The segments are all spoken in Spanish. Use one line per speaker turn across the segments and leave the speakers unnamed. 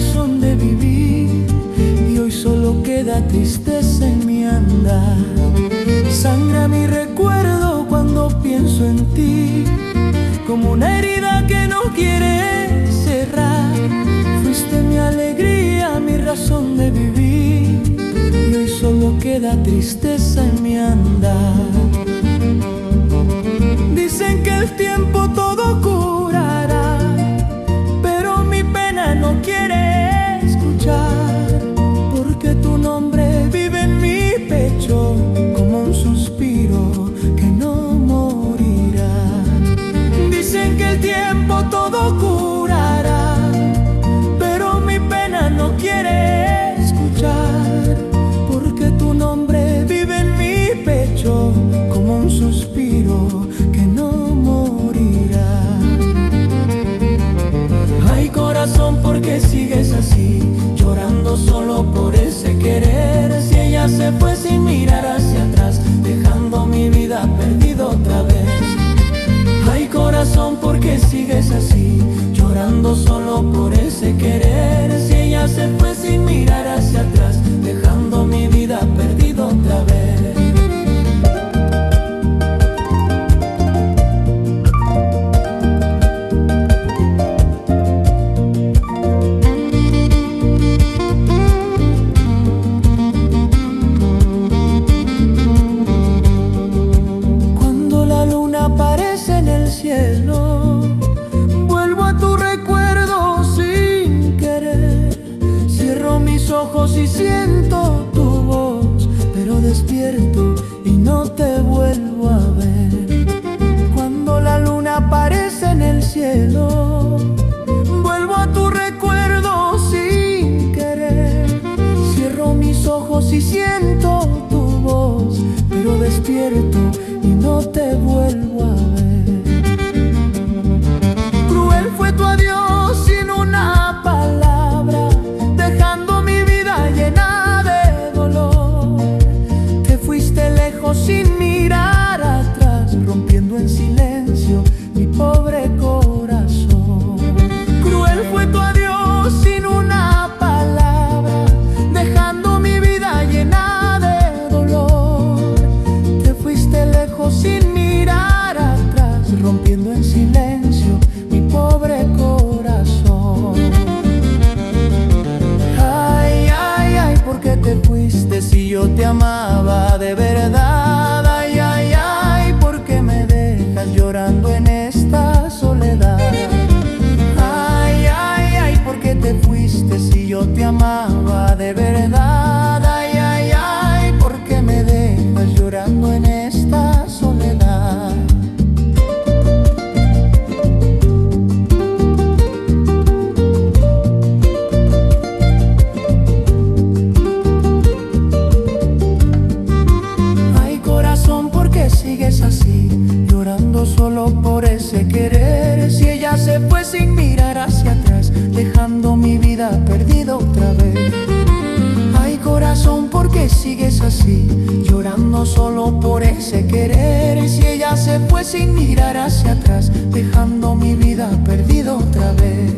razón de vivir, y hoy solo queda tristeza en mi andar. Sangra mi recuerdo cuando pienso en ti, como una herida que no quiere cerrar. Fuiste mi alegría, mi razón de vivir, y hoy solo queda tristeza en mi andar. Dicen que el tiempo todo curará, pero mi pena no quiere escuchar, porque tu nombre vive en mi pecho como un suspiro que no morirá. Dicen que el tiempo todo curará, pero mi pena no quiere escuchar, porque tu nombre vive en mi pecho como un suspiro que no morirá. Ay, corazón, ¿por qué sigues así, llorando solo por ese querer? Si ella se fue sin mirar hacia atrás, dejando mi vida perdida otra vez. Ay, corazón, ¿por qué sigues así, llorando solo por ese querer? Si ella se fue sin mirar hacia atrás, dejando mi vida perdida otra vez. Vuelvo a tu recuerdo sin querer. Cierro mis ojos y siento tu voz, pero despierto y no te vuelvo a ver. Cuando la luna aparece en el cielo, vuelvo a tu recuerdo sin querer. Cierro mis ojos y siento tu voz, pero despierto y no te vuelvo a ver. Fue tu adiós sin una palabra, dejando mi vida llena de dolor. Te fuiste lejos sin mirar atrás, rompiendo en silencio mi pobre corazón. Cruel fue tu adiós sin una palabra, dejando mi vida llena de dolor. Te fuiste lejos sin mirar atrás, rompiendo en silencio pobre corazón. Ay, ay, ay, ¿por qué te fuiste si yo te amaba de verdad? Ay, ay, ay, ¿por qué me dejas llorando en esta soledad? Ay, ay, ay, ¿por qué te fuiste si yo te amaba de verdad? Ay, ay, ay, ¿por qué me dejas llorando en esta soledad? Sigues así, llorando solo por ese querer. Si ella se fue sin mirar hacia atrás, dejando mi vida perdida otra vez. Ay, corazón, ¿por qué sigues así, llorando solo por ese querer? Si ella se fue sin mirar hacia atrás, dejando mi vida perdida otra vez.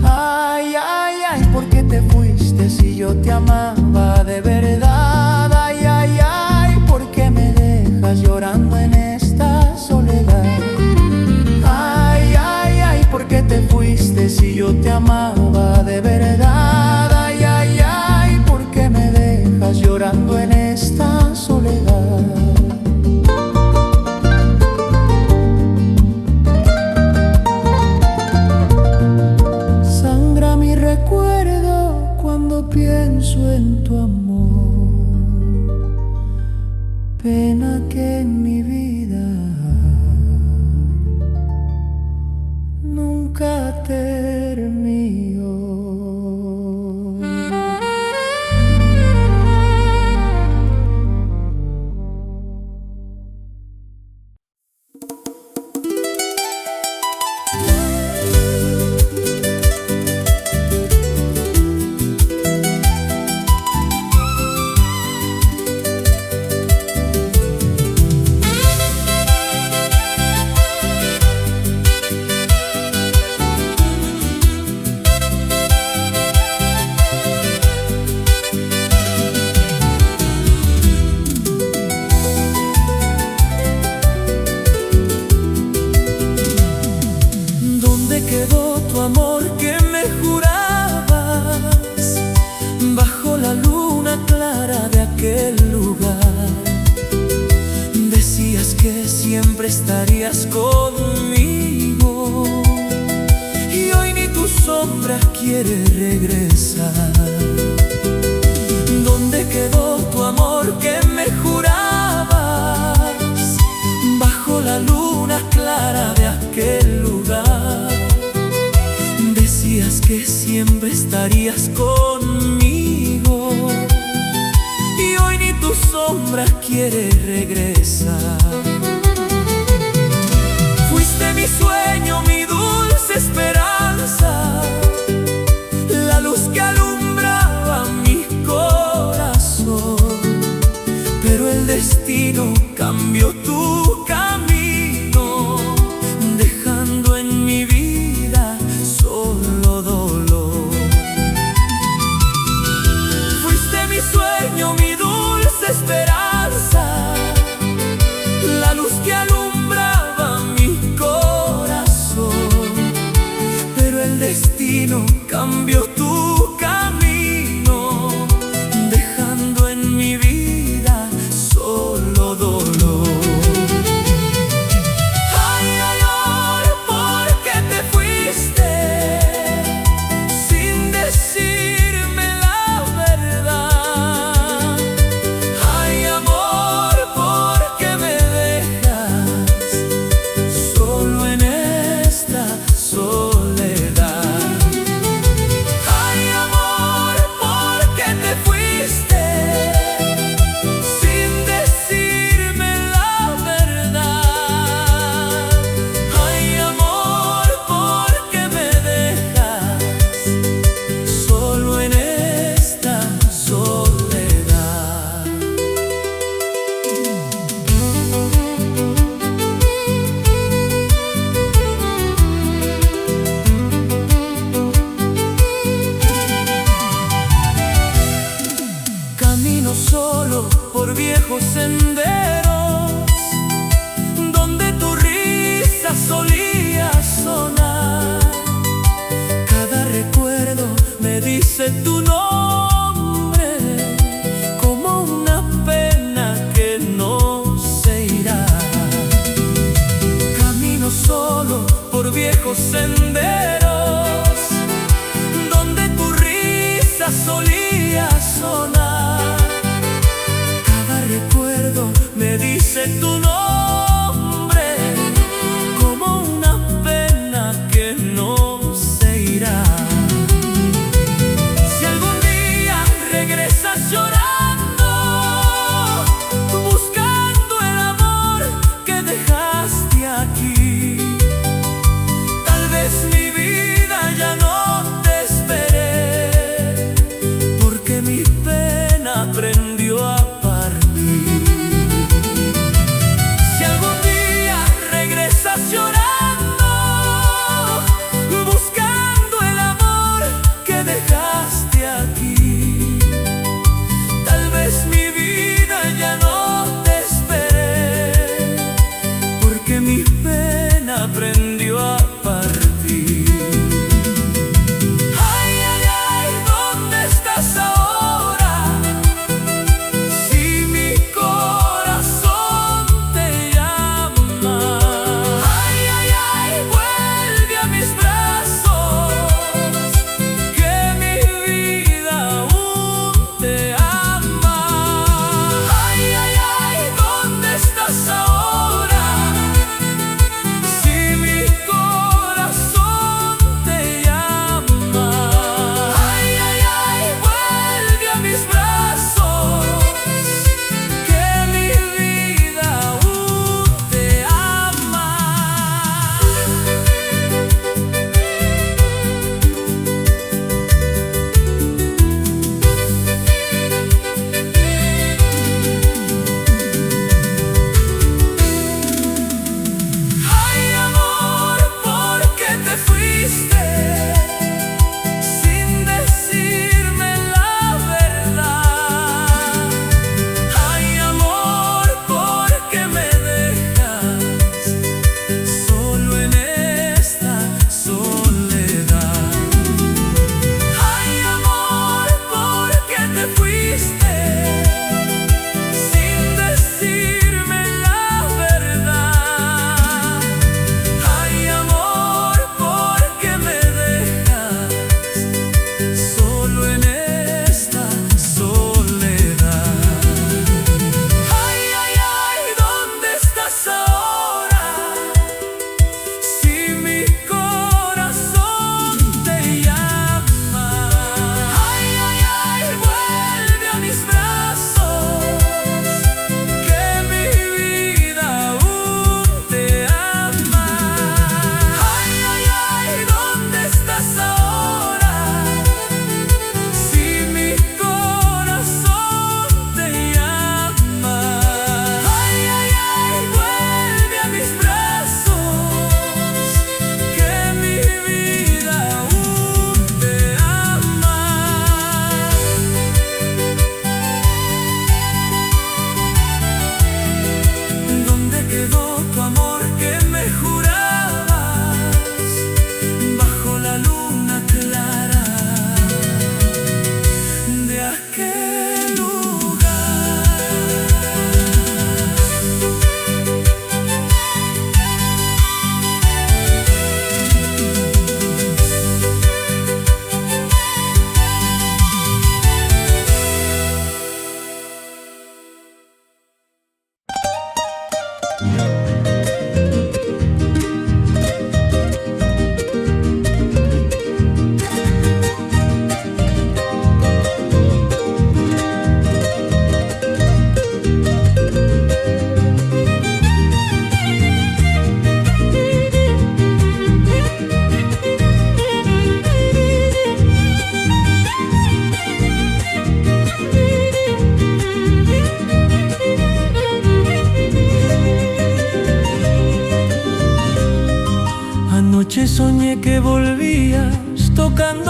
Ay, ay, ay, ¿por qué te fuiste si yo te amaba de verdad? Ay, ay, ay, ¿por qué me dejas llorando en esta soledad? Ay, ay, ay, ¿por qué te fuiste si yo te amaba de verdad? Ay, ay, ay, ¿por qué me dejas llorando en esta soledad? Sangra mi recuerdo cuando pienso en tu amor, pena que en mi vida nunca terminó. jurabas bajo la luna clara de aquel lugar. Decías que siempre estarías conmigo y hoy ni tu sombra quiere regresar. ¿Dónde quedó tu amor que me jurabas bajo la luna clara de aquel lugar? Decías que siempre estarías conmigo y hoy ni tu sombra quiere regresar. Fuiste mi sueño, mi dulce esperanza, la luz que alumbraba mi corazón. Pero el destino cambió tu camino, dejando en mi vida solo dolor. Fuiste mi sueño, mi dulce esperanza, la luz que alumbraba mi corazón. Pero el destino cambió tu camino, dejando en mi vida solo dolor. Ay, ay, ay, ¿por qué te fuiste sin decirme la verdad? Ay, amor, ¿por qué me dejas solo en esta soledad? Ay, amor, ¿por qué te fuiste sin decirme la verdad? Ay, amor, ¿por qué me dejas solo en esta soledad? Camino solo por viejos senderos donde tu risa solía sonar. Cada recuerdo me dice tu nombre, como una pena que no se irá. Camino solo por viejos senderos donde tu risa solía sonar. Cada recuerdo me dice tu nombre, como una pena que no se irá. Si algún día regresas llorando, buscando el amor que dejaste aquí, tal vez mi vida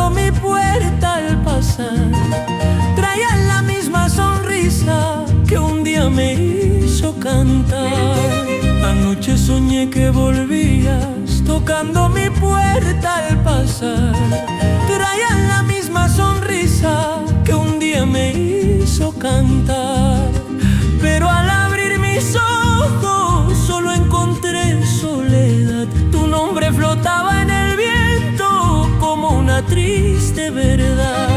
tocando mi puerta al pasar. Traían la misma sonrisa que un día me hizo cantar. Anoche soñé que volvías tocando mi puerta al pasar. Traían la misma sonrisa que un día me hizo cantar. Pero al abrir mis ojos solo encontré soledad. Tu nombre flotaba en el viento como una triste verdad.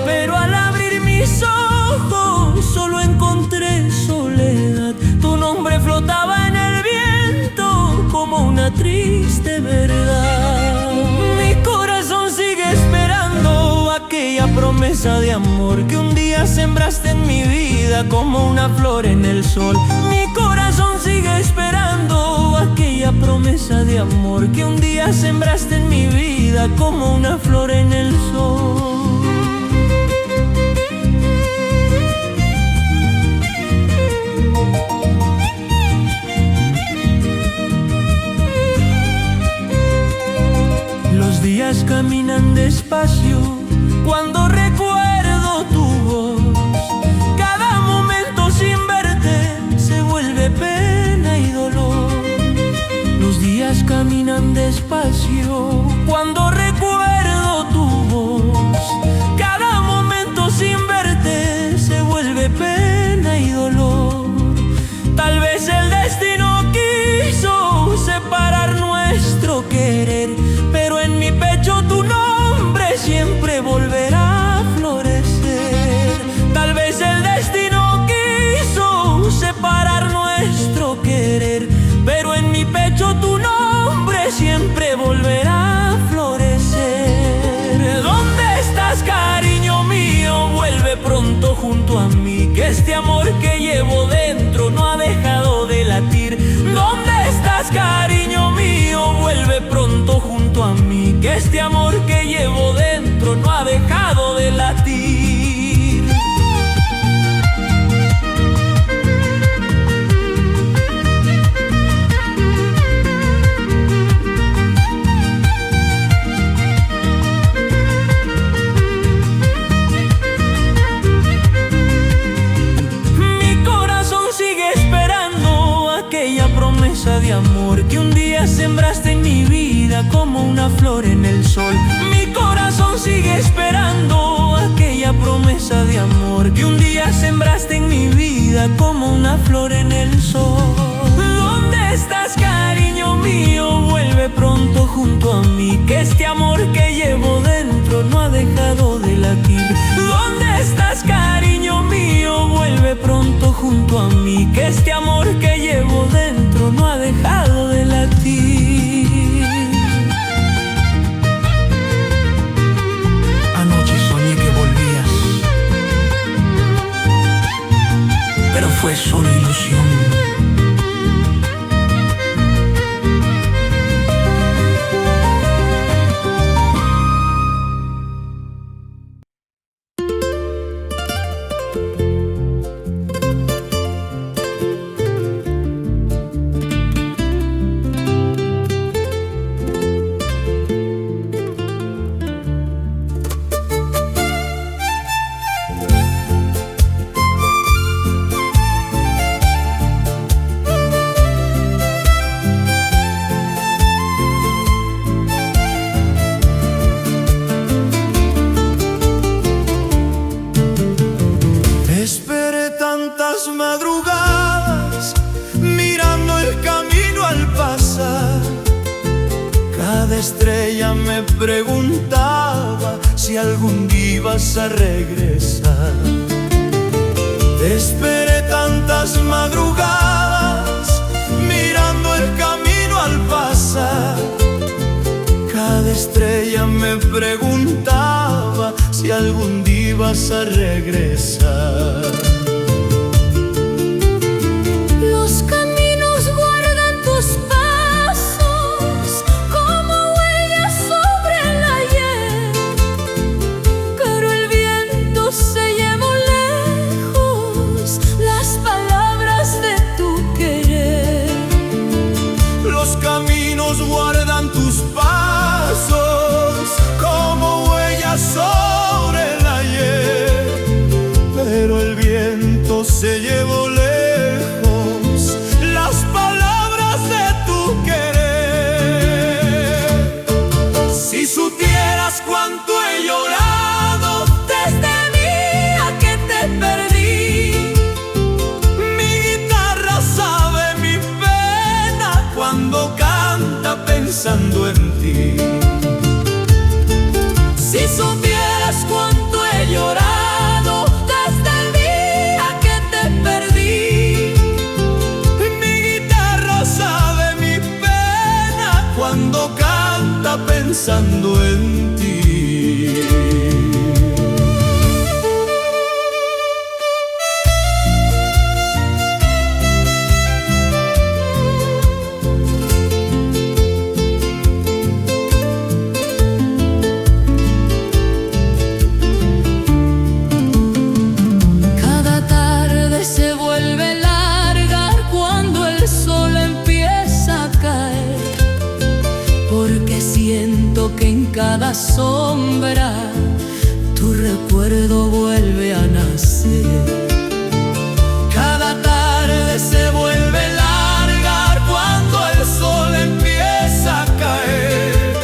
Pero al abrir mis ojos solo encontré soledad. Tu nombre flotaba en el viento como una triste verdad. Mi corazón sigue esperando aquella promesa de amor que un día sembraste en mi vida como una flor en el sol. Mi corazón sigue esperando aquella promesa de amor que un día sembraste en mi vida como una flor en el sol. Los días caminan despacio cuando recuerdo tu voz. Cada momento sin verte se vuelve pena y dolor. Los días caminan despacio cuando recuerdo tu voz. Cada momento sin verte se vuelve pena y dolor. Tal vez el destino quiso separar nuestro querer, pero en mi pecho tu nombre siempre volverá a florecer. Tal vez el destino quiso separar nuestro querer, pero en mi pecho tu nombre siempre volverá a florecer. ¿Dónde estás, cariño mío? Vuelve pronto junto a mí, que este amor que llevo dentro no ha dejado de latir. ¿Dónde estás, cariño mío? Vuelve pronto junto a mí, que este amor que llevo dentro no ha dejado de latir. Mi corazón sigue esperando aquella promesa de amor que un día sembraste en mi vida como una flor en el sol. Mi corazón sigue esperando aquella promesa de amor que un día sembraste en mi vida como una flor en el sol. ¿Dónde estás, cariño mío? Vuelve pronto junto a mí, que este amor que llevo dentro no ha dejado de latir. ¿Dónde estás, cariño mío? Vuelve pronto junto a mí, que este amor que llevo dentro no ha dejado de latir. Anoche soñé que volvías, pero fue solo ilusión. Madrugadas mirando el camino al pasar. Cada estrella me preguntaba si algún día ibas a regresar. Te esperé tantas madrugadas mirando el camino al pasar. Cada estrella me preguntaba si algún día ibas a regresar.
Los caminos guardan tus pasos como huellas sobre la hiel, pero el viento se llevó lejos las palabras de tu querer.
Los caminos guardan tus pasos como huellas se llevó lejos las palabras de tu querer. Si supieras cuánto he llorado desde el día que te perdí, mi guitarra sabe mi pena cuando canta pensando en ti. Si supieras cuánto he llorado desde el día que te perdí, mi guitarra sabe mi pena cuando canta pensando en ti. Siento que en cada sombra tu recuerdo vuelve a nacer. Cada tarde se vuelve larga cuando el sol empieza a caer,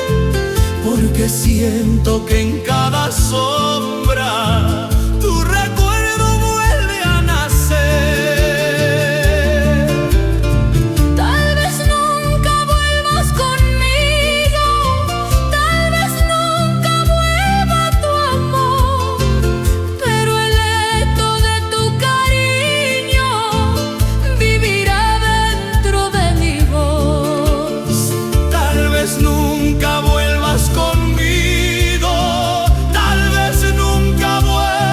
porque siento que en cada sombra tu recuerdo vuelve a nacer. Tal vez nunca vuelvas conmigo, nunca vuelvas conmigo, tal vez nunca vuelvas.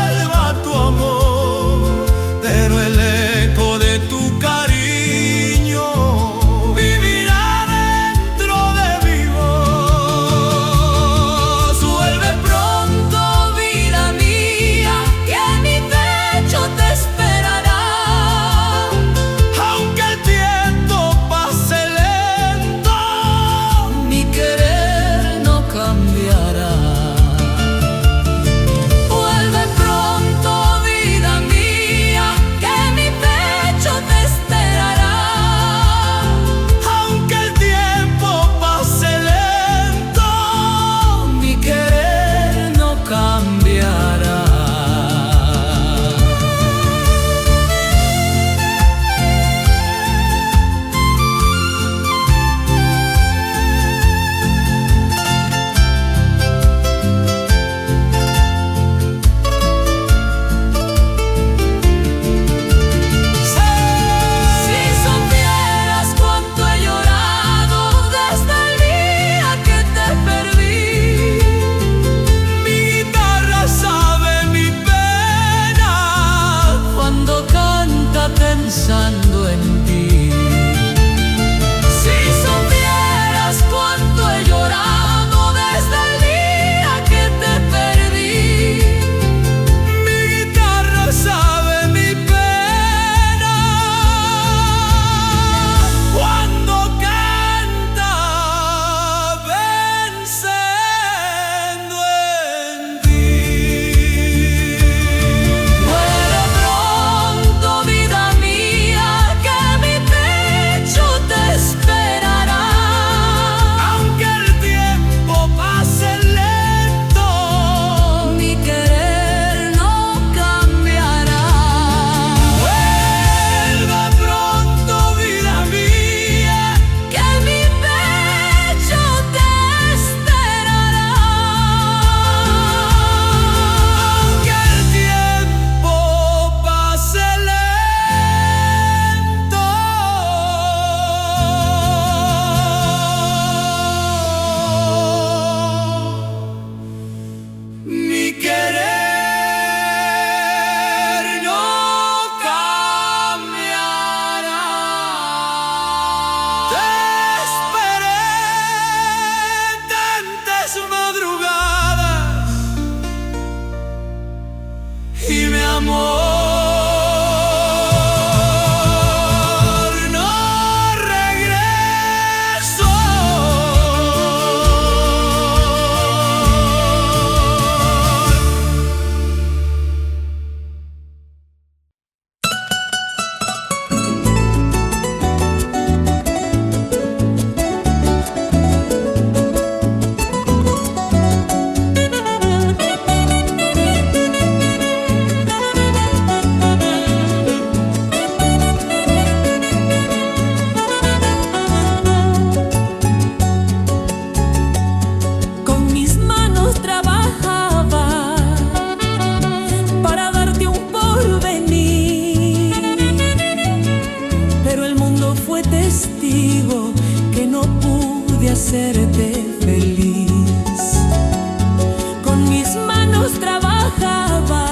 trabajaba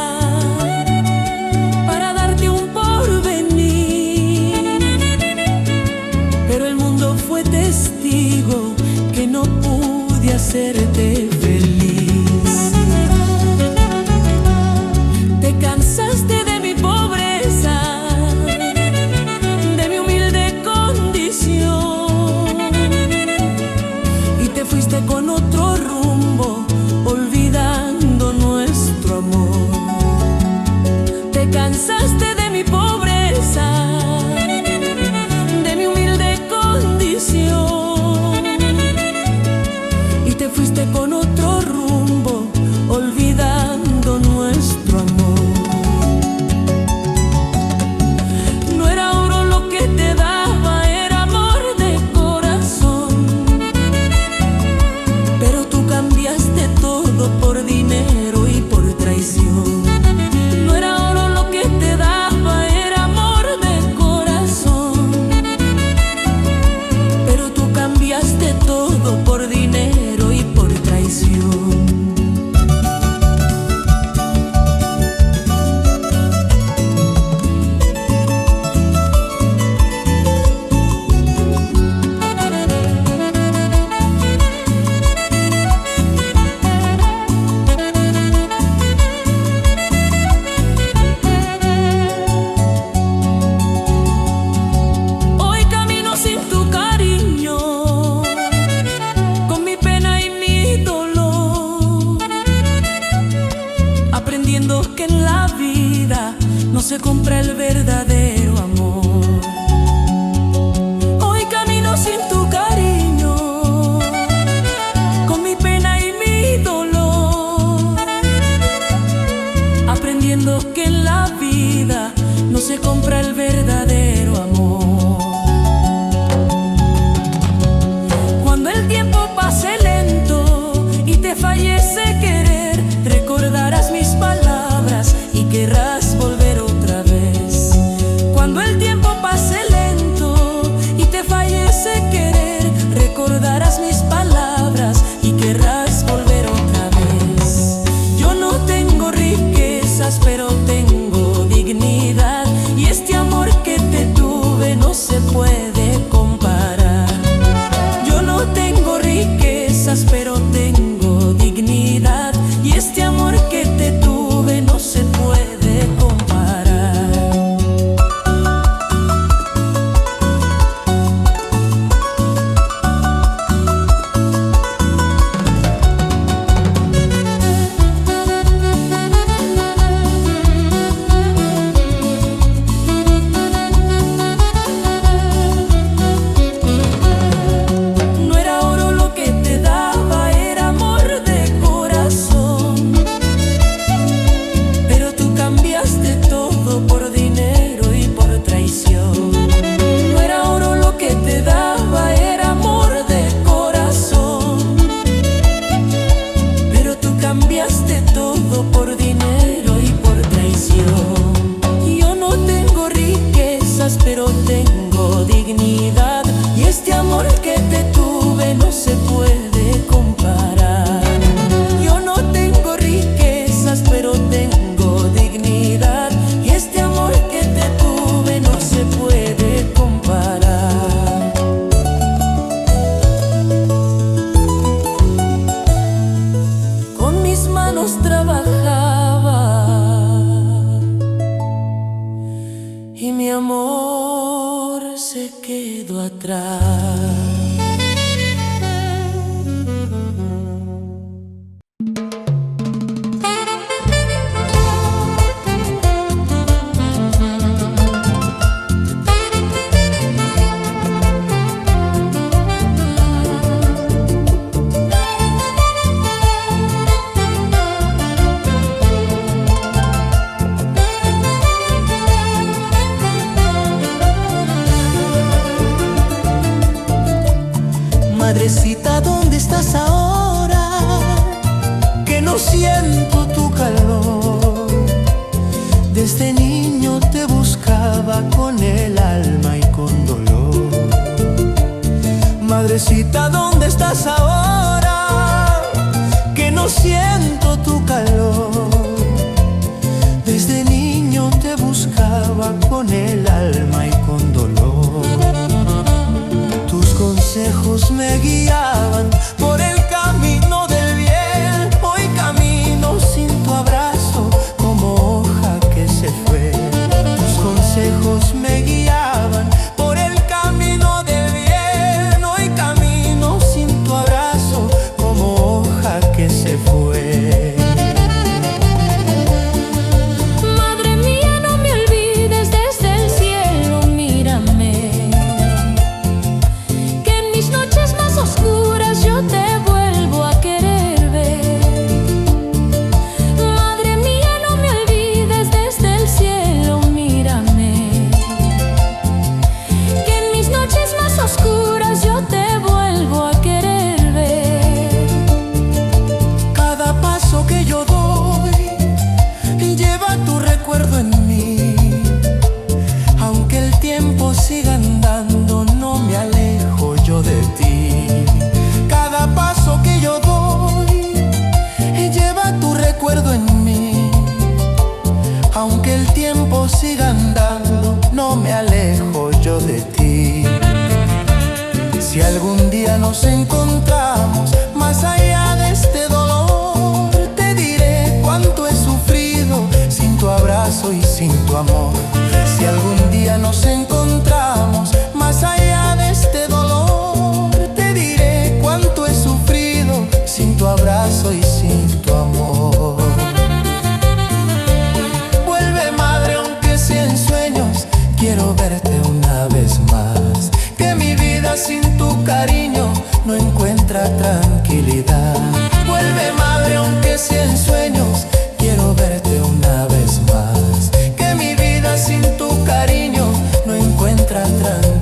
para darte un porvenir, pero el mundo fue testigo que no pude hacerte feliz. Te cansaste de mi pobreza, de mi humilde condición, y te fuiste con otro rumbo, olvidando nuestro amor. Te cansaste de mi pobreza, de mi humilde condición, y te fuiste con otro rumbo, olvidando nuestro amor. No era oro lo que te daba, era amor de corazón, pero tú cambiaste todo por dinero y por traición. No era oro lo que te daba, era amor de corazón, pero tú cambiaste todo por dinero y por traición. Hoy camino sin tu cariño, con mi pena y mi dolor, aprendiendo que en la vida no se compra el verdadero amor. Hoy camino sin tu cariño, con mi pena y mi dolor, aprendiendo que en la vida no se compra el verdadero amor. Cuando el tiempo pase lento y te fallece querer, recordarás mis palabras y querrás volver otra vez. Cuando el tiempo pase lento y te fallece querer, recordarás mis palabras y querrás volver otra vez. Yo no tengo riquezas, pero tengo dignidad, y este amor que te tuve no se puede comparar. Yo no tengo riquezas, pero tengo dignidad, y este amor que te tuve no se puede comparar. No era oro lo que te daba, era amor de corazón, pero tú cambiaste todo por dinero y por traición. No era oro lo que te daba, era amor de corazón, pero tú cambiaste todo por dinero y por traición. Yo no tengo riquezas, pero tengo dignidad, y este amor que te tuve no se puede comparar. Yo no tengo riquezas, pero tengo dignidad, y este amor que te tuve no se puede comparar. Con mis manos trabajaba y mi amor se quedó atrás.
Madrecita, ¿dónde estás ahora? Que no siento tu calor. Desde niño te buscaba con el alma y con dolor. Madrecita, ¿dónde estás ahora? Que no siento tu calor. yo doy lleva tu recuerdo en mí. Aunque el tiempo siga andando, no me alejo yo de ti. Cada paso que yo doy lleva tu recuerdo en mí. Aunque el tiempo siga andando, no me alejo yo de ti. Si algún día nos encontramos más allá de este dolor, te diré cuánto he sufrido sin tu abrazo y sin tu amor. Si algún día nos encontramos más allá de este dolor, te diré cuánto he sufrido sin tu abrazo y sin tu amor. Vuelve, madre, aunque sea en sueños, quiero verte una vez más. Que mi vida sin tu cariño no encuentra tranquilidad. Vuelve, madre, aunque sea en sueños, quiero verte una vez más. Que mi vida sin tu cariño no encuentra tranquilidad.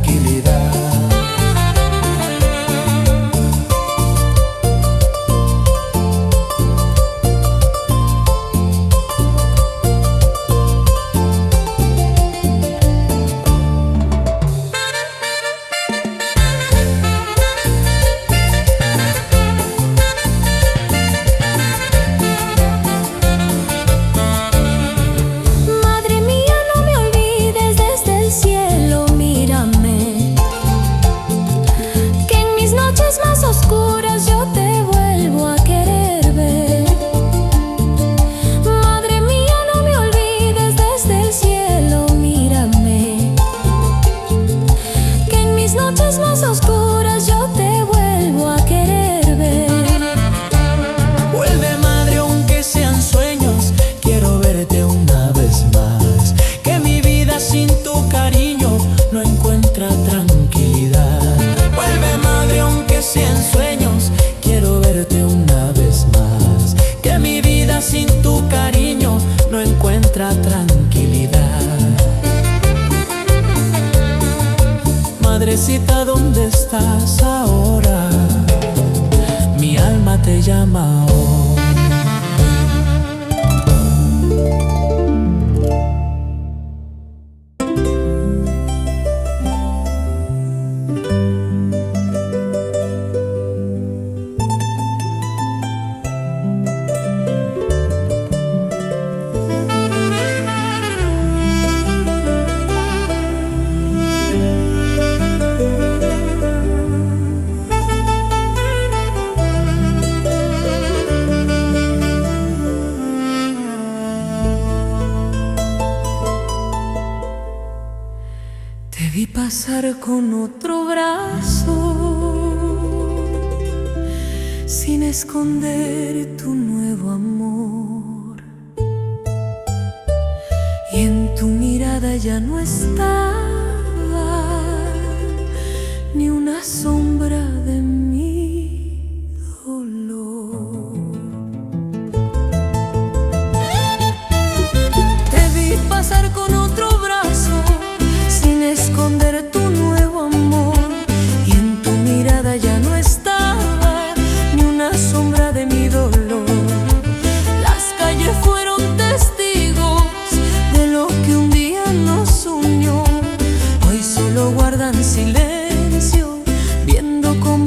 Tranquilidad. Madrecita, ¿dónde estás ahora? Mi alma te llama hoy.
Te vi pasar con otro brazo, sin esconder tu nuevo amor. Y en tu mirada ya no estaba ni una sombra de mi dolor. Te vi pasar con otro brazo, sin esconder tu nuevo amor. Y en tu mirada ya no estaba ni una sombra de mi dolor. Las calles fueron testigos de lo que un día nos unió. Hoy solo guardan silencio, viendo cómo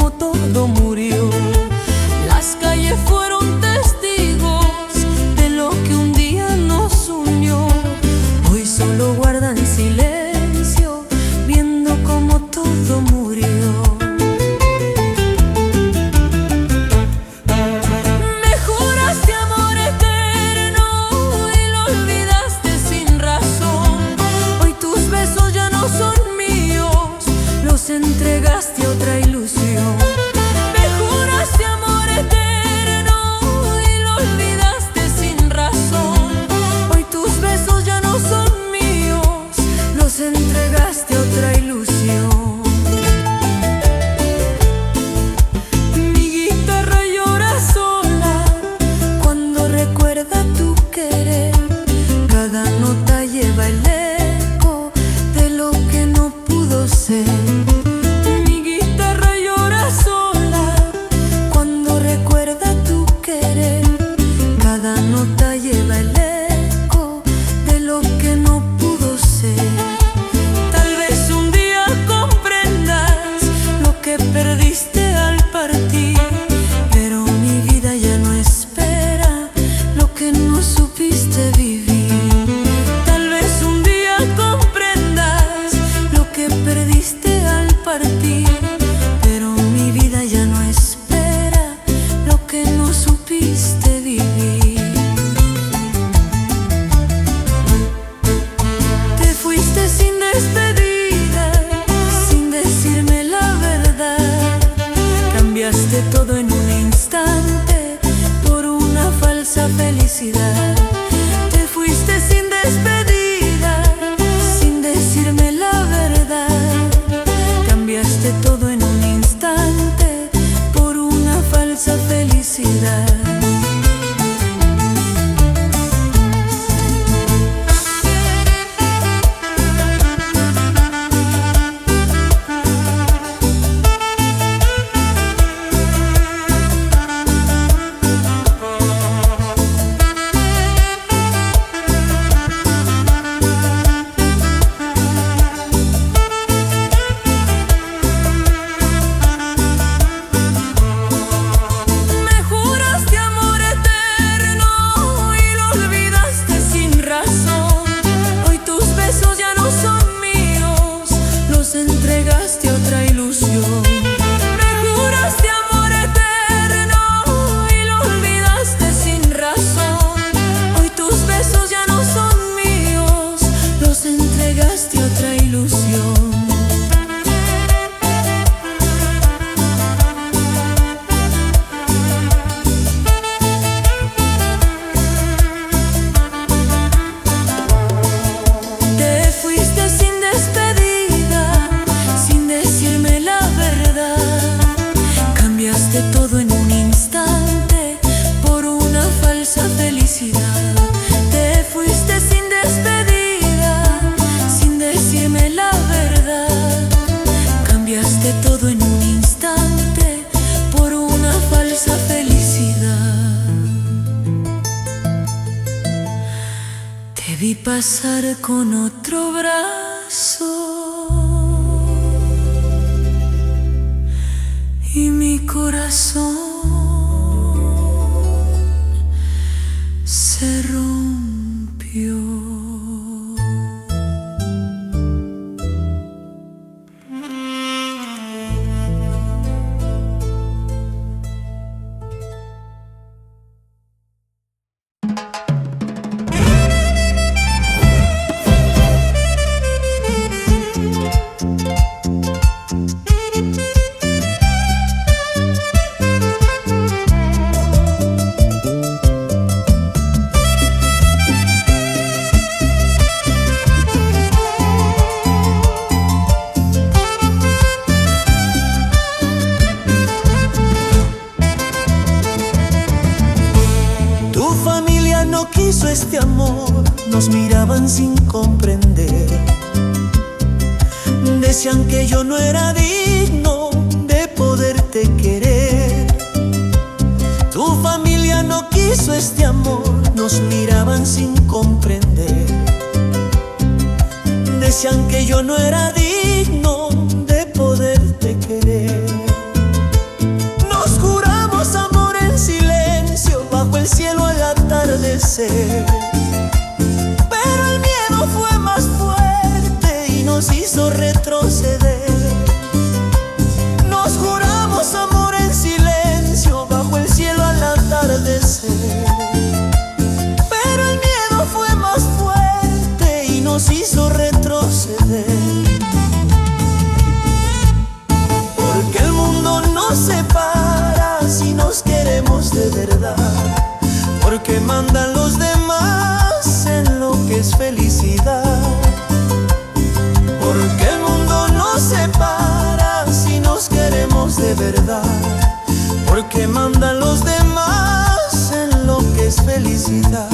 nota lleva el eco de lo que no pudo ser. Tal vez un día comprendas lo que perdiste al partir, pero mi vida ya no espera lo que no supiste vivir. Tal vez un día comprendas lo que perdiste al partir, pero mi vida ya no espera lo que no supiste vivir. Te fuiste sin despedida, sin decirme la verdad. Cambiaste todo en un instante por una falsa felicidad. Te fuiste sin despedida, sin decirme la verdad. Cambiaste todo en un instante por una falsa felicidad. Entregaste a otra ilusión. Me juraste amor eterno y lo olvidaste sin razón. Hoy tus besos ya no son míos, los entregaste a otra ilusión. Te fuiste sin despedida, sin decirme la verdad. Cambiaste todo en un instante por una falsa felicidad. Te fuiste sin despedida, sin decirme la verdad. Cambiaste todo en un instante por una falsa felicidad. Te vi pasar con otro brazo y mi corazón se rompió.
Este amor, nos miraban sin comprender. Decían que yo no era digno de poderte querer. Tu familia no quiso este amor, nos miraban sin comprender. Decían que yo no era digno de poderte querer. Nos juramos amor en silencio bajo el cielo al atardecer, pero el miedo fue más fuerte y nos hizo retroceder. Nos juramos amor en silencio bajo el cielo al atardecer, pero el miedo fue más fuerte y nos hizo retroceder. Porque el mundo nos separa si nos queremos de verdad. Porque mandan los demás en lo que es felicidad. Porque el mundo nos separa si nos queremos de verdad. Porque mandan los demás en lo que es felicidad.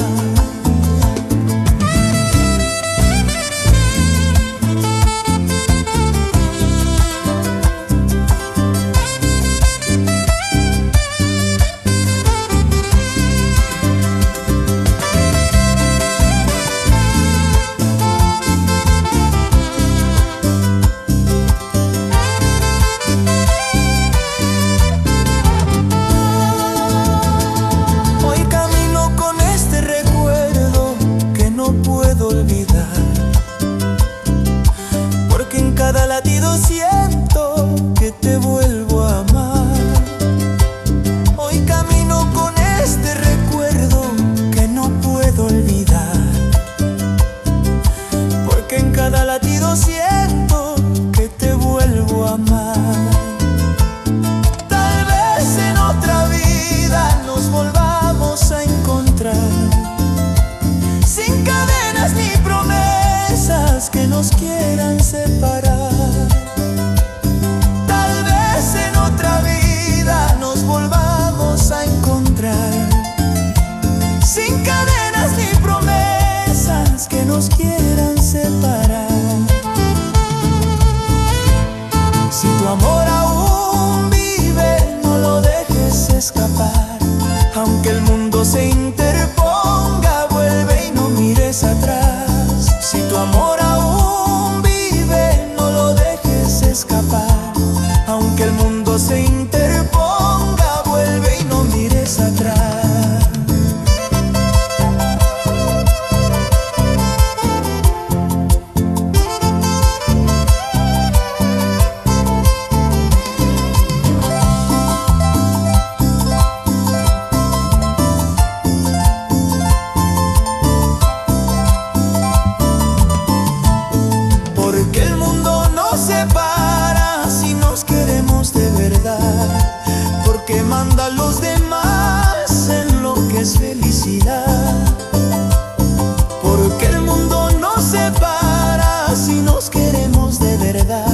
latido siento que te vuelvo a amar. Tal vez en otra vida nos volvamos a encontrar, sin cadenas ni promesas que nos quieran separar. Tal vez en otra vida nos volvamos a encontrar, sin cadenas ni promesas que nos quieran separar. Si tu amor aún vive, no lo dejes escapar. Aunque el mundo se interponga, vuelve y no mires atrás. Si tu amor aún vive, no lo dejes escapar. Aunque el mundo se interponga, vuelve y no mires atrás. Porque el mundo nos separa si nos queremos de verdad. Porque manda a los demás en lo que es felicidad. Porque el mundo nos separa si nos queremos de verdad.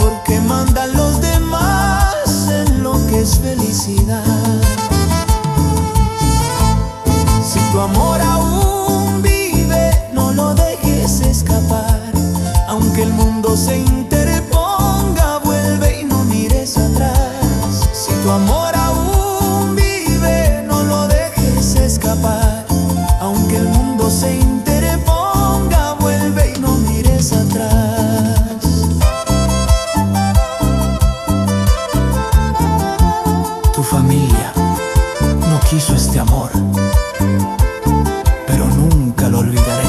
Porque manda a los demás en lo que es felicidad. Si tu amor aún vive, no lo dejes escapar. Aunque el mundo se interponga, vuelve y no mires atrás. Si tu amor aún vive, no lo dejes escapar. Aunque el mundo se interponga, vuelve y no mires atrás. Tu familia no quiso este amor, pero nunca lo olvidaré.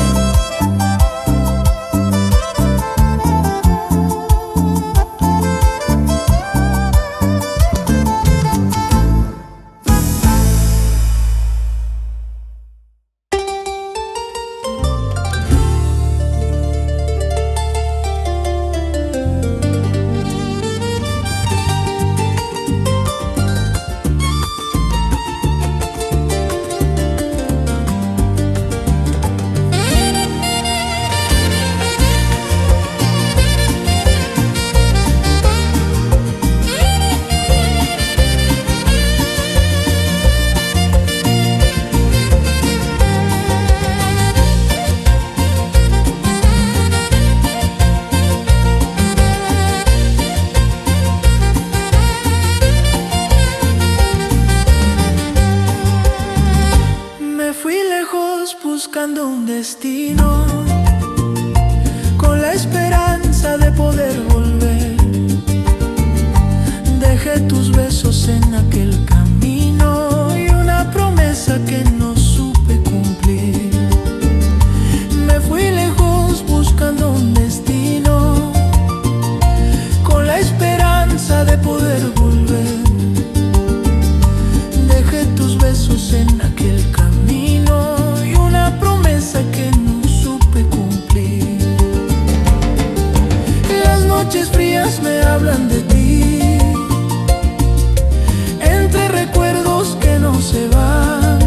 Buscando un destino, con la esperanza de poder volver. Dejé tus besos en aquel camino y una promesa que no supe cumplir. Me fui lejos buscando un destino, con la esperanza de poder volver. Dejé tus besos en aquel camino, promesa que no supe cumplir. Las noches frías me hablan de ti, entre recuerdos que no se van.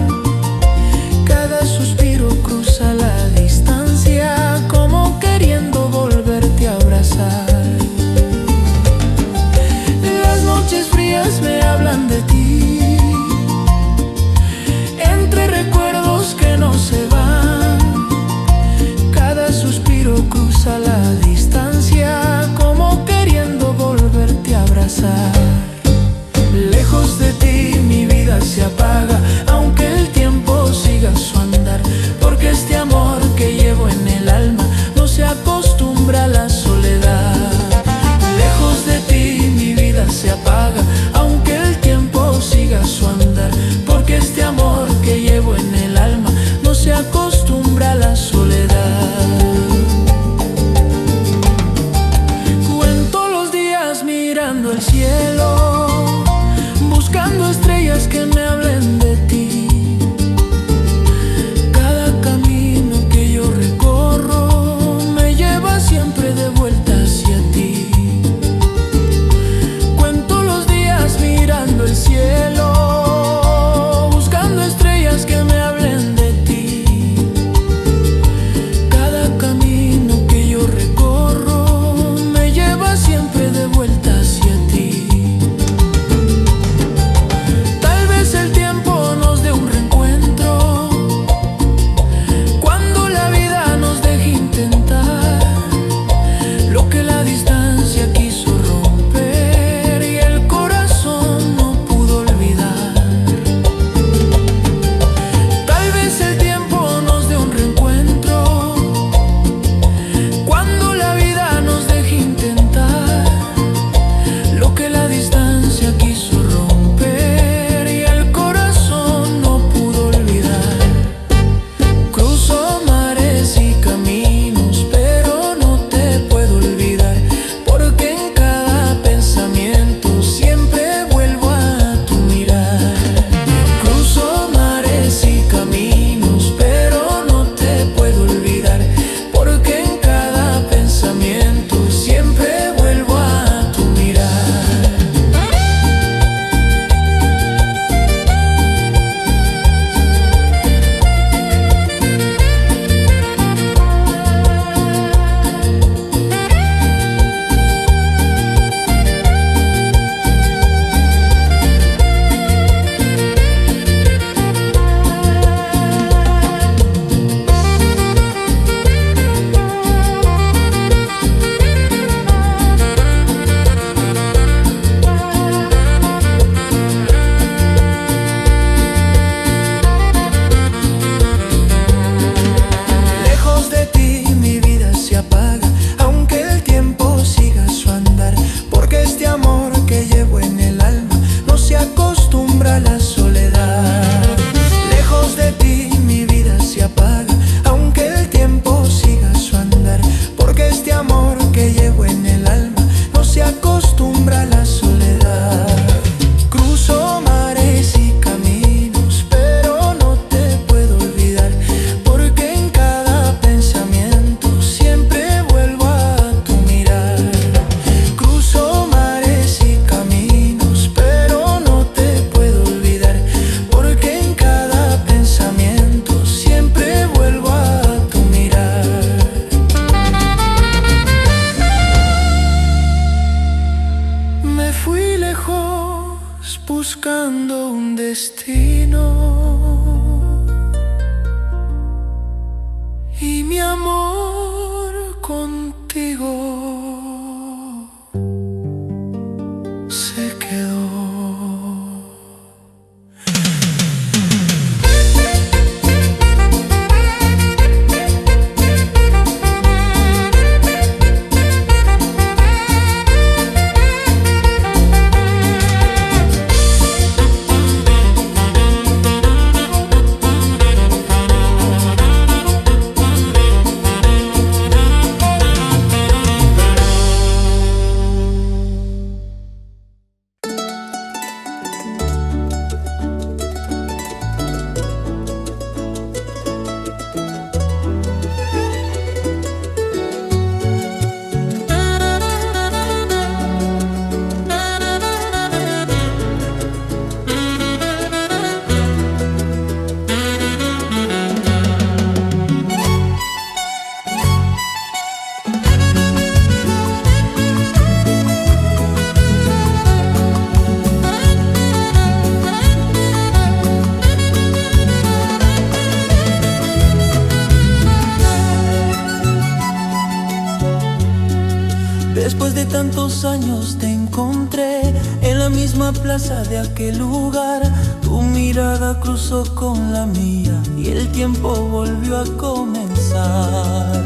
tantos años te encontré en la misma plaza de aquel lugar. Tu mirada cruzó con la mía y el tiempo volvió a comenzar.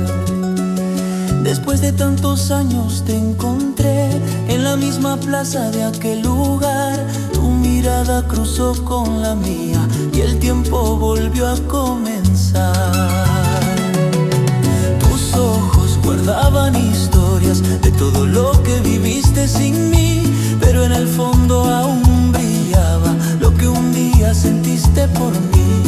Después de tantos años te encontré en la misma plaza de aquel lugar. Tu mirada cruzó con la mía y el tiempo volvió a comenzar. Tus ojos guardaban historias de todo lo que viviste sin mí, pero en el fondo aún brillaba lo que un día sentiste por mí.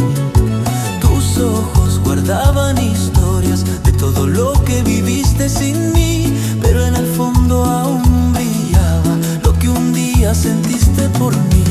Tus ojos guardaban historias de todo lo que viviste sin mí, pero en el fondo aún brillaba lo que un día sentiste por mí.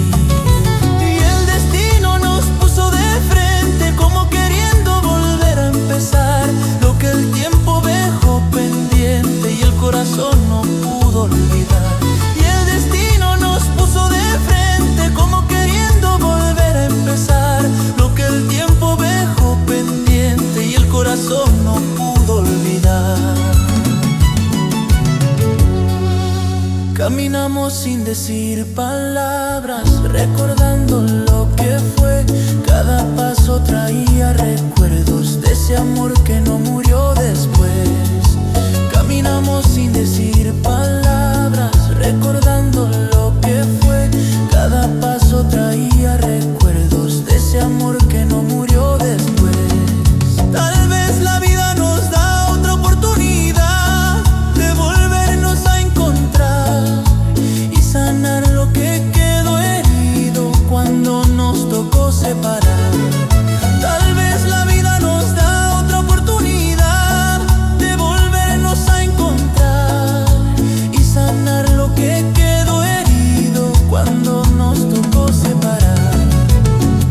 Y el destino nos puso de frente como queriendo volver a empezar lo que el tiempo dejó pendiente y el corazón no pudo olvidar. Y el destino nos puso de frente como queriendo volver a empezar lo que el tiempo dejó pendiente y el corazón no pudo olvidar. Caminamos sin decir palabras, recordando lo que fue. Cada paso traía recuerdos de ese amor que no murió después. Caminamos sin decir palabras, recordando lo que fue. Cada paso traía recuerdos de ese amor que no murió después. Tal vez la vida nos da otra oportunidad de volvernos a encontrar y sanar lo que quedó herido cuando nos tocó separar. Tal vez la vida nos da otra oportunidad de volvernos a encontrar y sanar lo que quedó herido cuando nos tocó separar.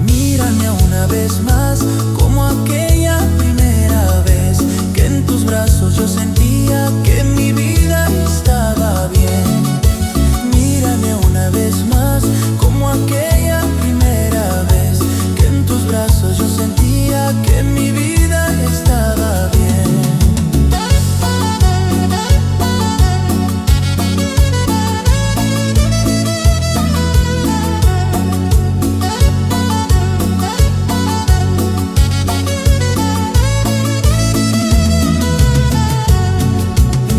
Mírame una vez más como aquella primera vez que en tus brazos yo sentía que mi vida estaba bien. Mírame una vez más como aquella primera vez que en tus brazos yo sentía que mi vida estaba bien.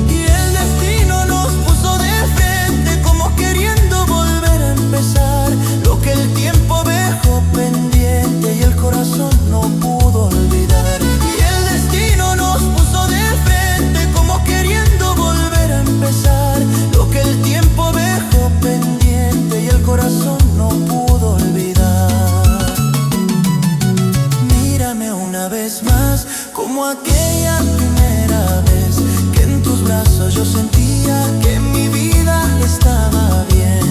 Y el destino nos puso de frente como queriendo volver a empezar lo que el tiempo dejó pendiente y el corazón no pudo olvidar. Y el destino nos puso de frente como queriendo volver a empezar lo que el tiempo dejó pendiente y el corazón no pudo olvidar. Mírame una vez más como aquella primera vez que en tus brazos yo sentía que mi vida estaba bien.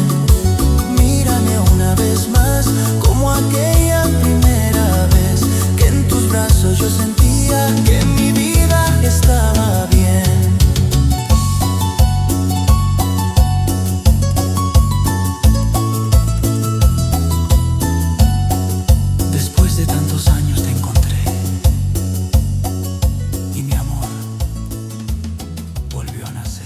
Mírame una vez más como aquella primera vez que en tus brazos yo sentía que mi vida estaba bien. Después de tantos años te encontré y mi amor volvió a nacer.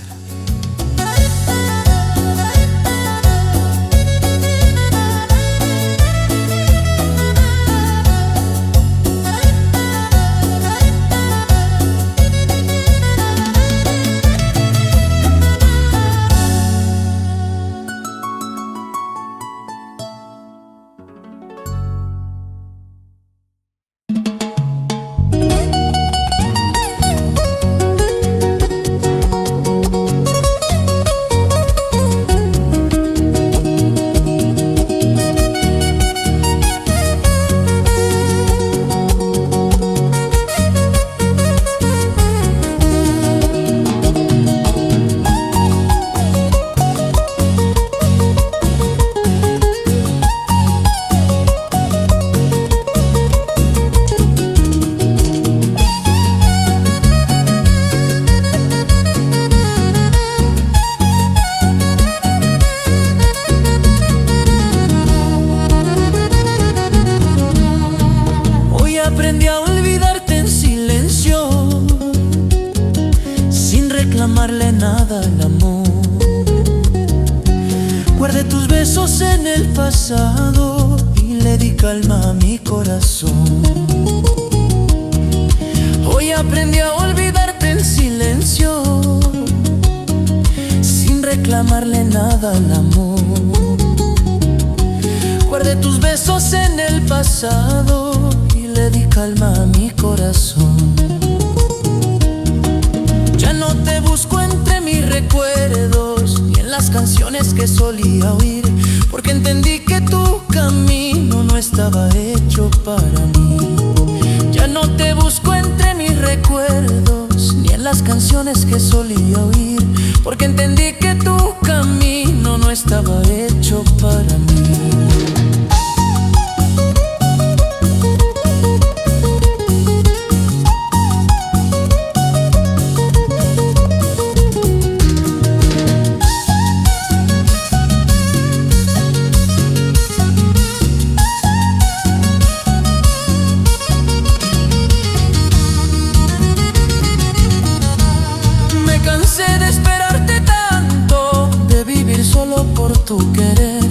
reclamarle nada al amor. besos en el pasado y le di calma a mi corazón. Hoy aprendí a olvidarte en silencio, sin reclamarle nada al amor. Guardé tus besos en el pasado y le di calma a mi corazón. Ya no te busco entre mis recuerdos ni en las canciones que solía oír, porque entendí que tu camino no estaba hecho para mí. Ya no te busco entre mis recuerdos ni en las canciones que solía oír, porque entendí que tu camino no estaba hecho para mí. Por tu querer,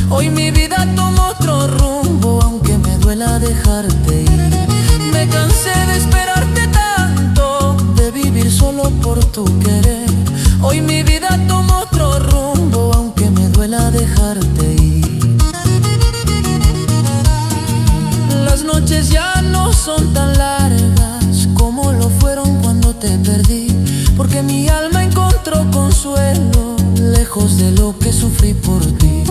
hoy mi vida toma otro rumbo, aunque me duela dejarte ir. Me cansé de esperarte tanto, de vivir solo por tu querer. Hoy mi vida toma otro rumbo, aunque me duela dejarte ir. Las noches ya no son tan largas como lo fueron cuando te perdí, porque mi alma encontró consuelo lejos de lo que sufrí por ti.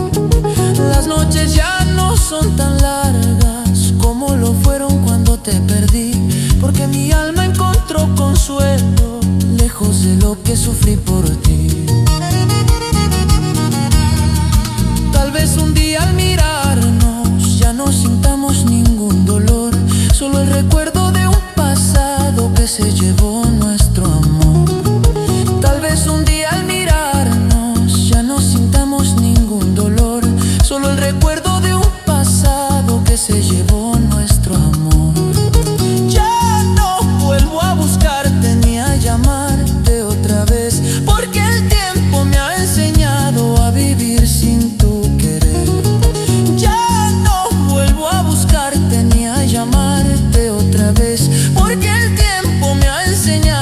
Las noches ya no son tan largas como lo fueron cuando te perdí, porque mi alma encontró consuelo lejos de lo que sufrí por ti. Tal vez un día al mirarnos ya no sintamos ningún dolor, solo el recuerdo de un pasado que se llevó nuestro amor. Tal vez un día al mirarnos ya no sintamos ningún dolor, solo el recuerdo de un pasado que se llevó nuestro amor. Ya no vuelvo a buscarte ni a llamarte otra vez, porque el tiempo me ha enseñado a vivir sin tu querer. Ya no vuelvo a buscarte ni a llamarte otra vez, porque el tiempo me ha enseñado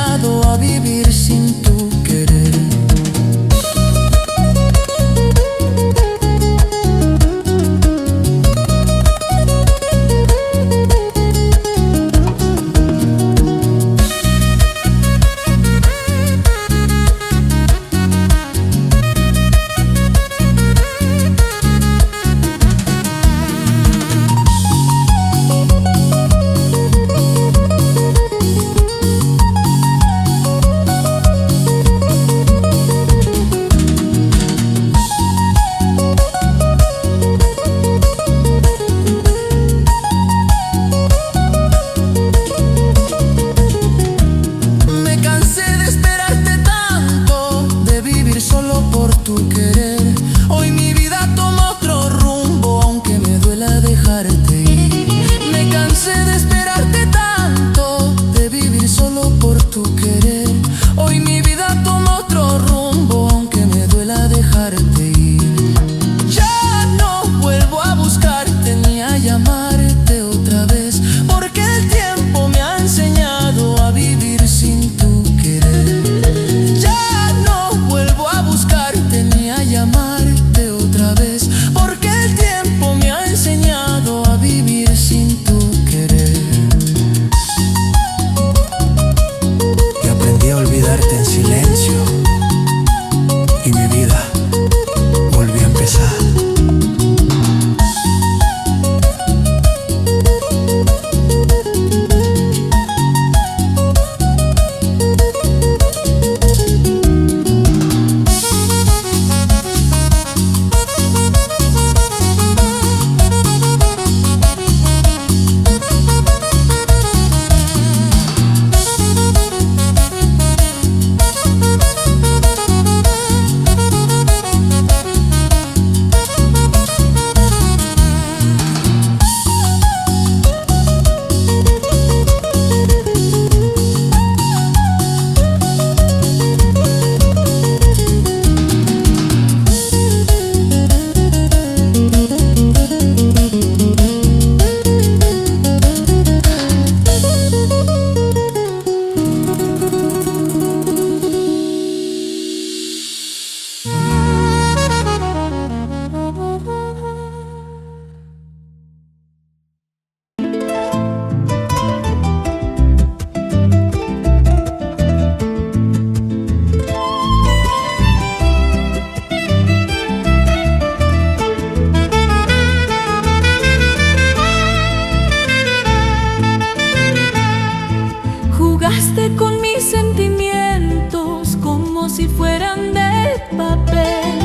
Jugaste con mis sentimientos como si fueran de papel.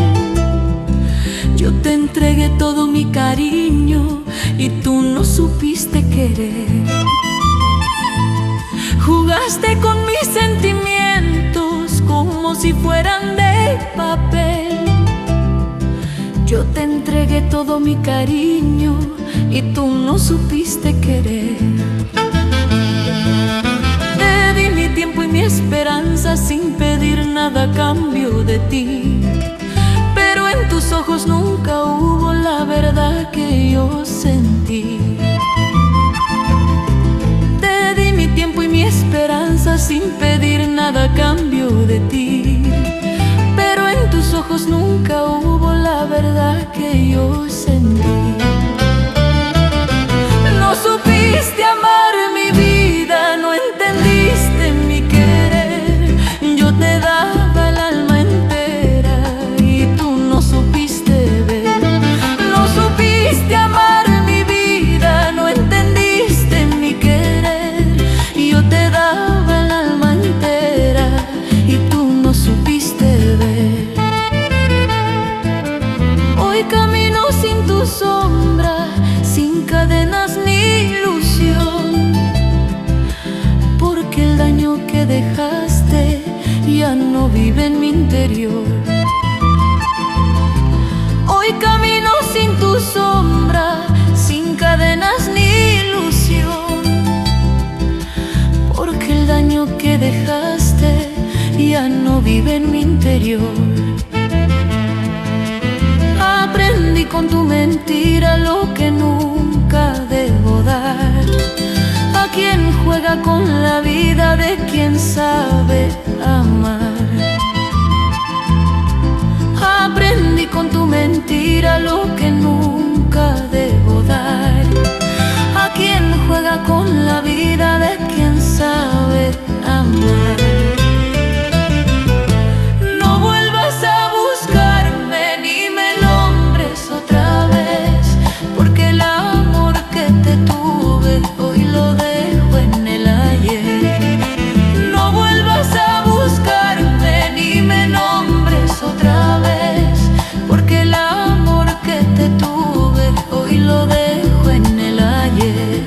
Yo te entregué todo mi cariño y tú no supiste querer. Jugaste con mis sentimientos como si fueran de papel. Yo te entregué todo mi cariño y tú no supiste querer. Te di mi tiempo y mi esperanza sin pedir nada a cambio de ti, pero en tus ojos nunca hubo la verdad que yo sentí. Te di mi tiempo y mi esperanza sin pedir nada a cambio de ti, pero en tus ojos nunca hubo la verdad que yo sentí. No supiste amar mi vida, no entendiste mi querer. Yo te daba el alma entera y tú no supiste ver. No supiste amar mi vida, no entendiste mi querer. Yo te daba el alma entera y tú no supiste ver. Hoy camino sin tu sombra, sin cadenas ni ilusión, porque el daño que dejaste ya no vive en mi interior. Hoy camino sin tu sombra, sin cadenas ni ilusión, porque el daño que dejaste ya no vive en mi interior. Aprendí con tu mentira lo que nunca debo dar. A quien juega con la vida de quien sabe amar. Aprendí con tu mentira lo que nunca debo dar. A quien juega con la vida de quien sabe amar. No vuelvas a buscarme ni me nombres otra vez, porque el amor que te tuve hoy lo dejo en el ayer. No vuelvas a buscarme ni me nombres otra vez, porque el amor que te tuve hoy lo dejo en el ayer.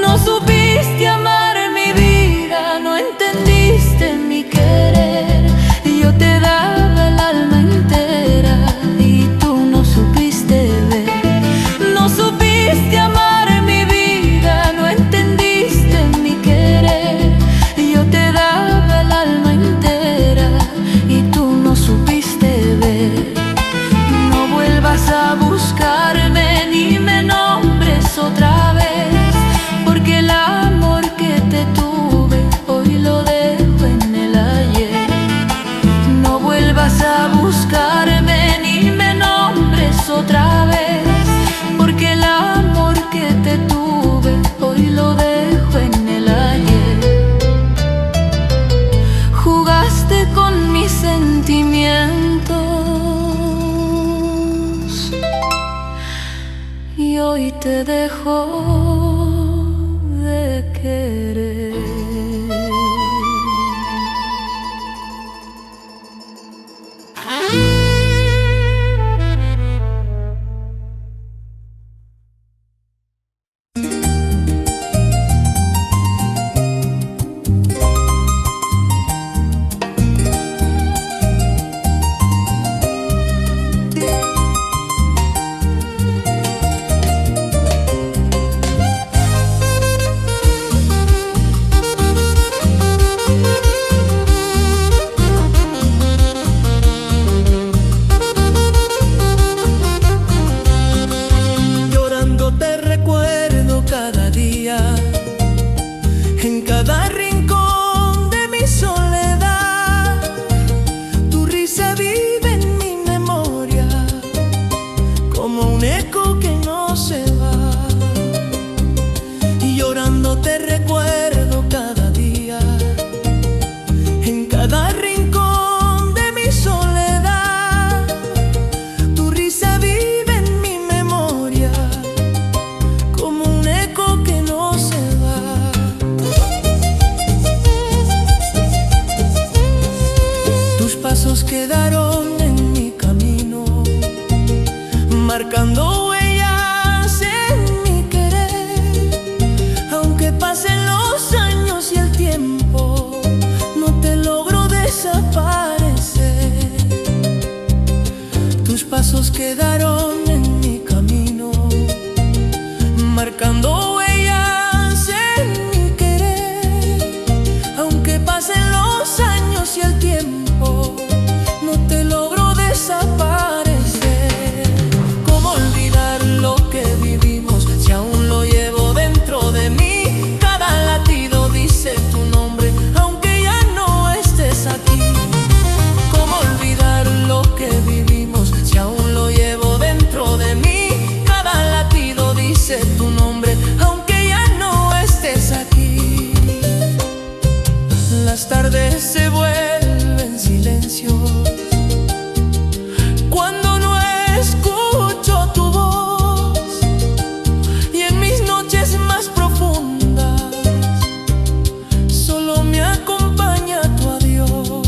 No supiste amar mi vida, no entendiste mi querer. Yo te daba el alma entera y tú no supiste ver. No supiste amar mi vida, no entendiste mi querer. Yo te daba el alma entera y tú no supiste ver. No vuelvas a buscarme ni me nombres otra vez, porque el amor que te tuve hoy lo dejo en el ayer. No vuelvas a buscarme ni me nombres otra vez, porque el amor que te tuve hoy lo dejo en el ayer. Jugaste con mis sentimientos y hoy te dejo de querer. marcando huellas en mi querer. Aunque pasen los años y el tiempo, no te logro desaparecer. Tus pasos quedaron en mi camino, marcando huellas en mi querer. Aunque pasen los años y el tiempo, no te logro desaparecer. ¿Cómo olvidar lo que vivimos si aún lo llevo dentro de mí? Cada latido dice tu nombre, aunque ya no estés aquí. ¿Cómo olvidar lo que vivimos si aún lo llevo dentro de mí? Cada latido dice tu nombre, aunque ya no estés aquí. Las tardes se vuelven silencio cuando no escucho tu voz, y en mis noches más profundas solo me acompaña tu adiós.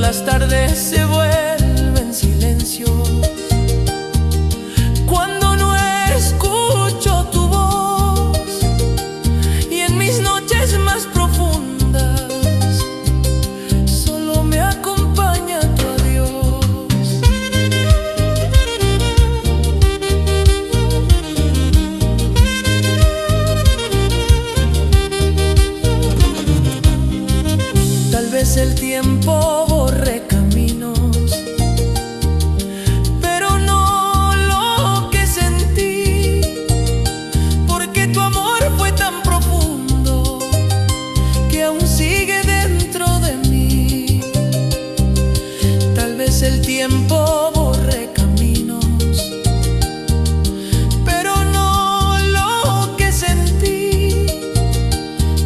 Las tardes se vuelven silencio cuando no escucho tu voz, y en mis noches más profundas solo me acompaña tu adiós. Tal vez el tiempo borre caminos, pero no lo que sentí, porque tu amor fue tan profundo que aún sigue dentro de mí. Tal vez el tiempo borre caminos, pero no lo que sentí,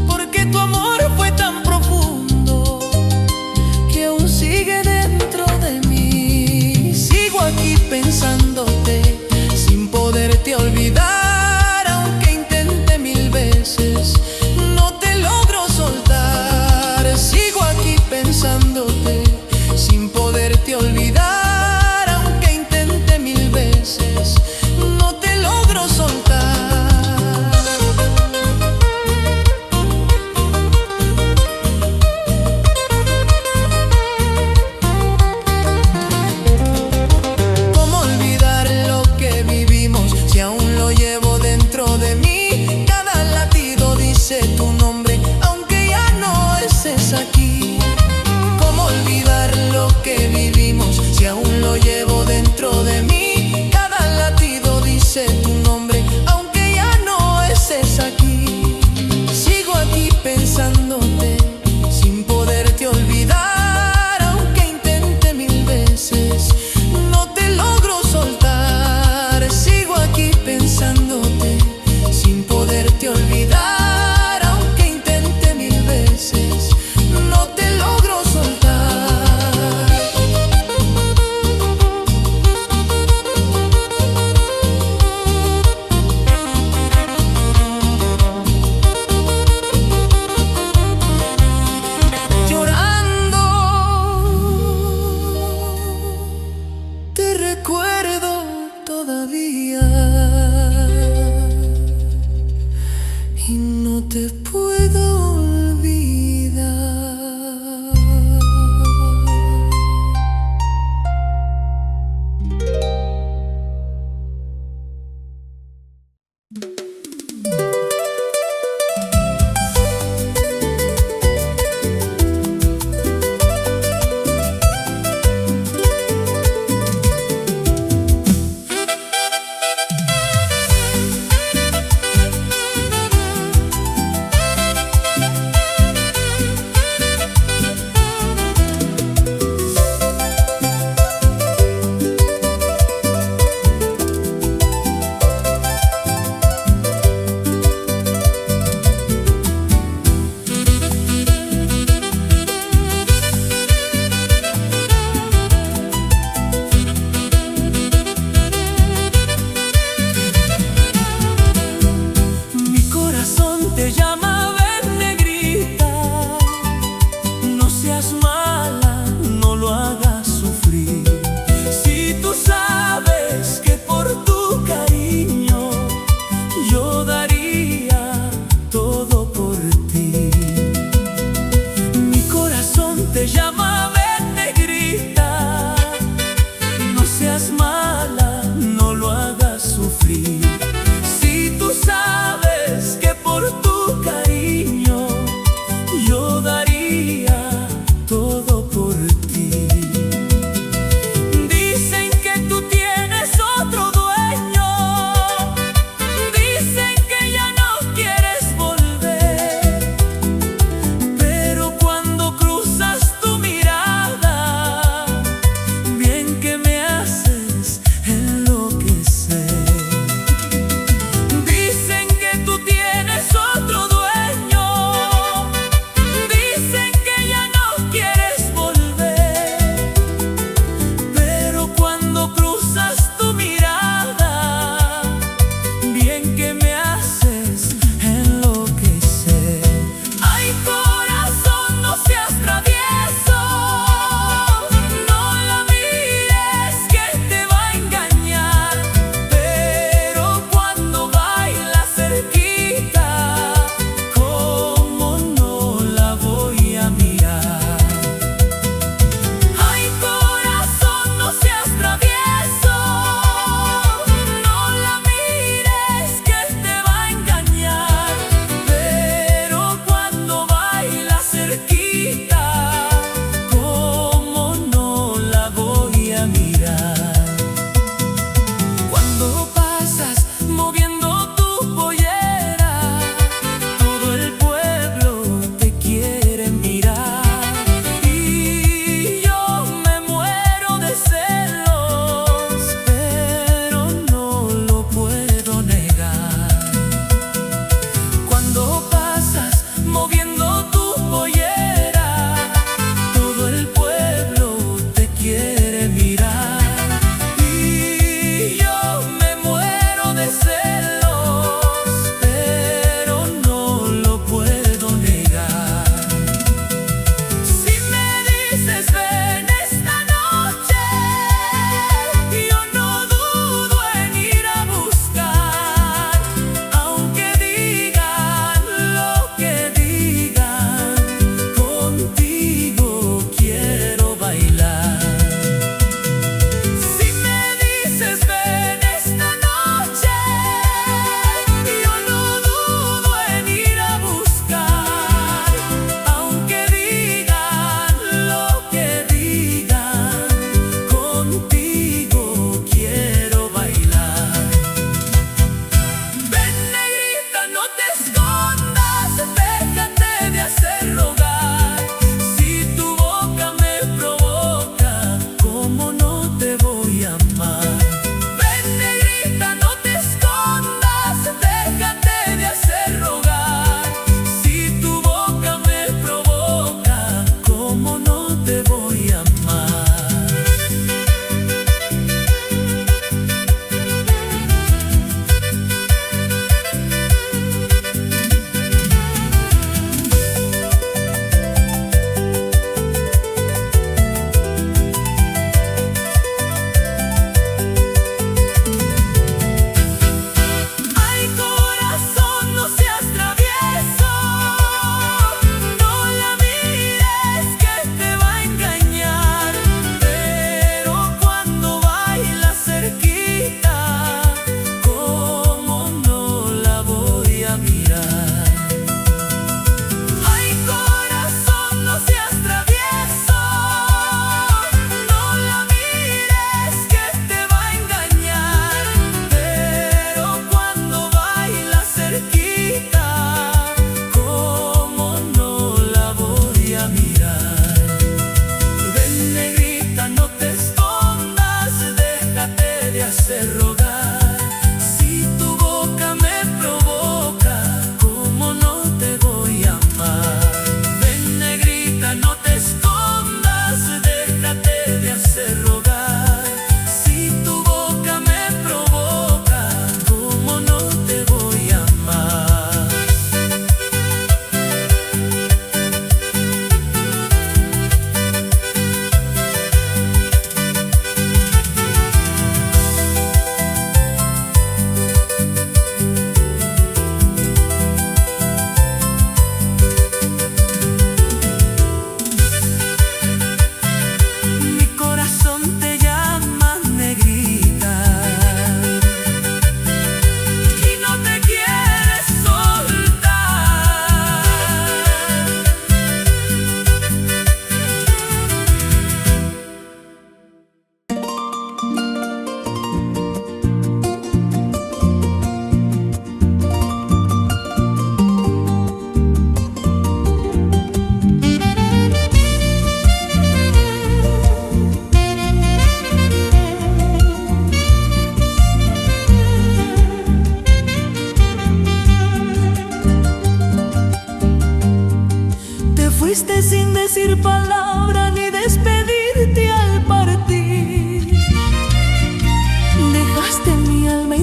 porque tu amor fue tan profundo que aún sigue dentro de mí. Sigo aquí pensándote sin poderte olvidar, aunque intente mil veces no te logro soltar. Sigo aquí pensándote sin poderte olvidar, aunque intente mil veces no te logro soltar. ¿Cómo olvidar lo que vivimos si aún lo llevo dentro de mí? Cada latido dice tu nombre, aunque ya no estés aquí. ¿Cómo olvidar lo que vivimos si aún lo llevo dentro de mí? Cada latido dice tu nombre, aunque ya no estés aquí. Sigo aquí pensándote sin poderte olvidar, aunque intente mil veces no te logro soltar. Sigo aquí pensándote sin poderte olvidar, aunque intente mil veces no te logro soltar. Llorando te recuerdo todavía, y no te puedo olvidar.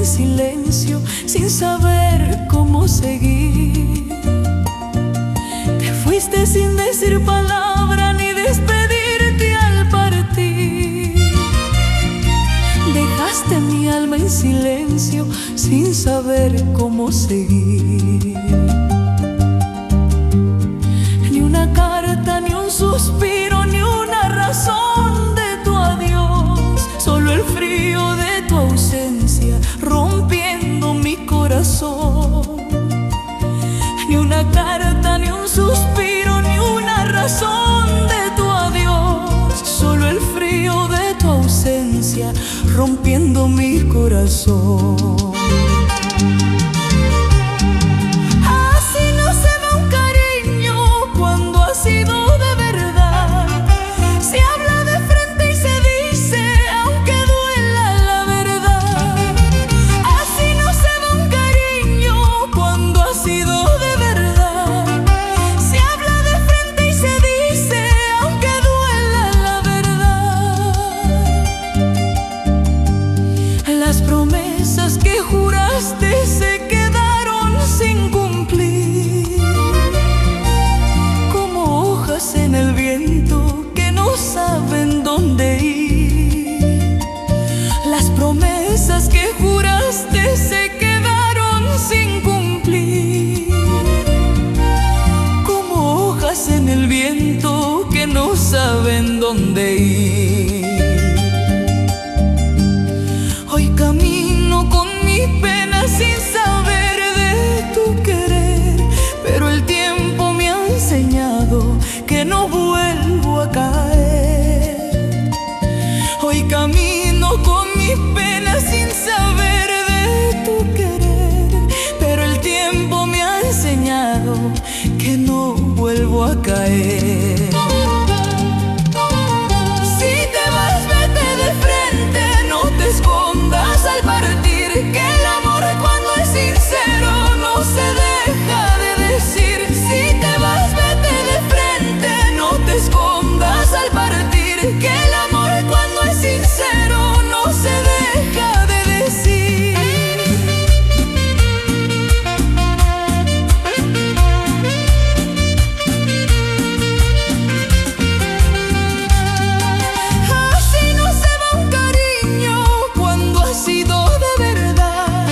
silencio sin saber cómo seguir. Te fuiste sin decir palabra ni despedirte al partir. Dejaste mi alma en silencio sin saber cómo seguir. Ni una carta, ni un suspiro, ni una razón de tu adiós. Solo el frío de tu ausencia rompiendo mi corazón. Ni una carta, ni un suspiro, ni una razón de tu adiós. Solo el frío de tu ausencia rompiendo mi corazón. Así no se va un cariño cuando ha sido de verdad. Se habla de frente y se dice aunque duela la verdad. Así no se va un cariño cuando ha sido de verdad. Se habla de frente y se dice aunque duela la verdad. Las promesas que juraste se quedaron sin cumplir, como hojas en el viento que no saben dónde ir. Las promesas que juraste se quedaron sin cumplir, como hojas en el viento que no saben dónde ir. Hoy camino con mi pena sin saber de tu querer, pero el tiempo me ha enseñado que no vuelvo a caer. Hoy camino con mi pena sin saber de tu querer, pero el tiempo me ha enseñado que no vuelvo a caer. Si te vas, vete de frente, no te escondas al partir, que el amor cuando es sincero no se deja de decir. Si te vas, vete de frente, no te escondas al partir, que el amor cuando es sincero no se deja de decir. Así no se va un cariño cuando ha sido de verdad.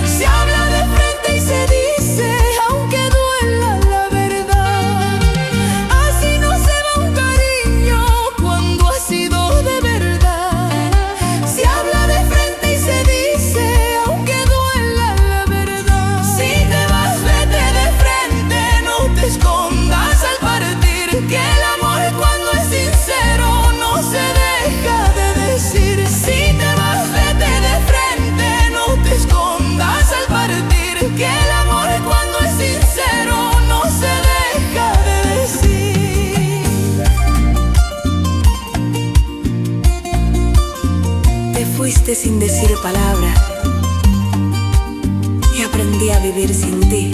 Se habla de frente y se dice aunque duela la verdad. Así no se va un cariño cuando ha sido de verdad. Se habla de frente y se dice aunque duela la verdad. Si te vas, vete de frente, no te escondas al partir, que el amor cuando es sincero no se deja de decir. Si te vas, vete de frente, no te escondas al partir, que el amor cuando es sincero no se deja de decir. Te fuiste sin decir palabra y aprendí a vivir sin ti.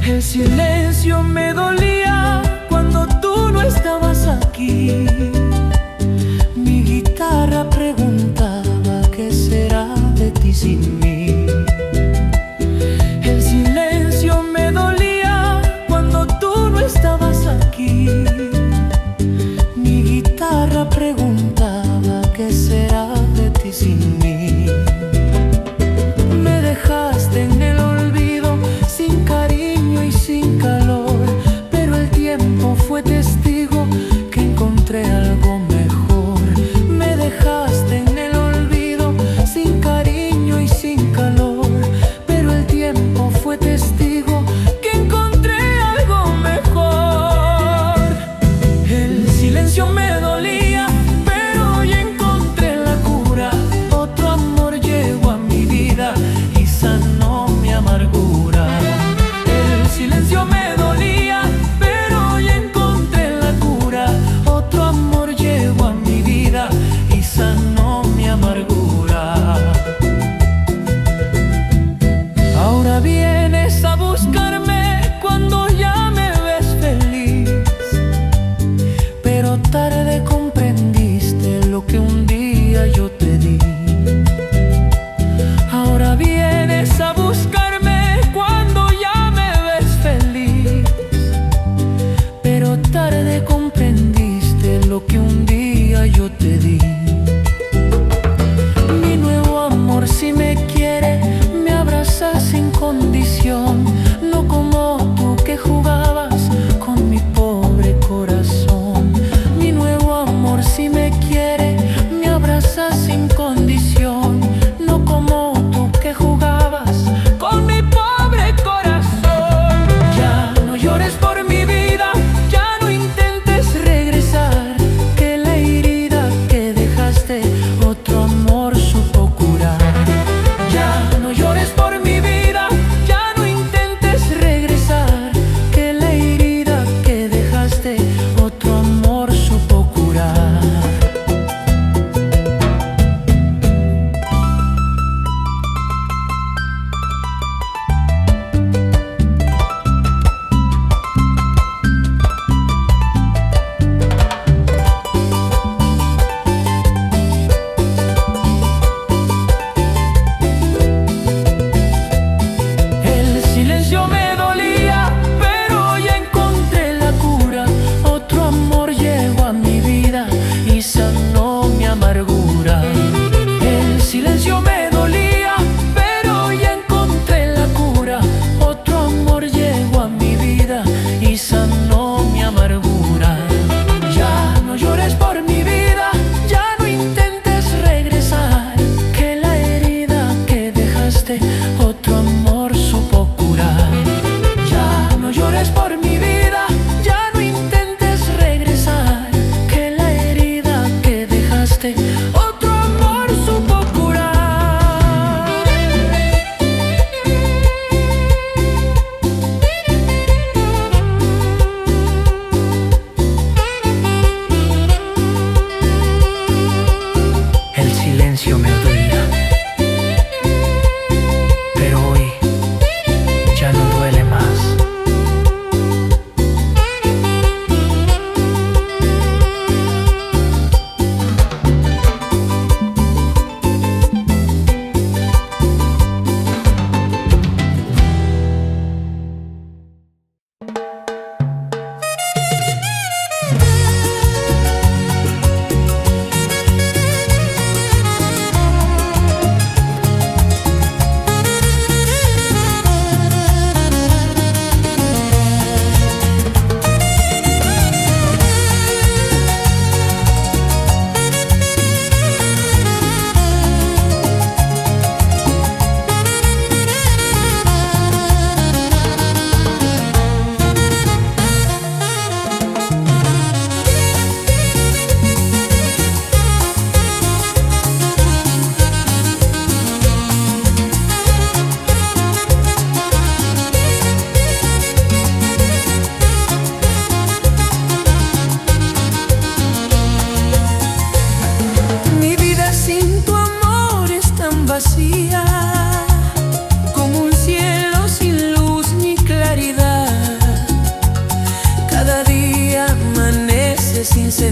El silencio me dolía cuando tú no estabas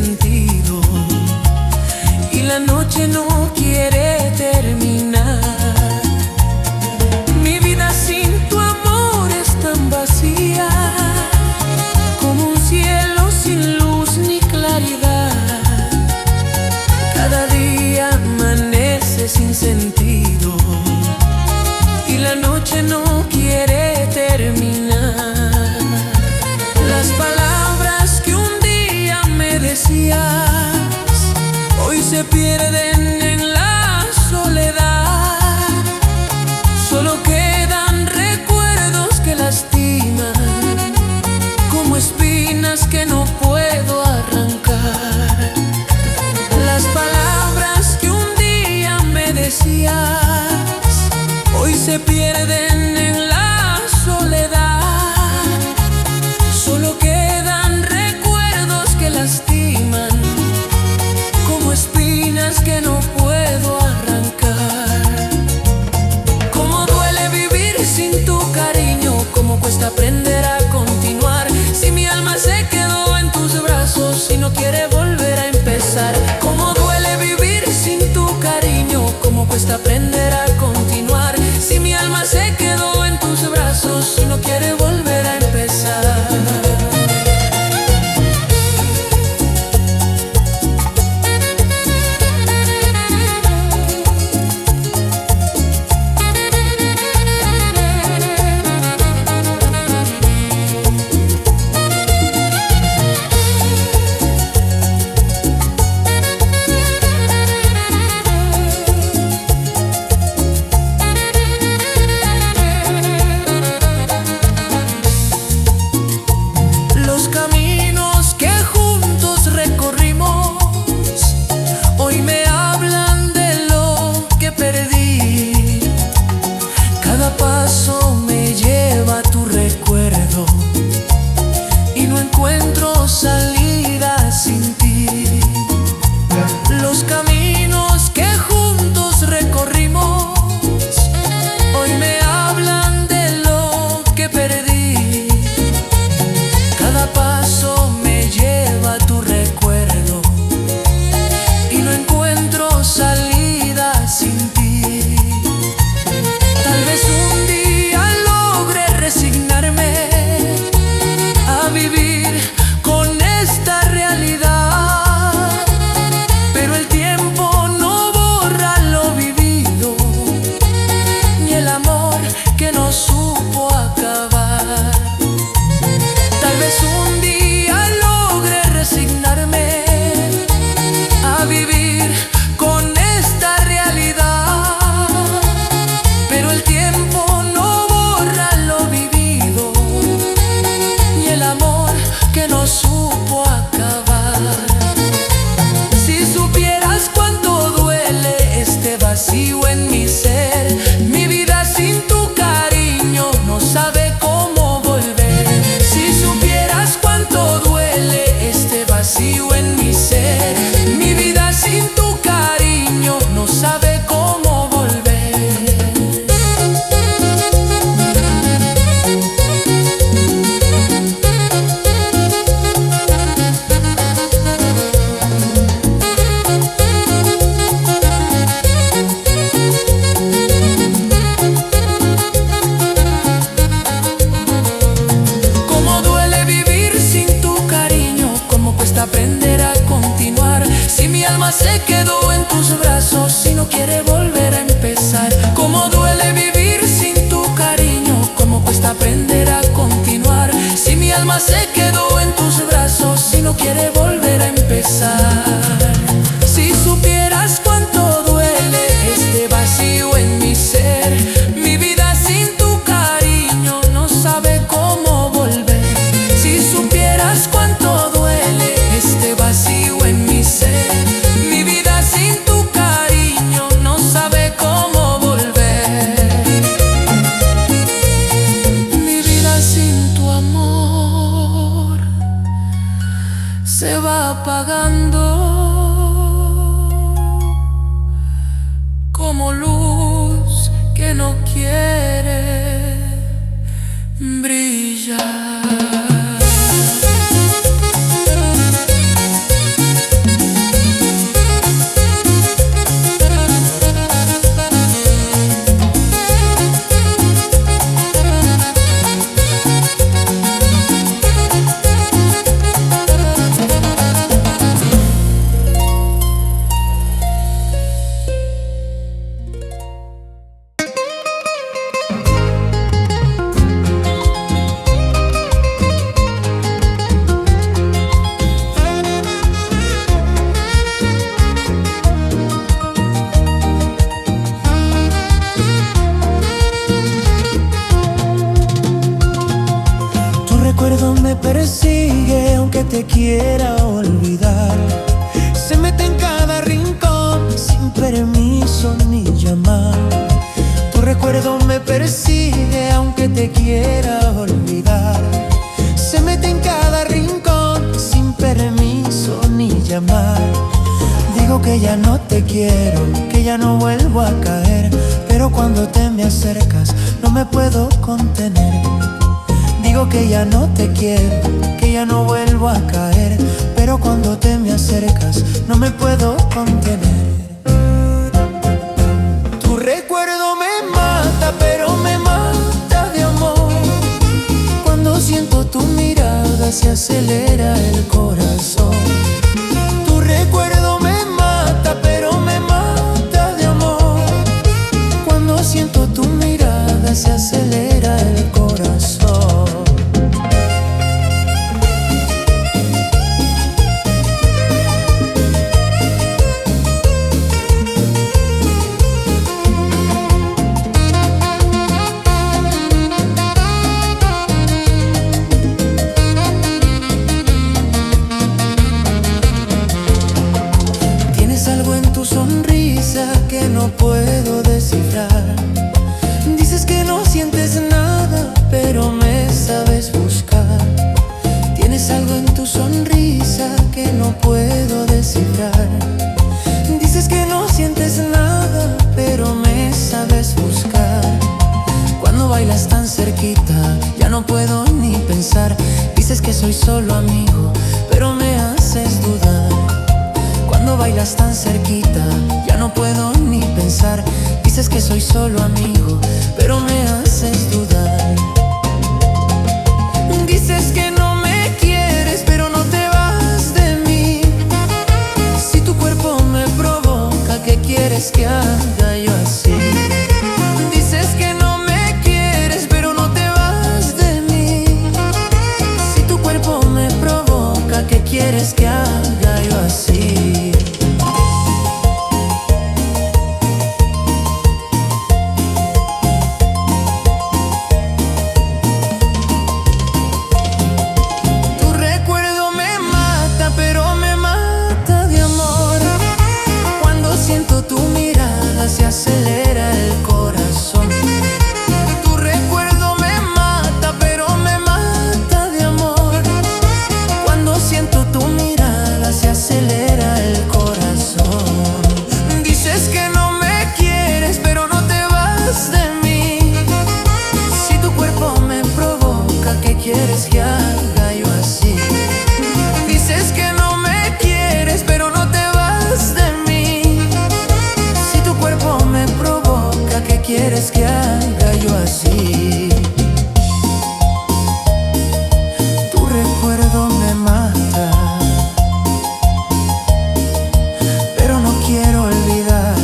sentido y la noche no quiere terminar. Mi vida sin tu amor es tan vacía como un cielo sin luz ni claridad. Cada día amanece sin sentido y la noche no quiere terminar. Las palabras que un día me decías hoy se pierden en la soledad. Solo quedan recuerdos que lastiman, como espinas que no puedo arrancar. Las palabras que un día me decías hoy se pierden en la soledad. Solo quedan recuerdos que lastiman, como espinas que no puedo arrancar. Cómo duele vivir sin tu cariño, cómo cuesta aprender a continuar. Si mi alma se quedó en tus brazos y no quiere volver a empezar. Cómo duele vivir sin tu cariño, cómo cuesta aprender a continuar. Si mi alma se quedó en tus brazos y no quiere volver a empezar. Me lleva tu recuerdo y no encuentro salida sin ti. Los caminos que juntos recorrimos hoy me hablan de lo que perdí. Cada paso me lleva tu recuerdo y no encuentro salida sin ti. Tal vez un día logre resignarme a vivir con esta realidad, pero el tiempo no borra lo vivido, ni el amor que no supo acabar. Tal vez un día logre resignarme a vivir con esta realidad, pero el tiempo no borra lo vivido, ni el amor que no supo acabar. Si supieras cuánto duele este vacío en mi ser, mi vida sin tu cariño no sabe cómo volver. Si supieras cuánto duele este vacío en mi ser, mi vida sin tu cariño no sabe cómo volver. Cómo duele vivir sin tu cariño, cómo cuesta aprender a continuar. Si mi alma se quedó en tus brazos y no quiere volver a empezar. Cómo duele vivir sin tu cariño, cómo cuesta aprender a continuar. Si mi alma se quedó en tus brazos y no quiere volver a empezar. Si supieras cuánto duele este vacío en mi ser, mi vida sin tu cariño no sabe cómo volver. Si supieras cuánto duele este vacío en mi ser, mi vida sin tu cariño no sabe cómo volver. Mi vida sin tu amor se va apagando como luz que no quiere brillar.
persigue aunque te quiera olvidar. Se mete en cada rincón sin permiso ni llamar. Tu recuerdo me persigue aunque te quiera olvidar. Se mete en cada rincón sin permiso ni llamar. Digo que ya no te quiero, que ya no vuelvo a caer, pero cuando te me acercas no me puedo contener. Digo que ya no te quiero, que ya no vuelvo a caer, pero cuando te me acercas no me puedo contener. Tu recuerdo me mata, pero me mata de amor. Cuando siento tu mirada se acelera el corazón. Tu recuerdo me mata, pero me mata de amor. Cuando siento tu mirada se acelera el corazón. Que no puedo descifrar. Dices que no sientes nada, pero me sabes buscar. Tienes algo en tu sonrisa que no puedo descifrar. Dices que no sientes nada, pero me sabes buscar. Cuando bailas tan cerquita, ya no puedo ni pensar. Dices que soy solo amigo, pero me haces dudar. Cuando bailas tan cerquita, ya no puedo ni pensar. Dices que soy solo amigo, pero me haces dudar. Dices que no me quieres, pero no te vas de mí. Si tu cuerpo me provoca, ¿qué quieres que haga yo así? Dices que no me quieres, pero no te vas de mí. Si tu cuerpo me provoca, ¿qué quieres que haga yo así? Se acelera el corazón. Tu recuerdo me mata, pero me mata de amor. Cuando siento tu mirada se acelera el corazón. Dices que no me quieres, pero no te vas de mí. Si tu cuerpo me provoca, ¿qué quieres que haga yo así? Dices que no me quieres, pero no te vas de mí. Si tu cuerpo me provoca, ¿qué quieres que haga yo así? Tu recuerdo me mata, pero no quiero olvidar.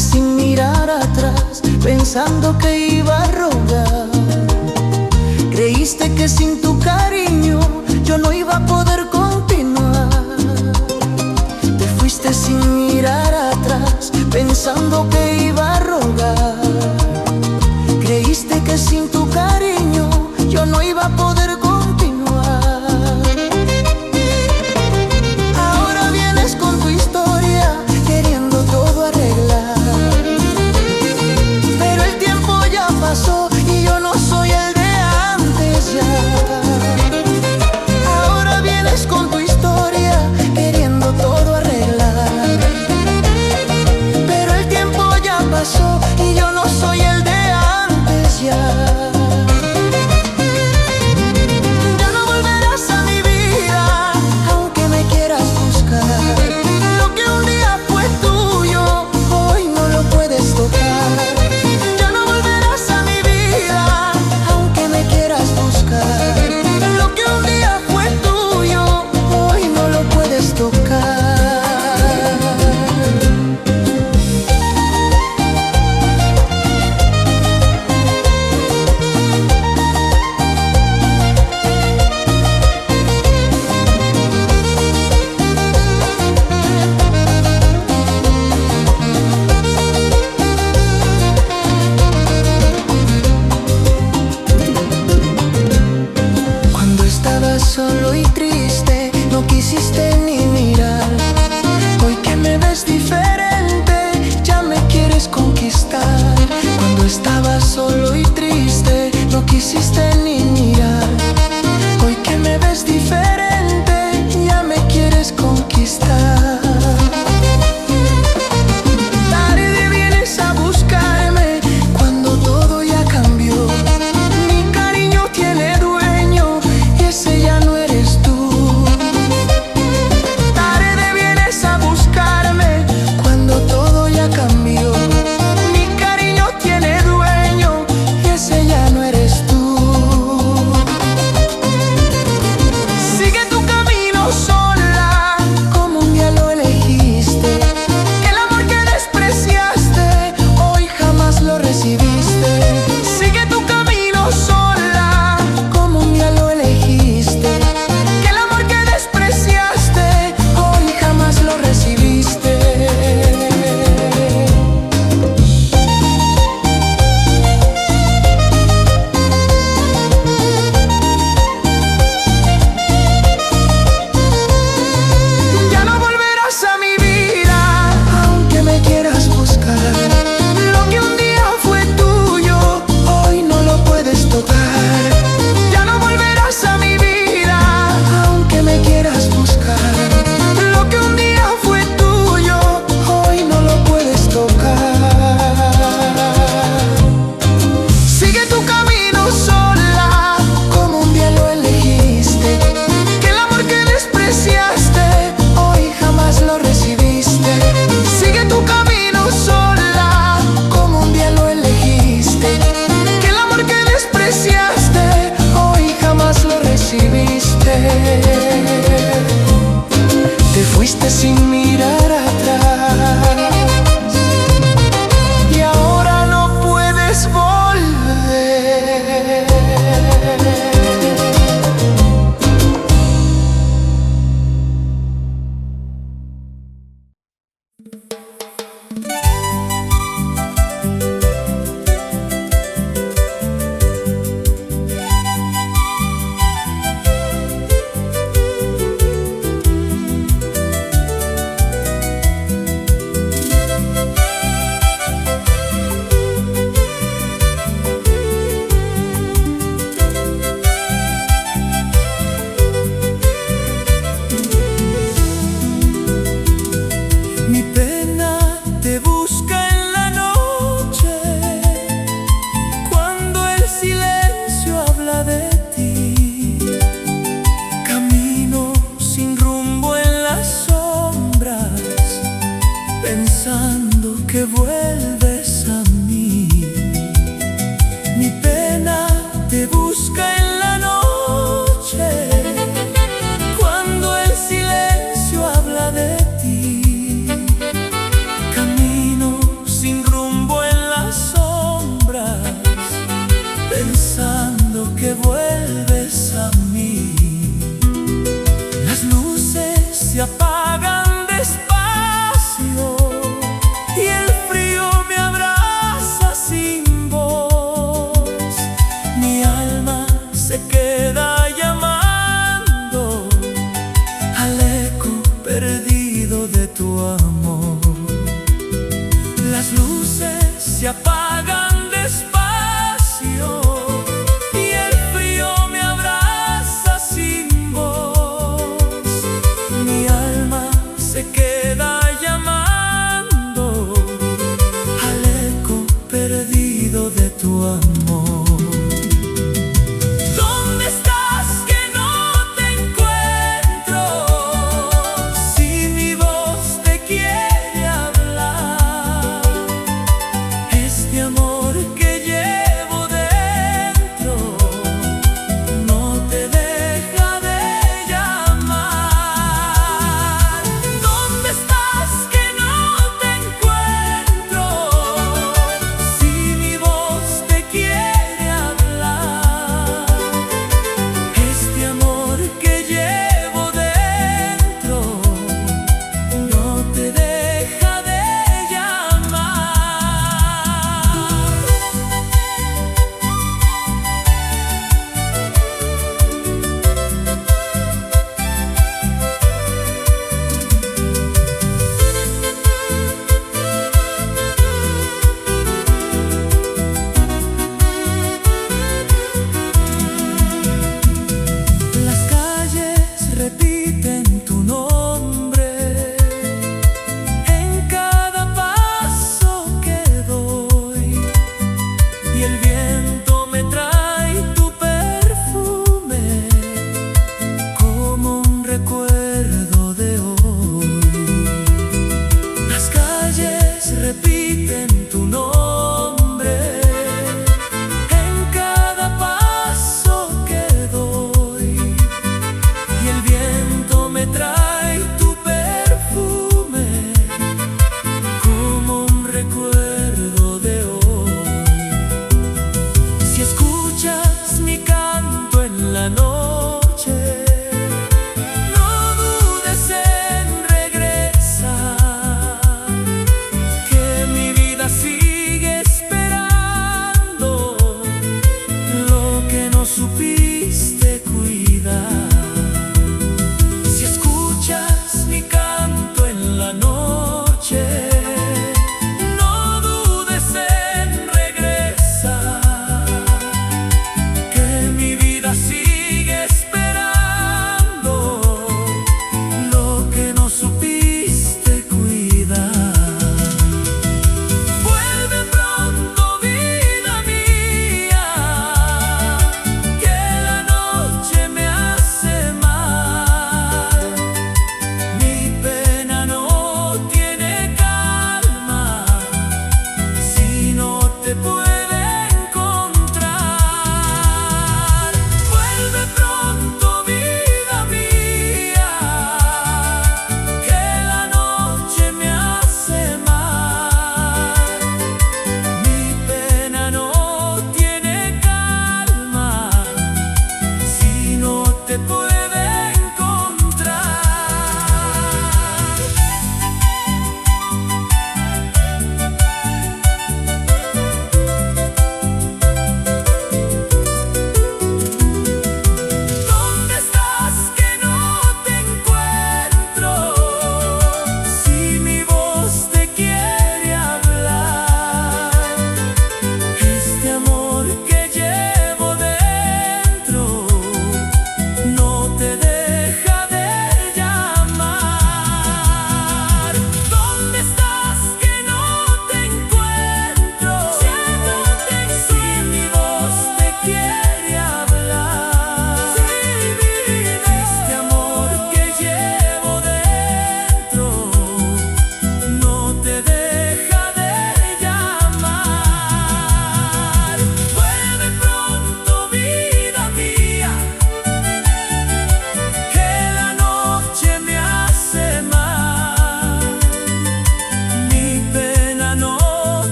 Sin mirar atrás, pensando que iba a rogar. Creíste que sin tu cariño yo no iba a poder continuar. Te fuiste sin mirar atrás, pensando que iba a rogar. Creíste que sin tu cariño yo no iba a poder continuar. Ahora vienes con tu historia, queriendo todo arreglar. Y yo no soy el de antes ya. Ahora vienes con tu historia, queriendo todo arreglar. Pero el tiempo ya pasó y yo no soy el de antes ya. solo y triste, no quisiste ni mirar. Hoy que me ves diferente, ya me quieres conquistar. Cuando estaba solo y triste, no quisiste ni mirar. Hoy que me ves diferente, ya me quieres conquistar. Tarde vienes a buscarme cuando todo ya cambió. Mi cariño tiene dueño y ese ya no eres tú. Tarde vienes a buscarme cuando todo ya cambió. Mi cariño tiene dueño y ese ya no eres tú. Sigue tu camino sola, como un día lo elegiste. El amor que despreciaste, hoy jamás lo recibiste. Sigue tu camino sola, como un día lo elegiste. El amor que despreciaste, hoy jamás lo recibiste. Ya no volverás a mi vida, aunque me quieras buscar. Lo que un día fue tuyo, hoy no lo puedes tocar. Ya no volverás a mi vida, aunque me quieras buscar. Lo que un día fue tuyo, hoy no lo puedes tocar. Sigue tu camino sola, como un día lo elegiste. Que el amor que despreciaste, hoy jamás lo recibiste. Sigue tu camino sola, como un día lo elegiste. Que el amor que despreciaste, hoy jamás lo recibiste. Te fuiste sin mirar atrás y ahora no puedes volver.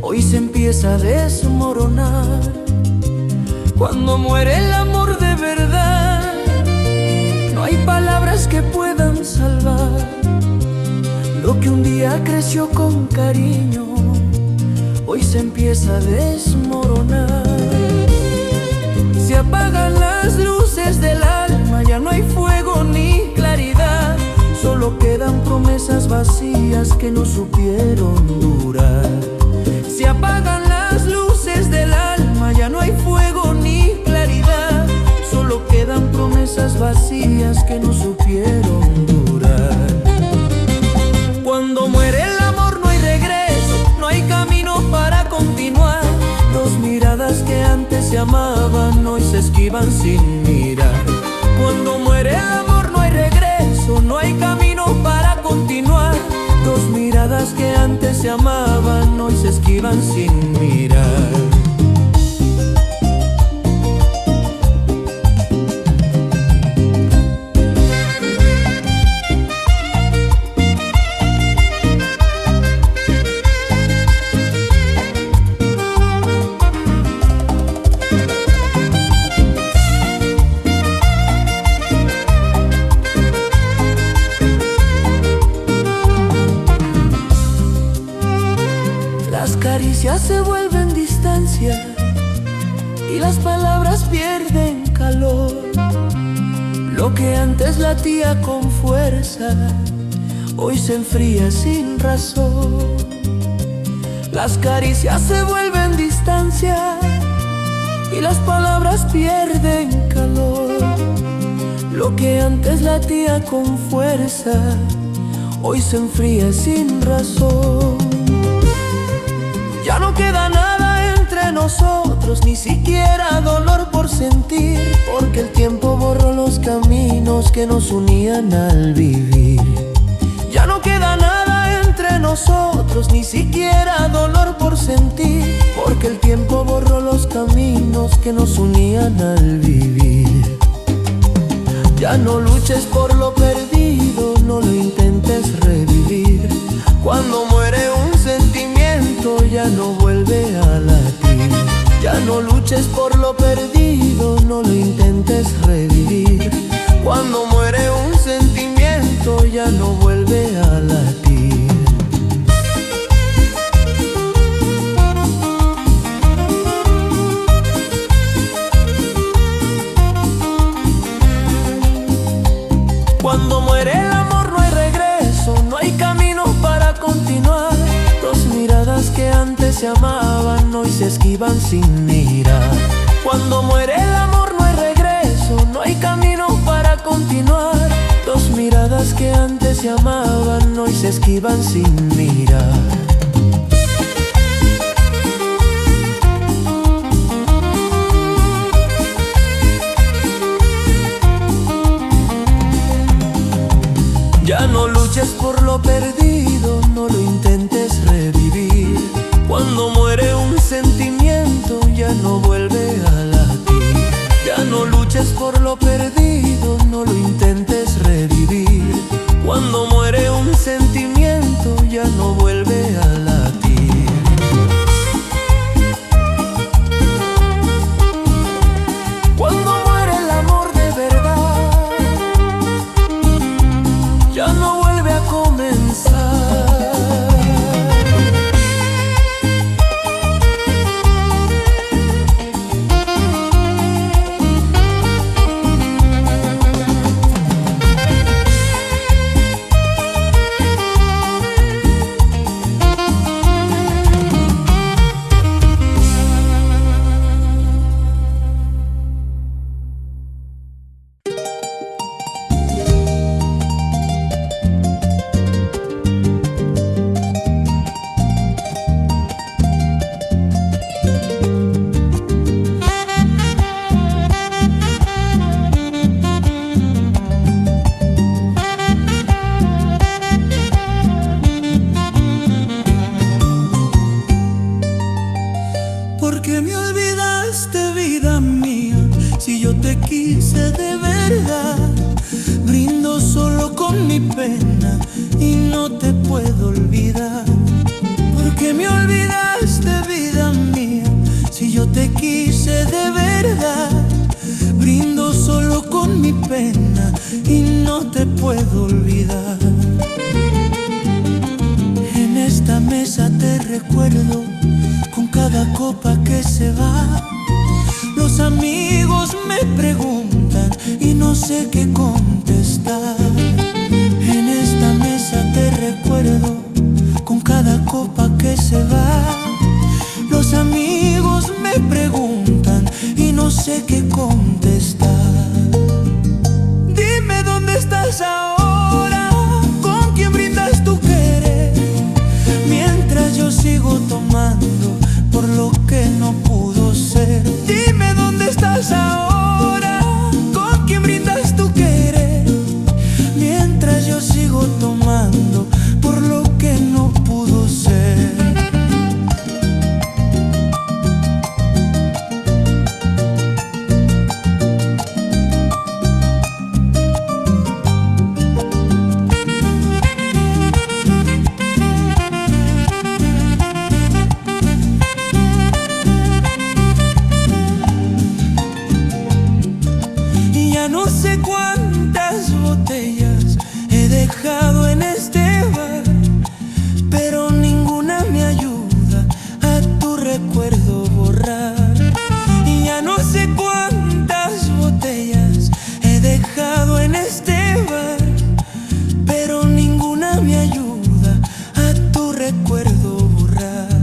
hoy se empieza a desmoronar. Cuando muere el amor de verdad, no hay palabras que puedan salvar lo que un día creció con cariño, hoy se empieza a desmoronar. Se apagan las luces del alma, ya no hay fuego ni claridad, solo quedan promesas vacías que no supieron durar. Se apagan las luces del alma, ya no hay fuego ni claridad, solo quedan promesas vacías que no supieron durar. Cuando muere el amor no hay regreso, no hay camino para continuar. Dos miradas que antes se amaban hoy se esquivan sin mirar. Cuando muere el amor no hay regreso, no hay camino para continuar. Dos miradas que antes se amaban hoy se esquivan sin mirar. Las caricias se vuelven distancia y las palabras pierden calor. Lo que antes latía con fuerza hoy se enfría sin razón. Las caricias se vuelven distancia y las palabras pierden calor. Lo que antes latía con fuerza hoy se enfría sin razón. Ya no queda nada entre nosotros, ni siquiera dolor por sentir, porque el tiempo borró los caminos que nos unían al vivir. Ya no queda nada entre nosotros, ni siquiera dolor por sentir, porque el tiempo borró los caminos que nos unían al vivir. Ya no luches por lo perdido, no lo intentes revivir. Cuando muere un sentimiento ya no vuelve a latir. Ya no luches por lo perdido, no lo intentes revivir. Cuando muere un sentimiento ya no vuelve a latir. Cuando muere el amor no hay regreso, no hay camino para continuar. Dos miradas que antes se amaban hoy se esquivan sin mirar. Cuando muere el amor no hay regreso, no hay camino para continuar. Dos miradas que antes se amaban hoy se esquivan sin mirar. Ya no luches por lo perdido, no lo intentes revivir. Cuando muere un sentimiento ya no vuelve a latir. Ya no luches por lo perdido, no lo intentes revivir. Cuando muere un sentimiento ya no vuelve a latir. Cuando muere el amor de verdad, ya no vuelve a comenzar. quise de verdad. Brindo solo con mi pena y no te puedo olvidar. Porque me olvidaste puedo olvidar. En esta mesa te recuerdo con cada copa que se va. Los amigos me preguntan y no sé qué contestar. En esta mesa te recuerdo con cada copa que se va. Los amigos me preguntan y no sé qué contestar. Dime dónde estás ahora, con quién brindas tu querer, mientras yo sigo tomando por lo que no pudo ser. Dime dónde estás ahora, con quién brindas tu querer, mientras yo sigo tomando por lo que no pudo ser. No sé cuántas botellas he dejado en este bar, pero ninguna me ayuda a tu recuerdo borrar. Y ya no sé cuántas botellas he dejado en este bar, pero ninguna me ayuda a tu recuerdo borrar.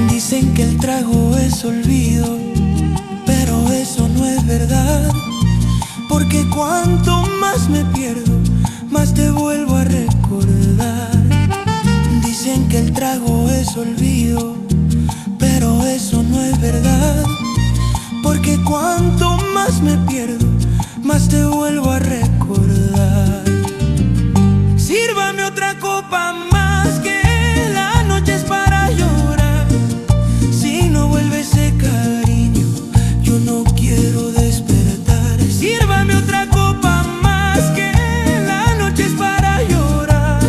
Dicen que el trago es olvido, pero eso no es verdad, porque cuanto más me pierdo, más te vuelvo a recordar. Dicen que el trago es olvido, pero eso no es verdad, porque cuanto más me pierdo, más te vuelvo a recordar. Sírvame otra copa más, que la noche es para llorar. Si no vuelve ese cariño, yo no quiero despertar. Sírvame otra copa más, que la noche es para llorar.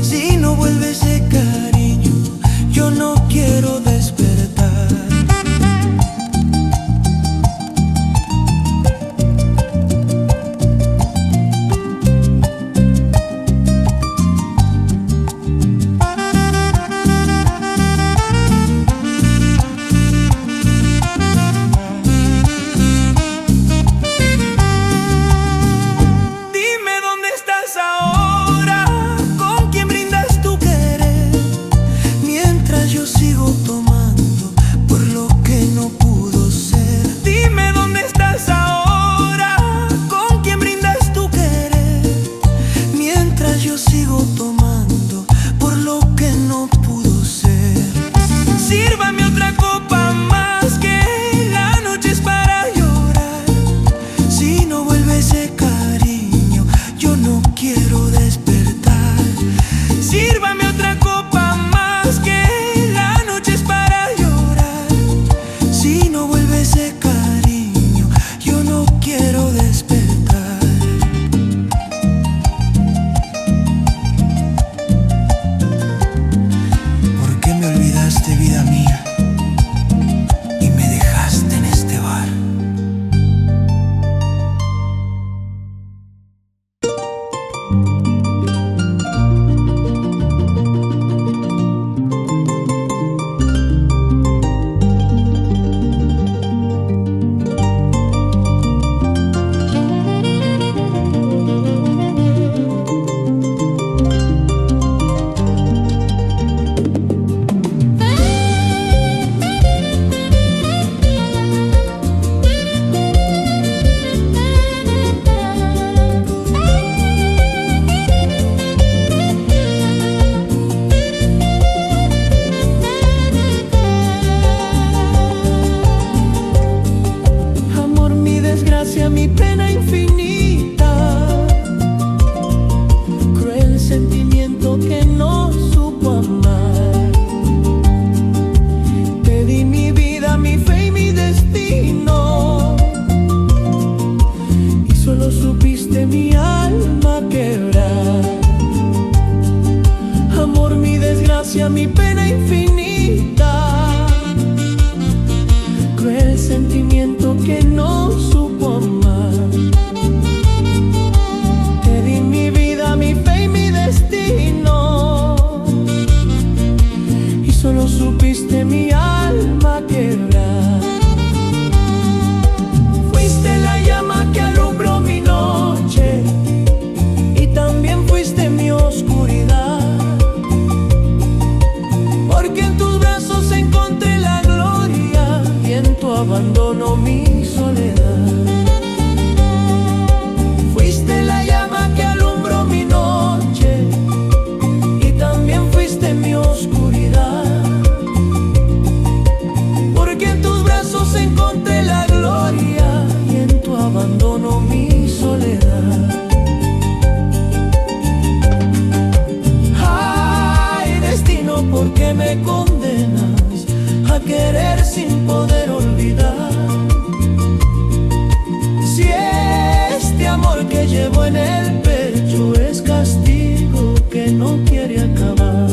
Si no vuelve ese cariño, yo no quiero despertar. Sírvame otra copa más, que la noche es para llorar. Si no vuelve ese cariño, yo no quiero despertar. Sírvame otra copa más, que la noche es para llorar. Si no vuelve ese cariño, yo no quiero despertar. ¿Por qué me olvidaste, vida mía, y me dejaste en este bar? Mi pena infinita, cruel sentimiento que no supo amar. Te di mi vida, mi fe y mi destino, y solo supiste mi alma quebrar. Amor, mi desgracia, mi pena infinita, cruel sentimiento que no supo amar. solo supiste mi alma quebrar. Fuiste la llama que alumbró mi noche y también fuiste mi oscuridad, porque en tus brazos encontré la gloria y en tu abandono mi soledad. Fuiste la llama que alumbró mi noche y también fuiste mi oscuridad, porque en tus brazos encontré la gloria y en tu abandono mi soledad. Ay, destino, ¿por qué me condenas a querer sin poder olvidar? Si este amor que llevo en el pecho es castigo que no quiere acabar.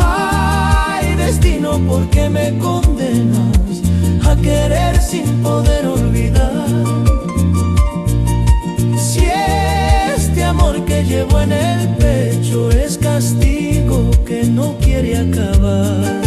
Ay, destino, ¿por qué me condenas a querer sin poder olvidar? Si este amor que llevo en el pecho es castigo que no quiere acabar.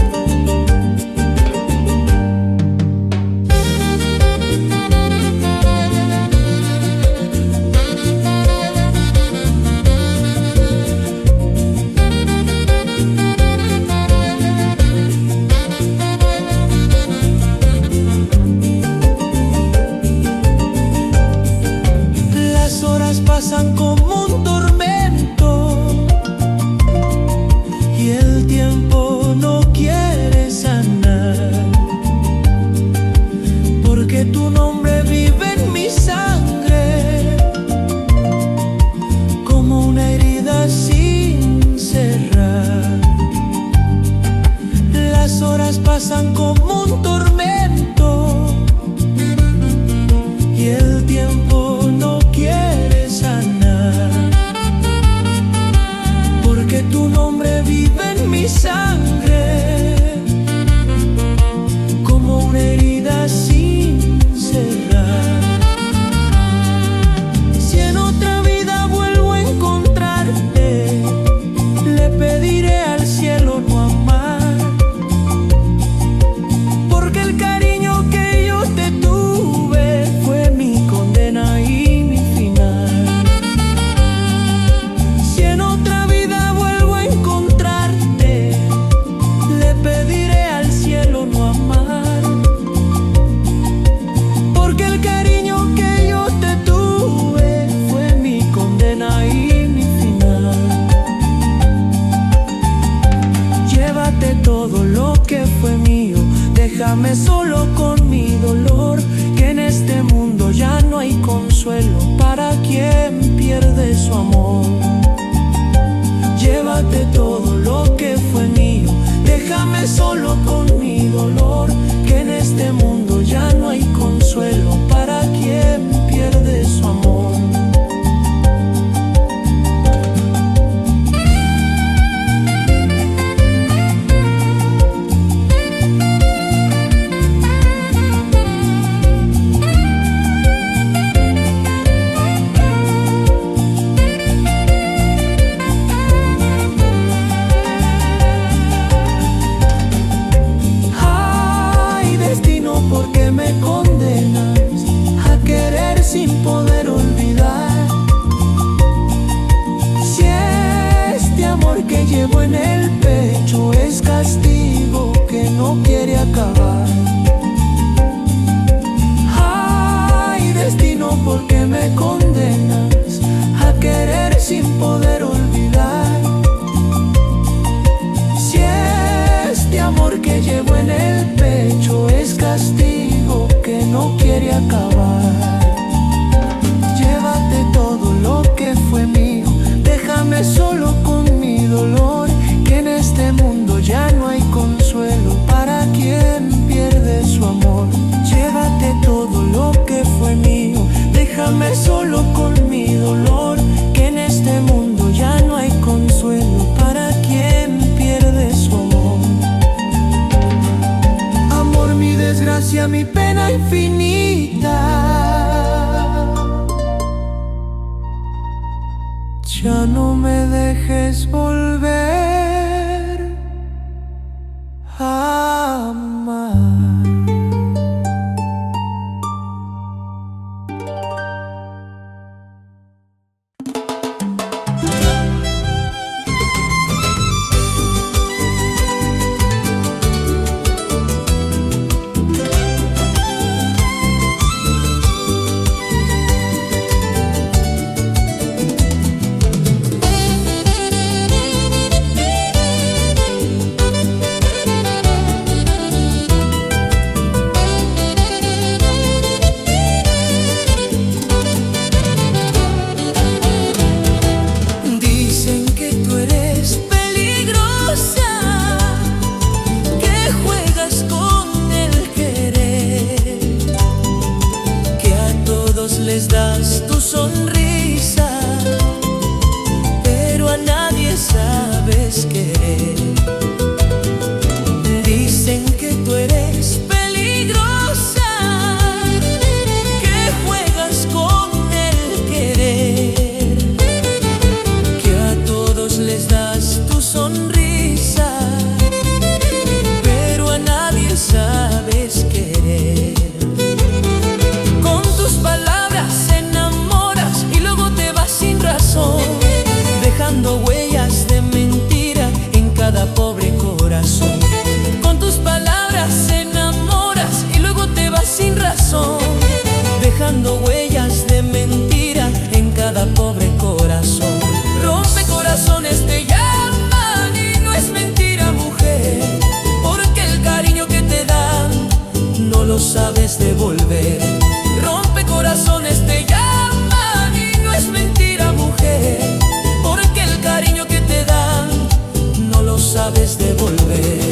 Pasan como un tormento y el tiempo no quiere sanar, porque tu nombre vive en mi sangre como una herida sin cerrar. Las horas pasan como un tormento y el tiempo no quiere sanar, porque tu nombre vive en mi sangre como una herida sin cerrar. Si en otra vida vuelvo a encontrarte, le pediré al cielo no amar, porque el cariño que yo te tuve fue mi condena y mi final. Si en otra vida vuelvo a encontrarte, le pediré al cielo no amar, porque el cariño que yo te tuve fue mi condena y mi final. Llévate todo lo que fue mío, déjame solo con mi dolor, que en este mundo ya no hay consuelo para quien pierde su amor. Llévate todo lo que fue mío, déjame solo con mi dolor, que en este mundo ya no hay consuelo para quien pierde su amor. ¿Por qué me condenas a querer sin poder olvidar? Si este amor que llevo en el pecho es castigo que no quiere acabar. Ay, destino, ¿por qué me condenas a querer sin poder olvidar? Si este amor que llevo en el pecho es castigo que no quiere acabar. Llévate todo lo que fue mío, déjame solo con mi dolor, que en este mundo ya no hay consuelo para quien pierde su amor. Llévate todo lo que fue mío, déjame solo con mi dolor, que en este mundo ya no hay consuelo para quien pierde su amor. Amor, mi desgracia, mi pena infinita, ya no me dejes volver.
corazón. Con tus palabras enamoras y luego te vas sin razón, dejando huellas de mentira en cada pobre corazón. Rompe corazones te llaman y no es mentira, mujer, porque el cariño que te dan no lo sabes devolver. Rompe corazones te llaman y no es mentira, mujer, porque el cariño que te dan no lo sabes devolver.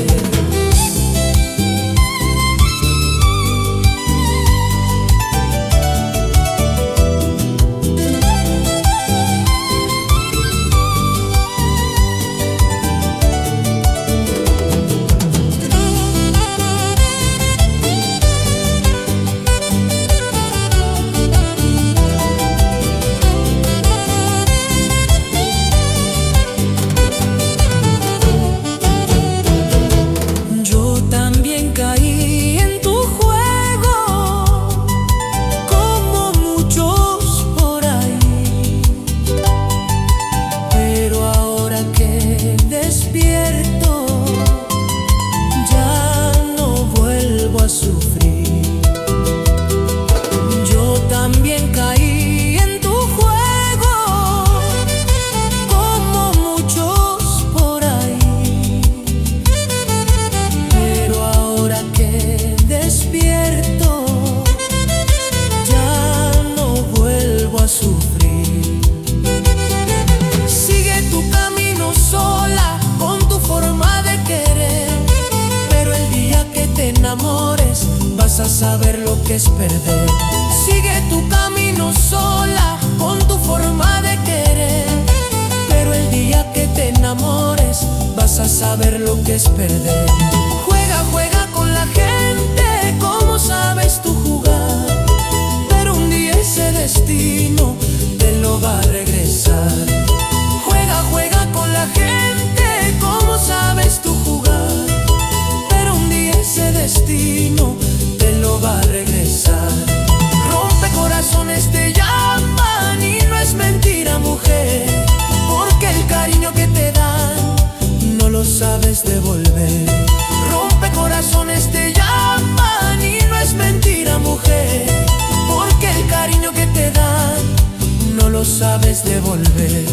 Vas a saber lo que es perder. Sigue tu camino sola con tu forma de querer, pero el día que te enamores vas a saber lo que es perder. Juega, juega con la gente como sabes tú jugar, pero un día ese destino te lo va a regresar. Juega, juega con la gente como sabes tú jugar, pero un día ese destino te lo va a regresar. Rompe corazones te llaman y no es mentira, mujer, porque el cariño que te dan no lo sabes devolver. Rompe corazones te llaman y no es mentira, mujer, porque el cariño que te dan no lo sabes devolver.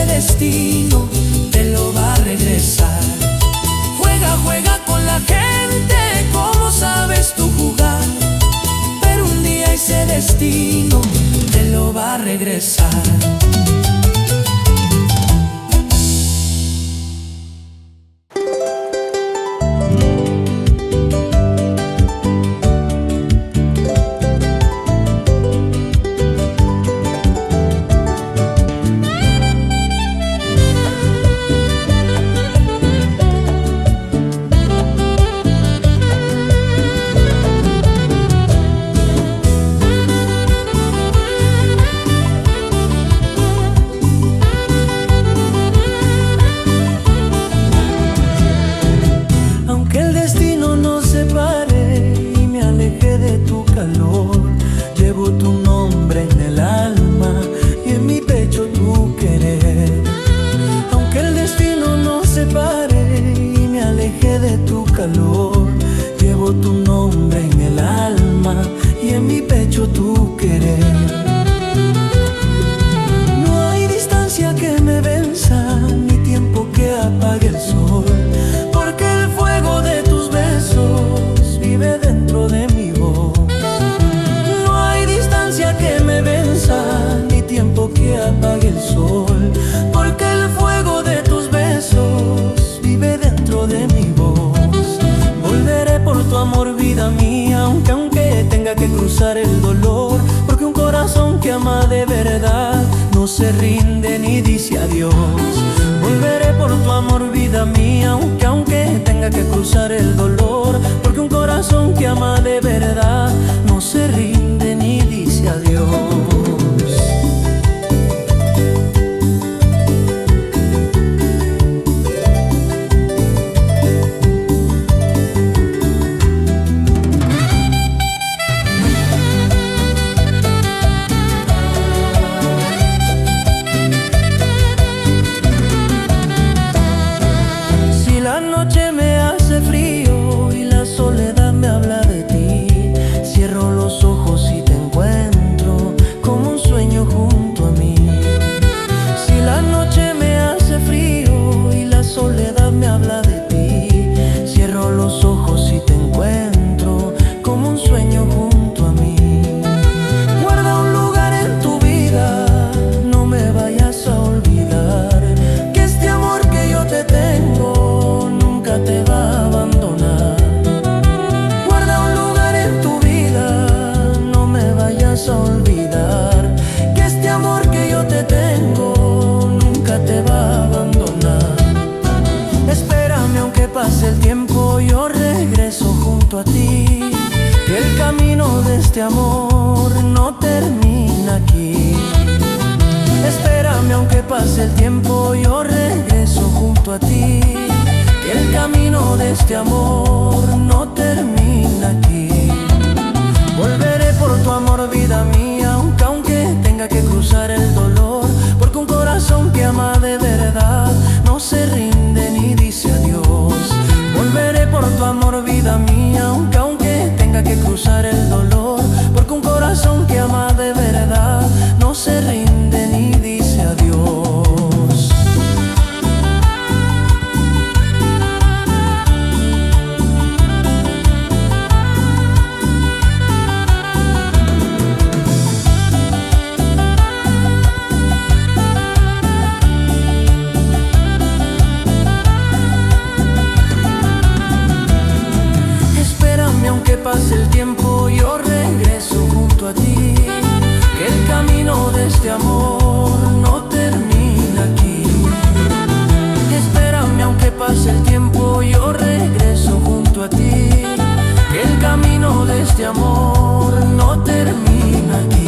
Destino te lo va a regresar. Juega, juega con la gente como sabes tú jugar, pero un día ese destino te lo va a regresar.
Llevo tu nombre en el alma y en mi pecho tu querer. Aunque el destino nos separe y me aleje de tu calor, llevo tu nombre en el alma y en mi pecho tu querer. No hay distancia que me venza, ni tiempo que apague el sol, porque el fuego de tus besos vive dentro de mi voz. Que me venza, ni tiempo que apague el sol, porque el fuego de tus besos vive dentro de mi voz. Volveré por tu amor, vida mía, aunque tenga que cruzar el dolor, porque un corazón que ama de verdad no se rinde ni dice adiós. Volveré por tu amor, vida mía, aunque tenga que cruzar el dolor, porque un corazón que ama de verdad que el camino de este amor no termina aquí. Espérame aunque pase el tiempo, yo regreso junto a ti, que el camino de este amor no termina aquí. Volveré por tu amor, vida mía, aunque tenga que cruzar el dolor, porque un corazón que ama de verdad no se rinde ni dice adiós. Volveré por tu amor, vida mía, aunque tenga que cruzar el dolor, porque un corazón que ama de verdad no se rinde ni dice adiós. Aunque pase el tiempo, yo regreso junto a ti, que el camino de este amor no termina aquí. Espérame aunque pase el tiempo, yo regreso junto a ti, que el camino de este amor no termina aquí.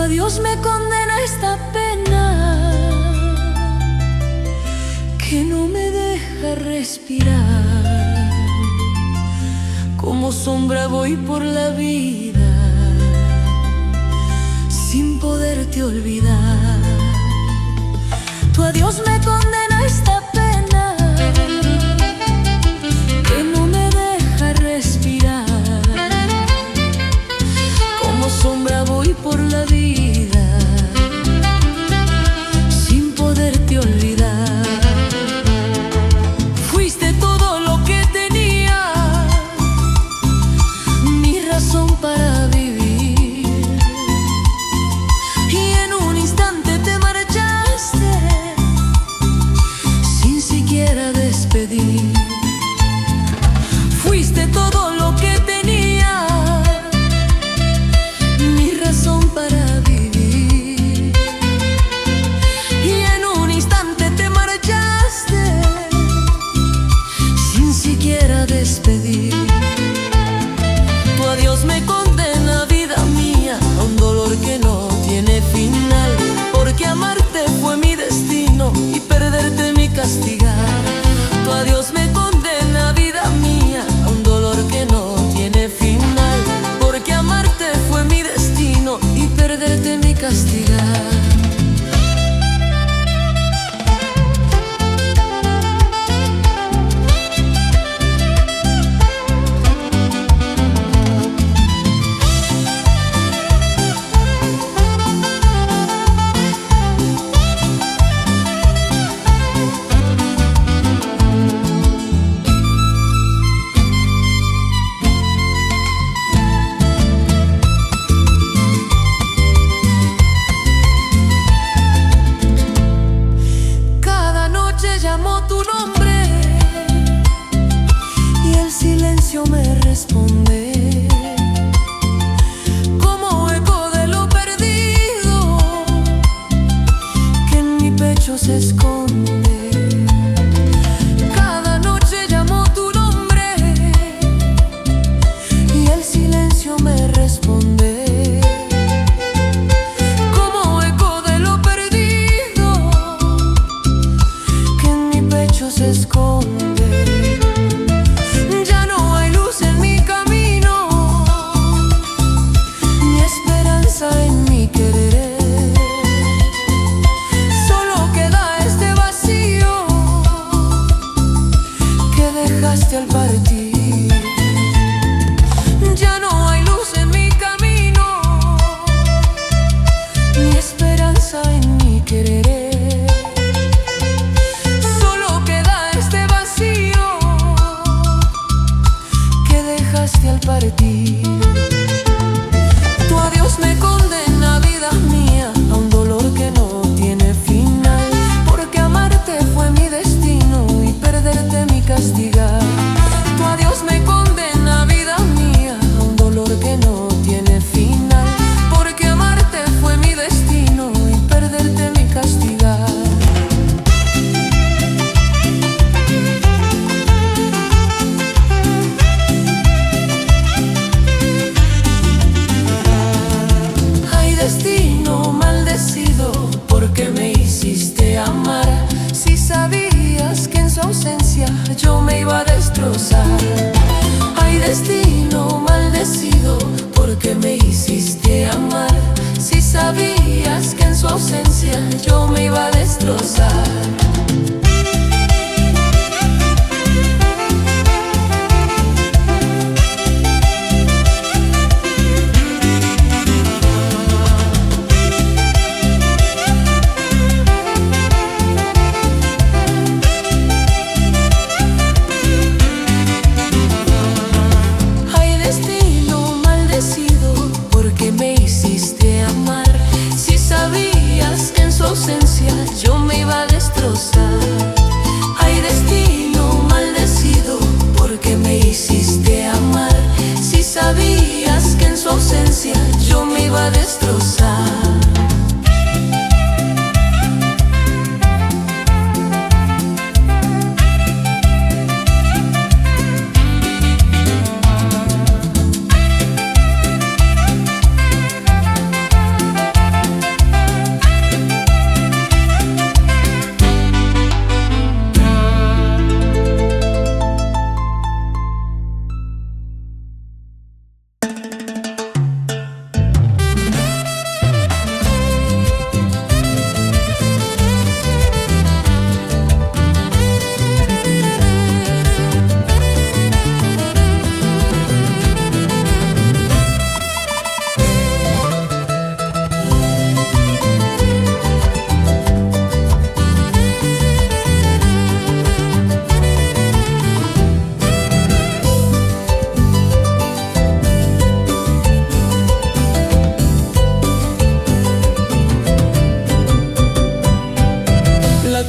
Dios me condena esta pena que no me deja respirar. Como sombra voy por la vida sin poderte olvidar. Tu adiós me condena esta pena que no me deja respirar. Como sombra voy por la vida sin poderte olvidar. Fuiste todo lo que tenía, mi razón para vivir, y en un instante te marchaste sin siquiera despedir. Fuiste todo lo que tenía, mi razón para vivir, y en un instante te marchaste sin siquiera despedir. Tu adiós me condena, vida mía, a un dolor que no tiene final, porque amarte fue mi destino y perderte mi castigar. Tu adiós me condena, vida mía, a un dolor que no tiene final, porque amarte fue mi destino y perderte mi castigar. Llamó tu nombre y el silencio me responde, como eco de lo perdido que en mi pecho se esconde. Cada noche llamó tu nombre y el silencio me responde, como eco de lo perdido que en mi pecho se esconde. Ya no hay luz en mi camino, ni esperanza ausencia yo me iba a destrozar. Yo me iba a destrozar. Ay, destino maldecido, porque me hiciste amar. Si sabías que en su ausencia yo me iba a destrozar.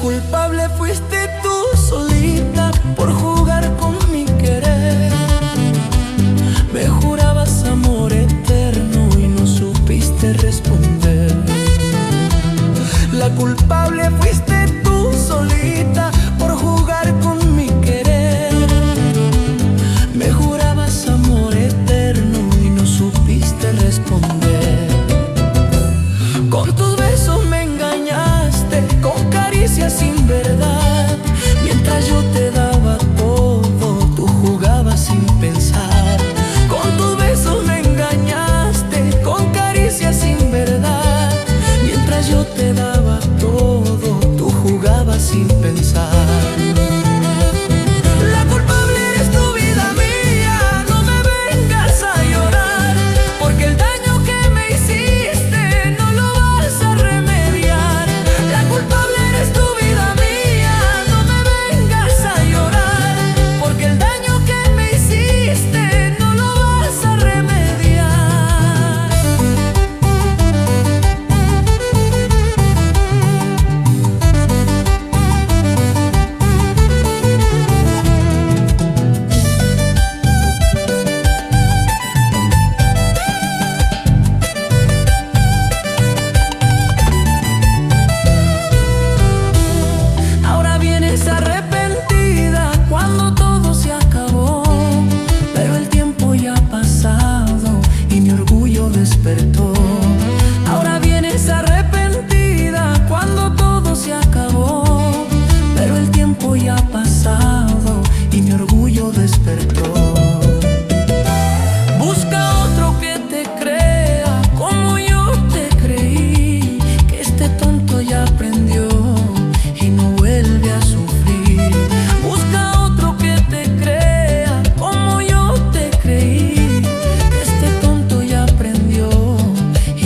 Culpable fuiste tú solita por jugar con mi querer. Me jurabas amor eterno y no supiste responder. La culpable fuiste tú solita por jugar con mi querer. Me jurabas amor eterno y no supiste responder. Con tus besos me engañaste, con caricias sin verdad. Mientras yo te daba todo, tú jugabas sin pensar. Con tus besos me engañaste, con caricias sin verdad. Mientras yo te daba todo, tú jugabas sin pensar. La culpable eres tu vida mía, no me vengas a llorar, porque el daño que me hiciste no lo vas a remediar. La culpable eres tu vida mía, no me vengas a llorar, porque el daño que me hiciste no lo vas a remediar. Ahora vienes arrepentida cuando todo se acabó, pero el tiempo ya ha pasado y mi orgullo despertó. Ahora vienes arrepentida cuando todo se acabó, pero el tiempo ya ha pasado y mi orgullo despertó. Busca otro que te crea como yo te creí, que este tonto ya aprendió y no vuelve a sufrir. Busca otro que te crea como yo te creí, que este tonto ya aprendió y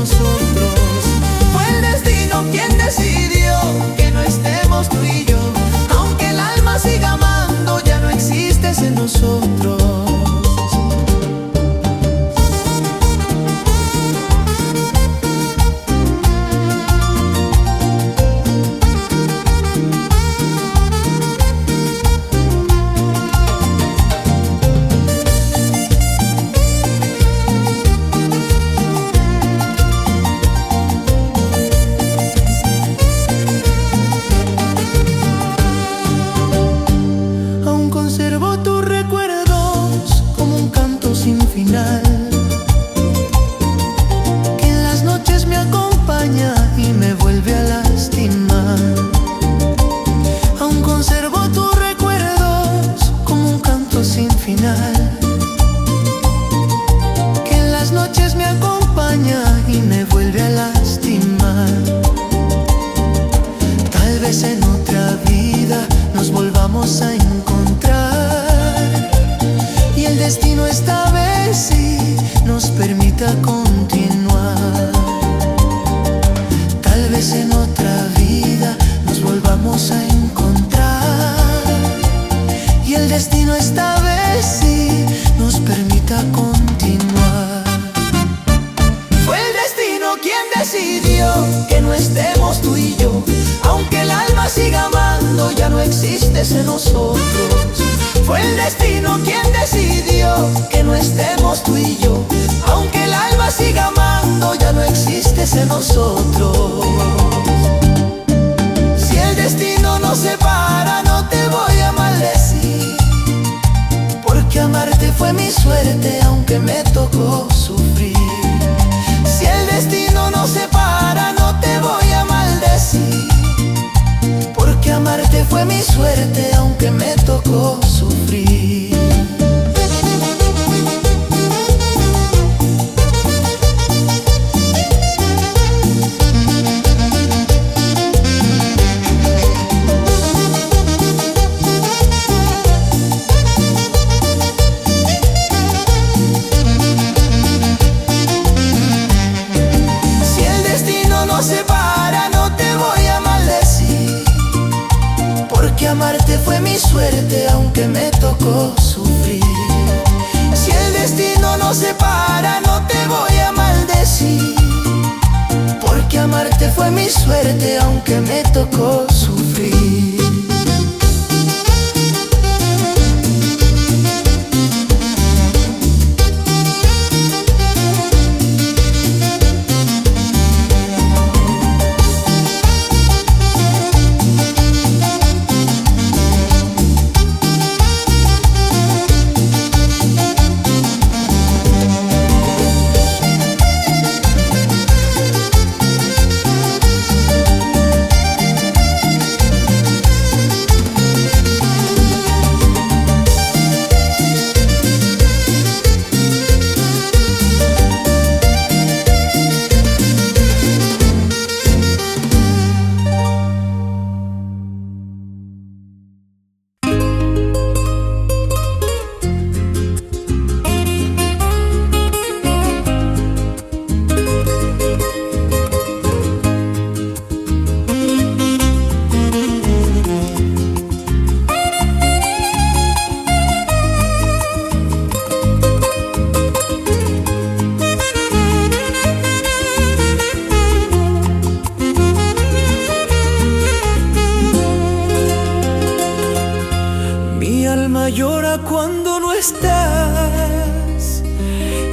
nosotros. Fue el destino quien decidió que no estemos tú y yo. Aunque el alma siga amando, ya no existes en nosotros. Que en las noches me acompaña y me vuelve a lastimar. Aún conservo tus recuerdos como un canto sin final. Que en las noches me acompaña y me vuelve a lastimar. Tal vez en otra vida nos volvamos a encontrar y el destino esta vez sí nos permita continuar. Tal vez en otra vida nos volvamos a encontrar y el destino esta vez sí nos permita continuar. Fue el destino quien decidió que no estemos tú y yo. Aunque el alma siga amando, ya no existes en nosotros. Fue el destino quien decidió que no estemos tú y yo. Aunque el alma siga amando, ya no existes en nosotros. Si el destino nos separa, no te voy a maldecir, porque amarte fue mi suerte, aunque me tocó sufrir. Si el destino nos separa, no te voy a maldecir, porque amarte fue mi suerte, aunque me tocó sufrir. Si el destino nos separa, no te voy a maldecir, porque amarte fue mi suerte, aunque me tocó sufrir. Si el destino nos separa, no te voy a maldecir, porque amarte fue mi suerte, aunque me tocó sufrir. Llora cuando no estás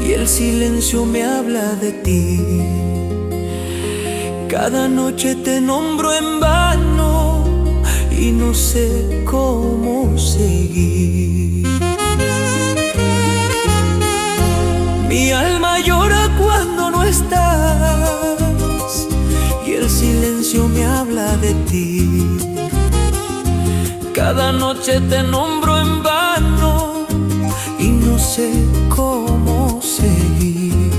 y el silencio me habla de ti. Cada noche te nombro en vano y no sé cómo seguir. Mi alma llora cuando no estás y el silencio me habla de ti. Cada noche te nombro en vano y no sé cómo seguir.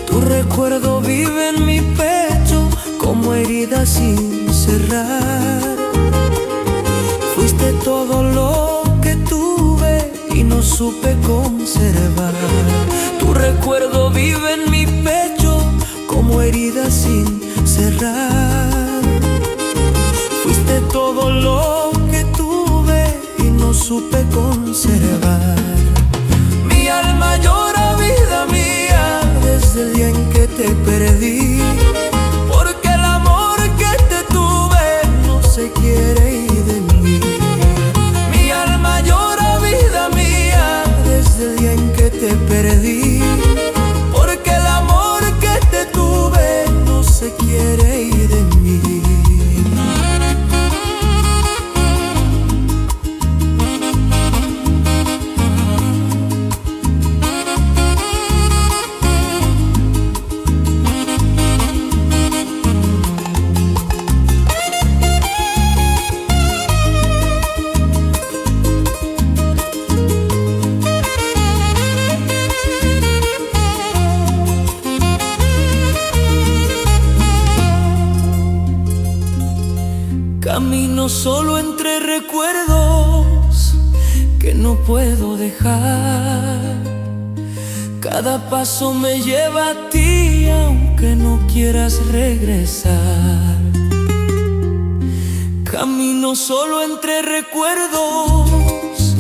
Tu recuerdo vive en mi pecho como herida sin cerrar. Fuiste todo lo que tuve y no supe conservar. Tu recuerdo vive en mi pecho herida sin cerrar. Fuiste todo lo que tuve y no supe conservar. Mi alma llora, vida mía, desde el día en que te perdí, porque el amor que te tuve no se quiere ir de mí. Mi alma llora, vida mía, desde el día en que te perdí, porque el amor que te tuve no se quiere ir de mí. Camino solo entre recuerdos que no puedo dejar. Cada paso me lleva a ti, aunque no quieras regresar. Camino solo entre recuerdos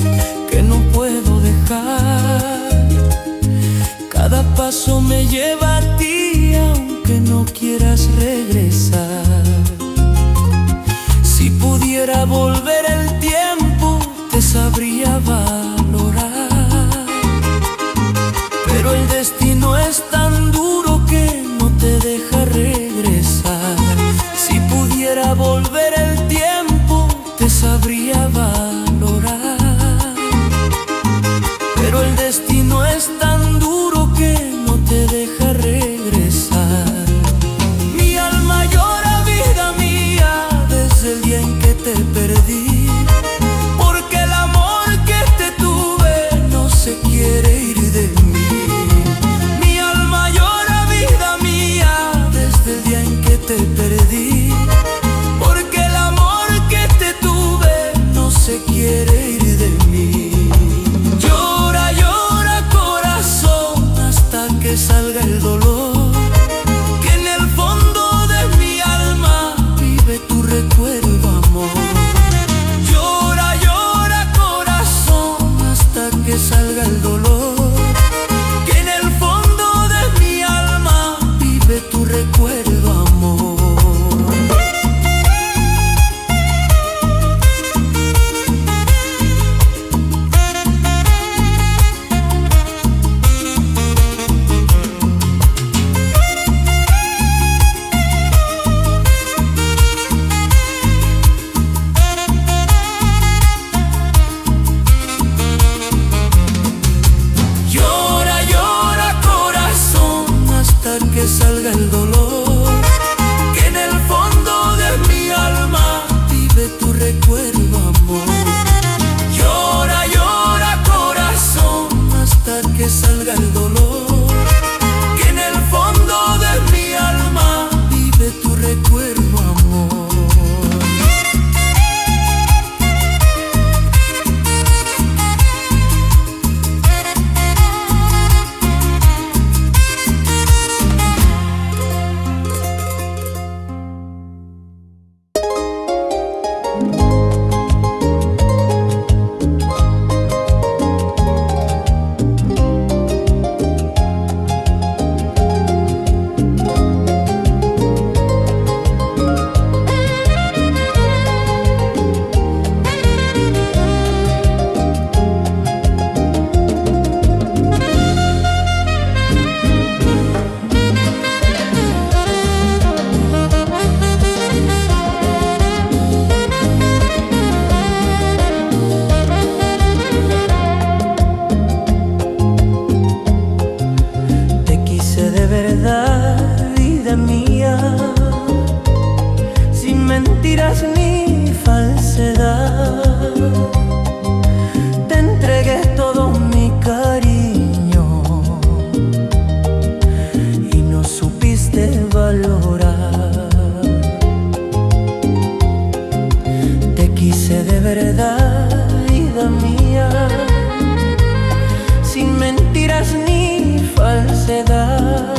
que no puedo dejar. Cada paso me lleva a ti, aunque no quieras regresar. Si pudiera volver el tiempo, te sabría valorar, pero el destino es tan duro que no te deja regresar. Si pudiera volver el tiempo, te sabría valorar, pero el destino es tan duro que no te deja regresar. Mi alma llora, vida mía, desde el día en que te perdí, porque el amor que te tuve no se quiere ir de mí. Mi alma llora, vida mía, desde el día en que te perdí, porque el amor que te tuve no se quiere ir de mí. Llora, llora, corazón, hasta que salga el dolor, que en el fondo de mi alma vive tu recuerdo, amor. Llora, llora, corazón, hasta que salga el dolor, que en el fondo de mi alma vive tu recuerdo, amor. Llora, llora, corazón, hasta que salga el dolor, que en el fondo de mi alma vive tu recuerdo, amor. Llora, llora, corazón, hasta que salga el dolor, que en el fondo de mi alma vive tu recuerdo, amor. Mentiras ni falsedad, te entregué todo mi cariño y no supiste valorar. Te quise de verdad, vida mía, sin mentiras ni falsedad.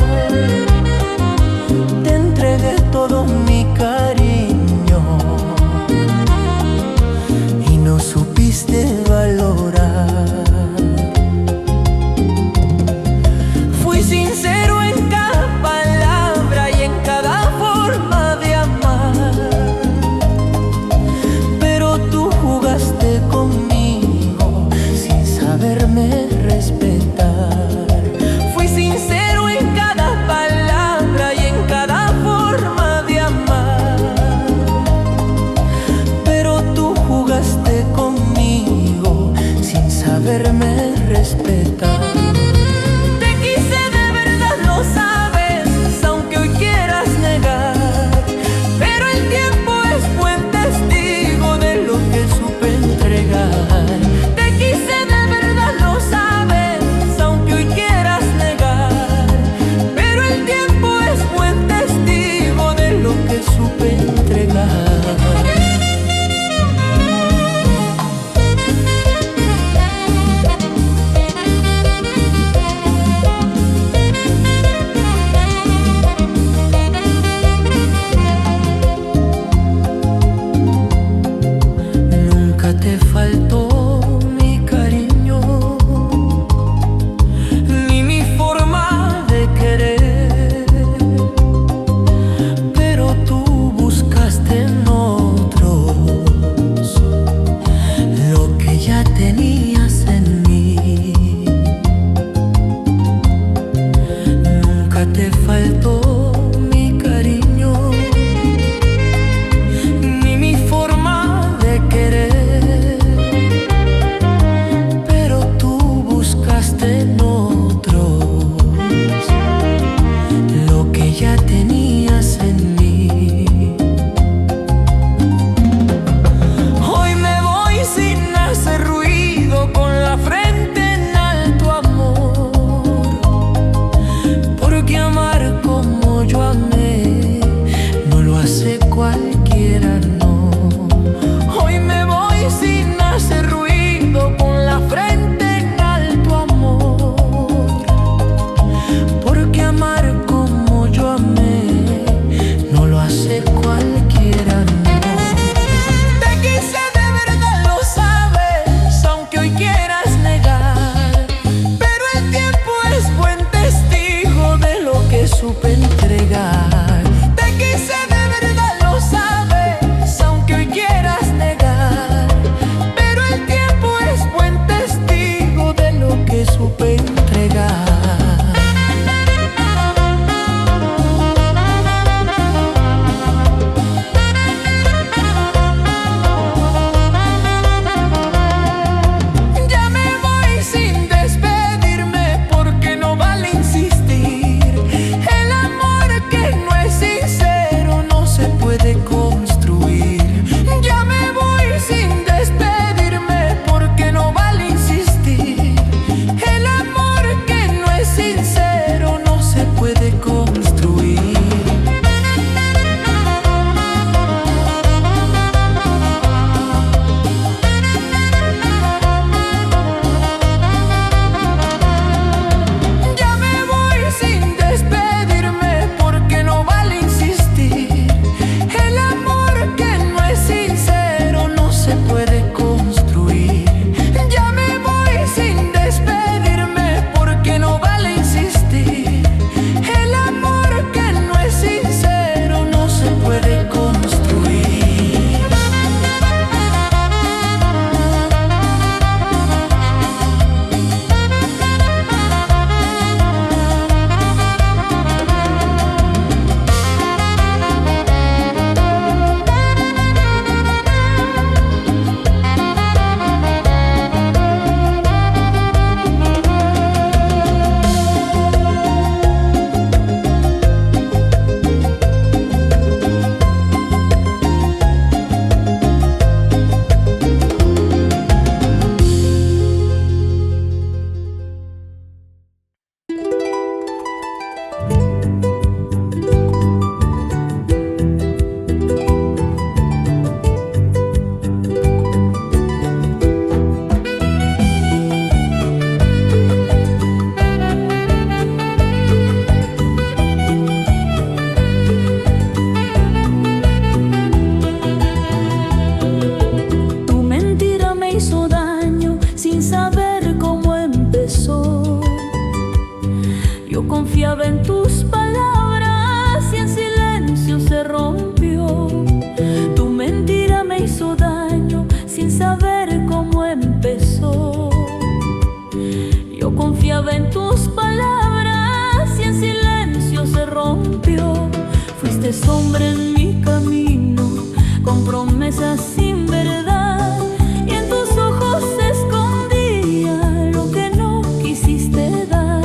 promesas sin verdad, y en tus ojos se escondía lo que no quisiste dar.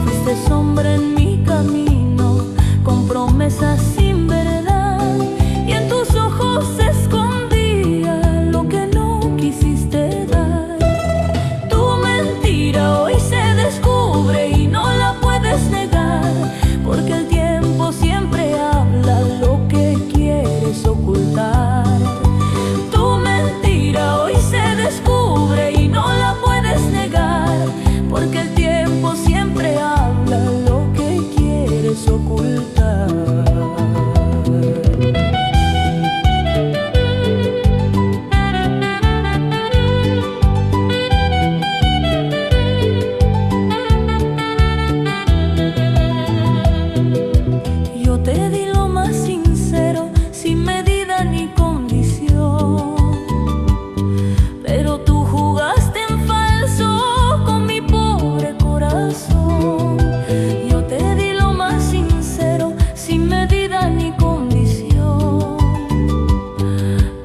Fuiste sombra en mi camino, con promesas sin verdad, y en tus ojos se escondía lo que no quisiste dar. Tu mentira hoy se descubre y no la puedes negar, porque el tiempo siempre habla lo que quieres ocultar. Tu mentira hoy se descubre y no la puedes negar, porque el tiempo siempre habla lo que quieres ocultar. Yo te di lo más sincero, sin medida ni condición, pero tú jugaste en falso con mi pobre corazón. Yo te di lo más sincero, sin medida ni condición,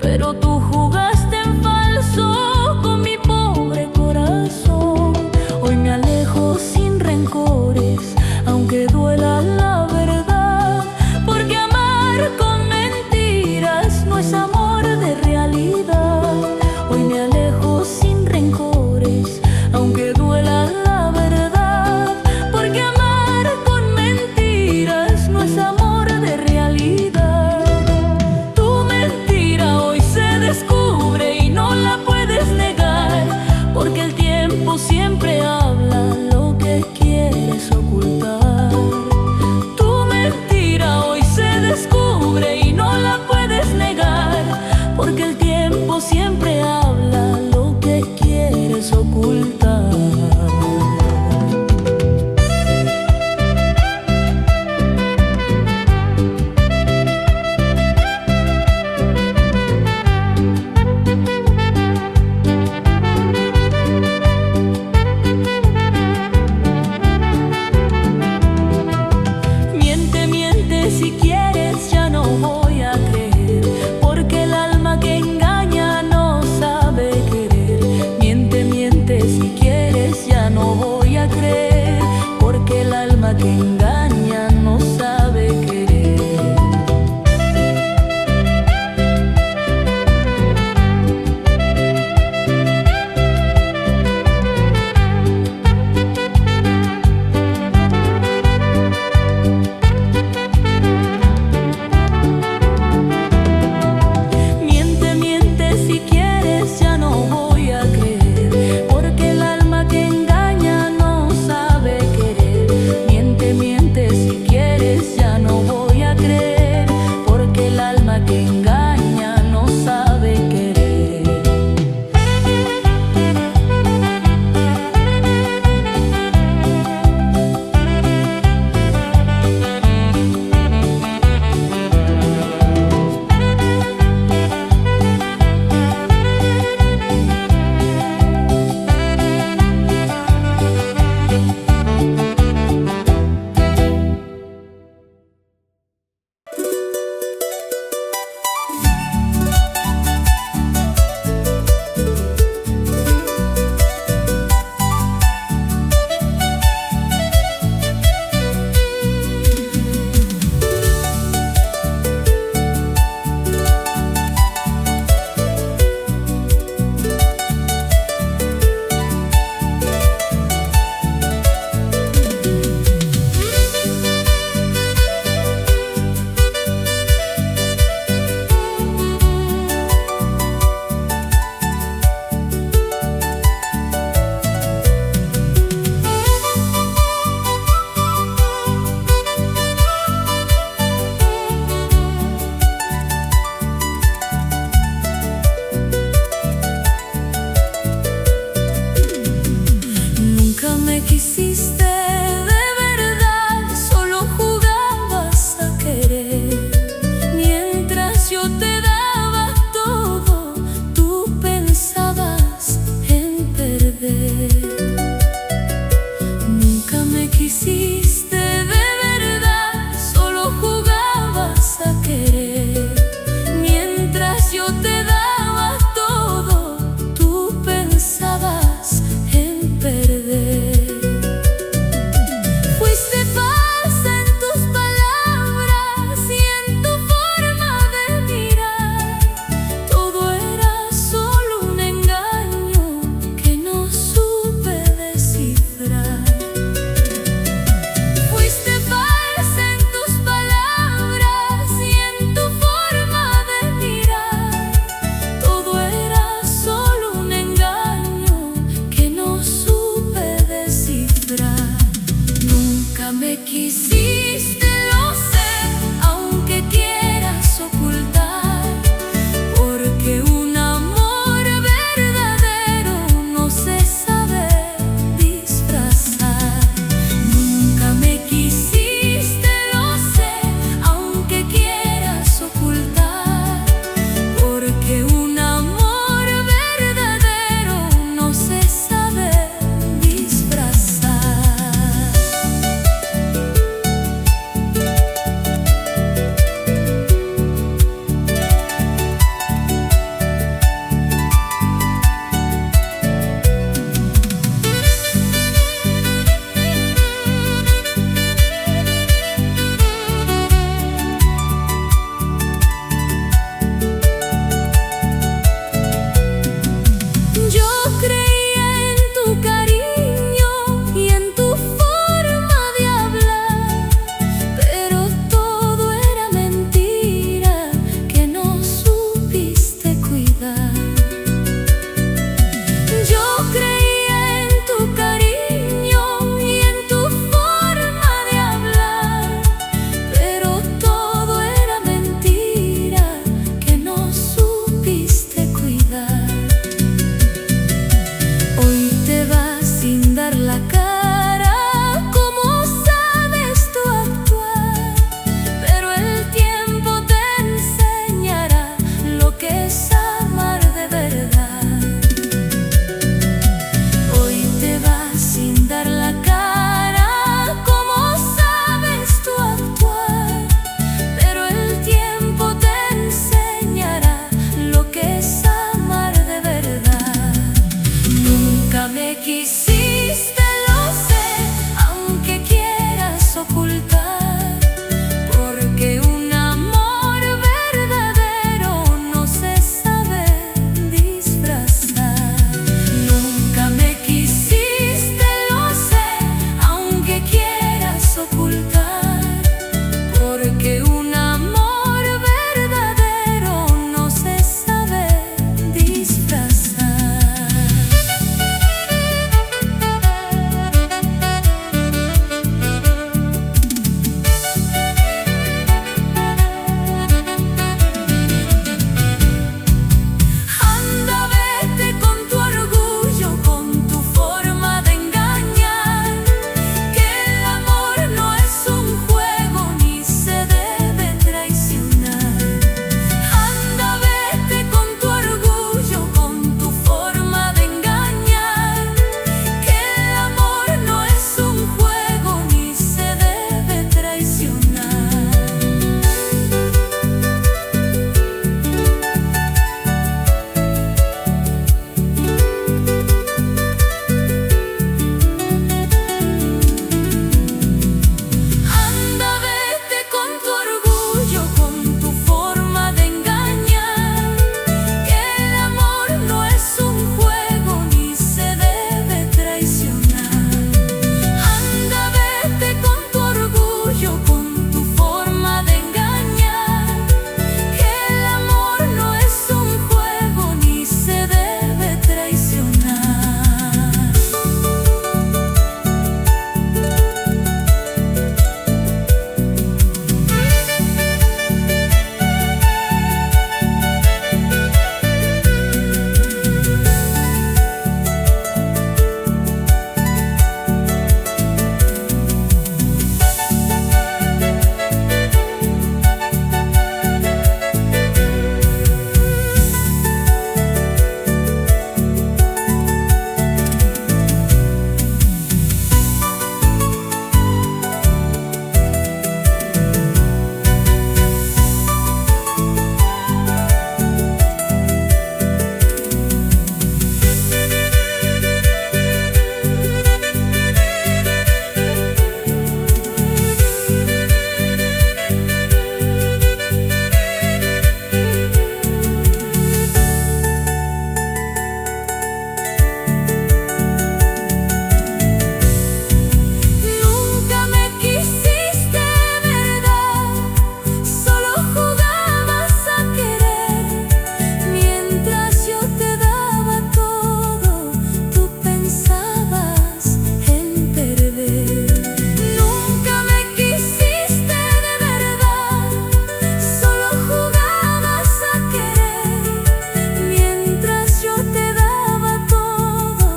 pero tú jugaste en falso con mi pobre corazón. Hoy me alejo sin rencores, aunque duela la verdad, porque amar con mentiras no es amor de realidad. Hoy me alejo sin rencores, aunque duela la verdad, porque amar con mentiras no es amor de realidad. Tu mentira hoy se descubre y no la puedes negar, porque el tiempo siempre habla lo que quieres ocultar. Tu mentira hoy se descubre y no la puedes negar, porque el tiempo siempre habla lo que quieres ocultar. Miente, miente si quieres, ya no voy a creer, porque el alma que engaña me quisiste, lo sé, aunque quieras ocultar, porque un amor verdadero no se sabe disfrazar. Nunca me quisiste, lo sé, aunque quieras ocultar, porque un amor verdadero no se sabe disfrazar. Anda, vete con tu orgullo, con tu forma de engañar, que el amor no es un juego ni se debe traicionar. Anda, vete con tu orgullo, con tu forma de engañar, que el amor no es un juego ni se debe traicionar. Anda, vete con tu orgullo, con tu forma de engañar, que el amor no es un juego ni se debe traicionar. Anda, vete con tu orgullo, con tu forma de engañar, que el amor no es un juego ni se debe traicionar. Nunca me quisiste, ¿verdad? Solo jugabas a querer. Mientras yo te daba todo, tú pensabas en perder. Nunca me quisiste de verdad, solo jugabas a querer. Mientras yo te daba todo,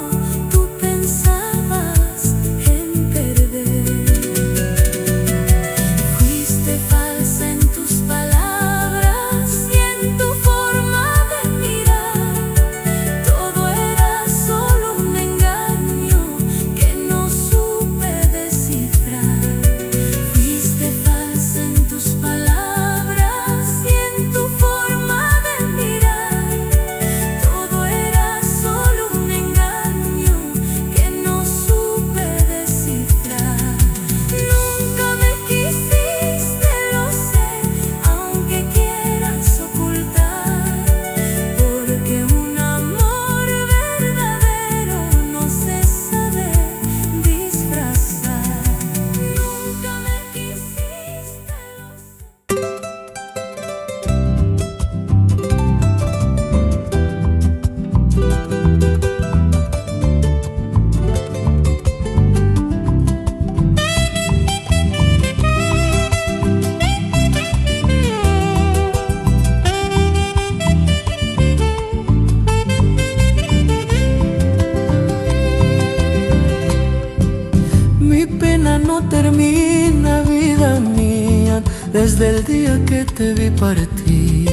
tú pensabas en perder. Fuiste falsa en tus palabras y en tu forma de mirar. Todo era solo un engaño que no supe descifrar. Fuiste falsa en tus palabras y en tu forma de mirar. Todo era solo un engaño que no supe descifrar. Nunca me quisiste, lo sé, aunque quieras ocultar, porque un amor verdadero no se sabe disfrazar. Nunca me quisiste, lo sé.
Mi pena no termina, vida mía, desde el día que te vi partir.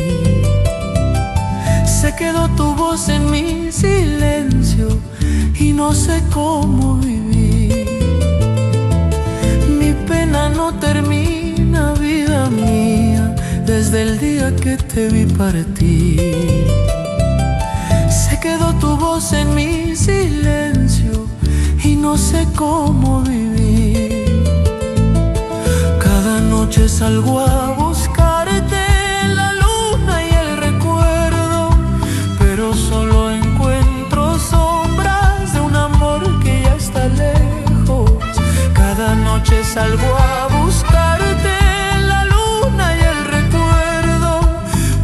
Se quedó tu voz en mi silencio y no sé cómo vivir. Mi pena no termina, vida mía, desde el día que te vi partir. Se quedó tu voz en mi silencio sé cómo vivir. Cada noche salgo a buscarte la luna y el recuerdo, pero solo encuentro sombras de un amor que ya está lejos. Cada noche salgo a buscarte la luna y el recuerdo,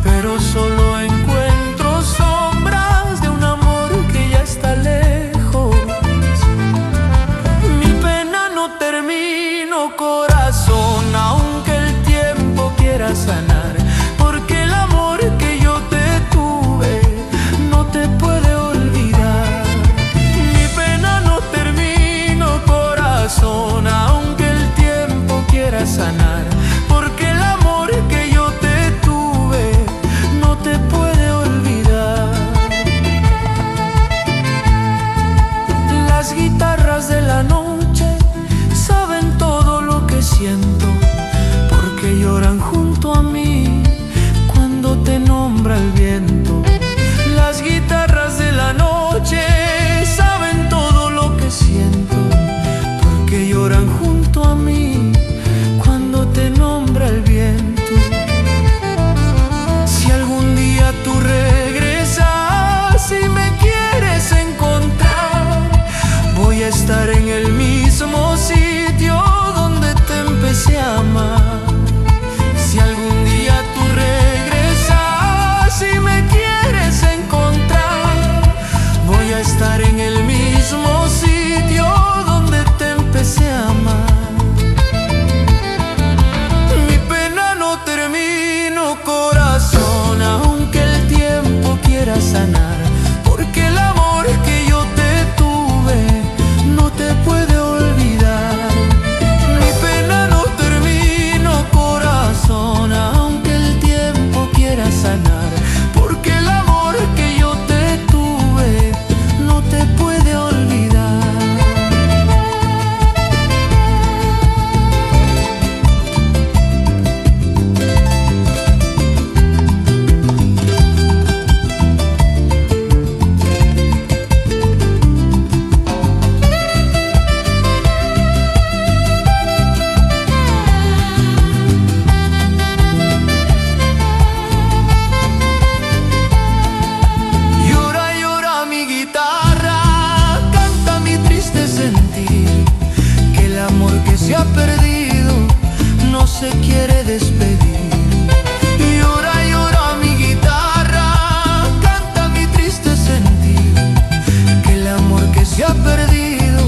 pero solo encuentro sombras de un amor que ya está lejos. Mi pena no termino, corazón, aunque el tiempo quiera sanar, porque el amor que yo te tuve no te puede olvidar. Mi pena no termino, corazón, aunque el tiempo quiera sanar, porque el amor que yo te tuve no te puede olvidar. Las guitarras de la noche saben todo lo que siento, porque lloran junto a mí cuando te nombra el viento. Las guitarras de la noche saben todo lo que siento, porque lloran junto a mí cuando te nombra el viento. Si algún día tú regresas y me quieres encontrar, voy a estar en el mismo sitio donde te empecé a amar. Si algún día tú regresas y me quieres encontrar, voy a estar en el mismo sitio donde te empecé a amar. Mi pena no termino, corazón, aunque el tiempo quiera sanar, porque el amor que yo te tuve no te puede olvidar. Mi pena no termino, corazón, aunque el tiempo quiera sanar, porque el amor que yo te tuve no te puede olvidar. Llora, llora mi guitarra, canta mi triste sentir, que el amor que se ha perdido no se quiere despedir. Llora, llora mi guitarra, canta mi triste sentir, que el amor que se ha perdido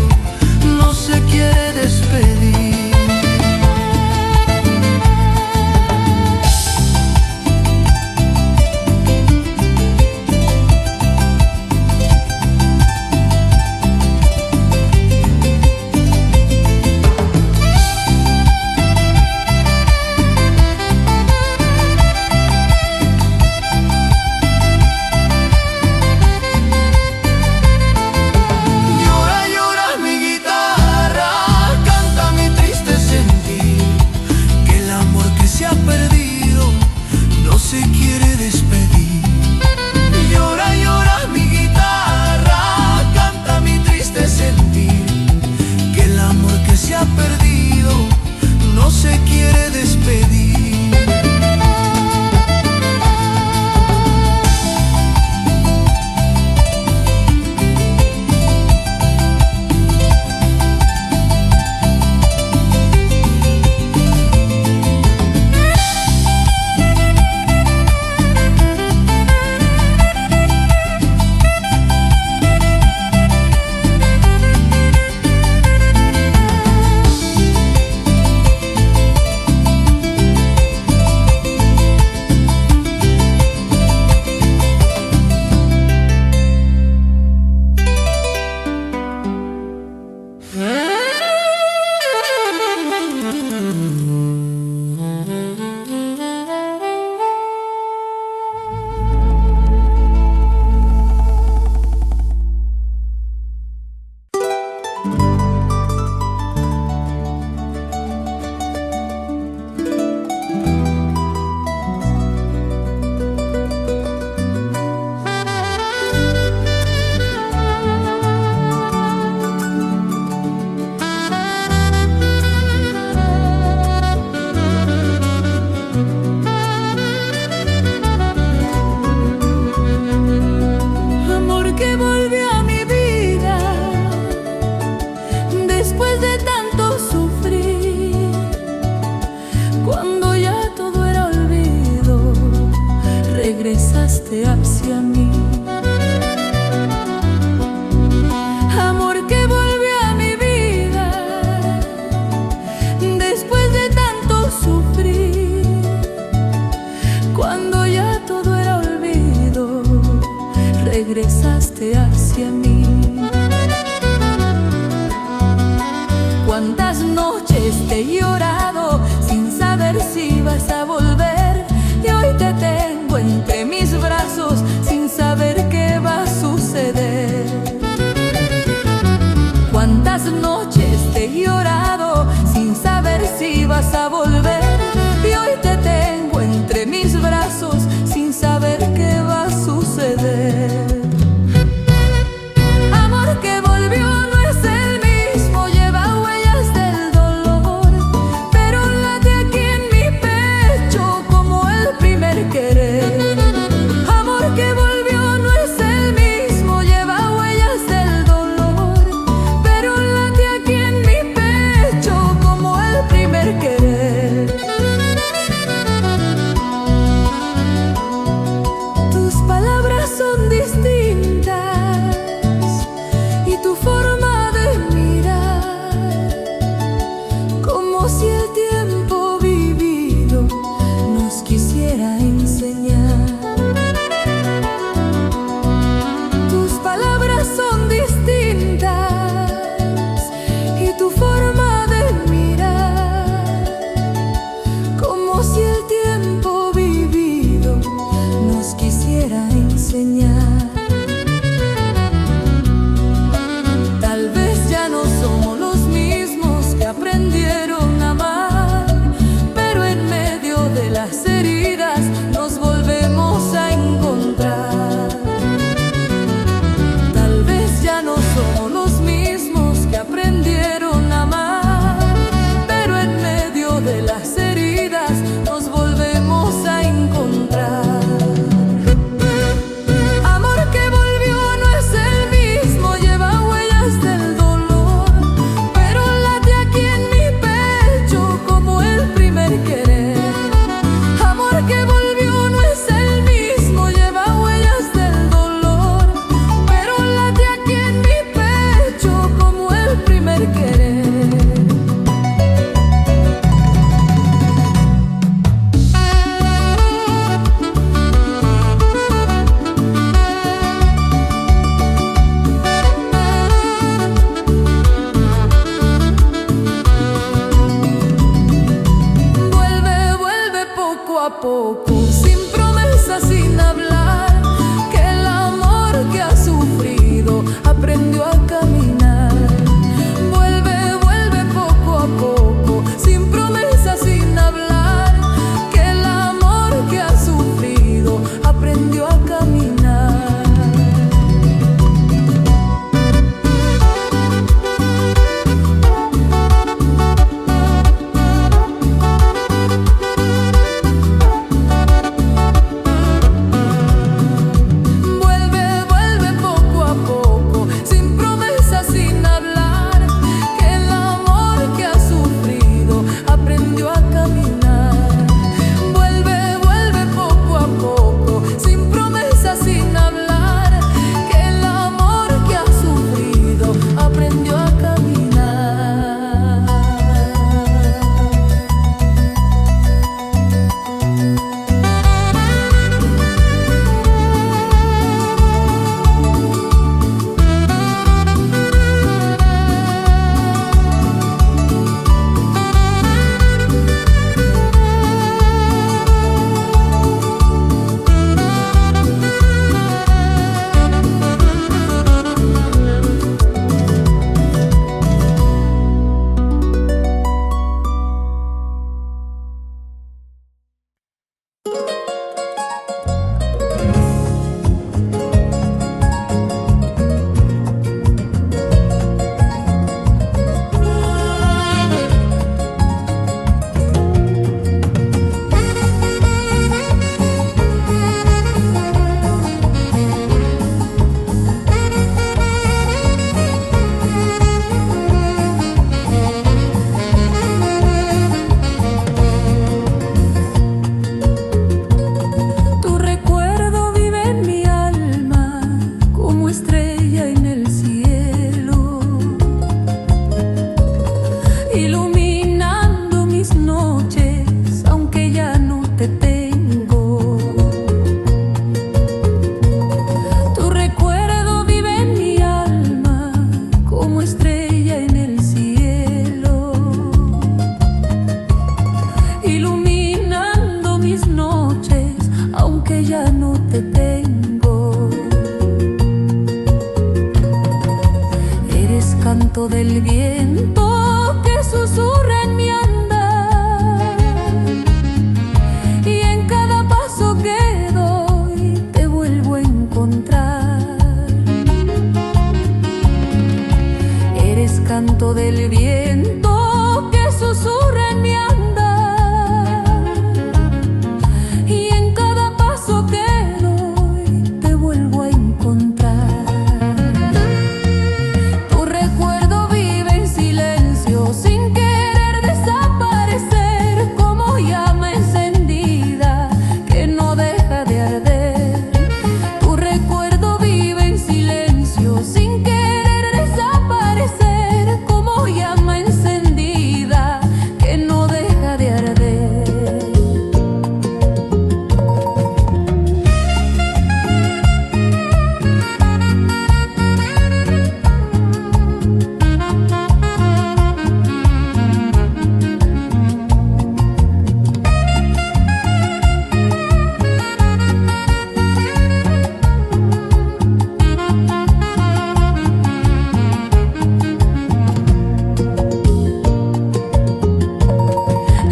no se quiere despedir.
regresaste hacia mí. Cuántas noches te he llorado sin saber si vas a volver, y hoy te tengo entre mis brazos sin saber qué va a suceder. Cuántas noches te he llorado sin saber si vas a volver, y hoy te tengo entre mis brazos sin saber qué va a suceder. Amor que volvió no es el mismo, lleva huellas del canto del viento que susurra en mi andar, y en cada paso que doy te vuelvo a encontrar. Eres canto del viento que susurra en mi andar, y en cada paso que doy te vuelvo a encontrar. Tu recuerdo vive en silencio sin querer desaparecer, como llama encendida que no deja de arder. Tu recuerdo vive en silencio sin querer desaparecer, como llama encendida que no deja de arder.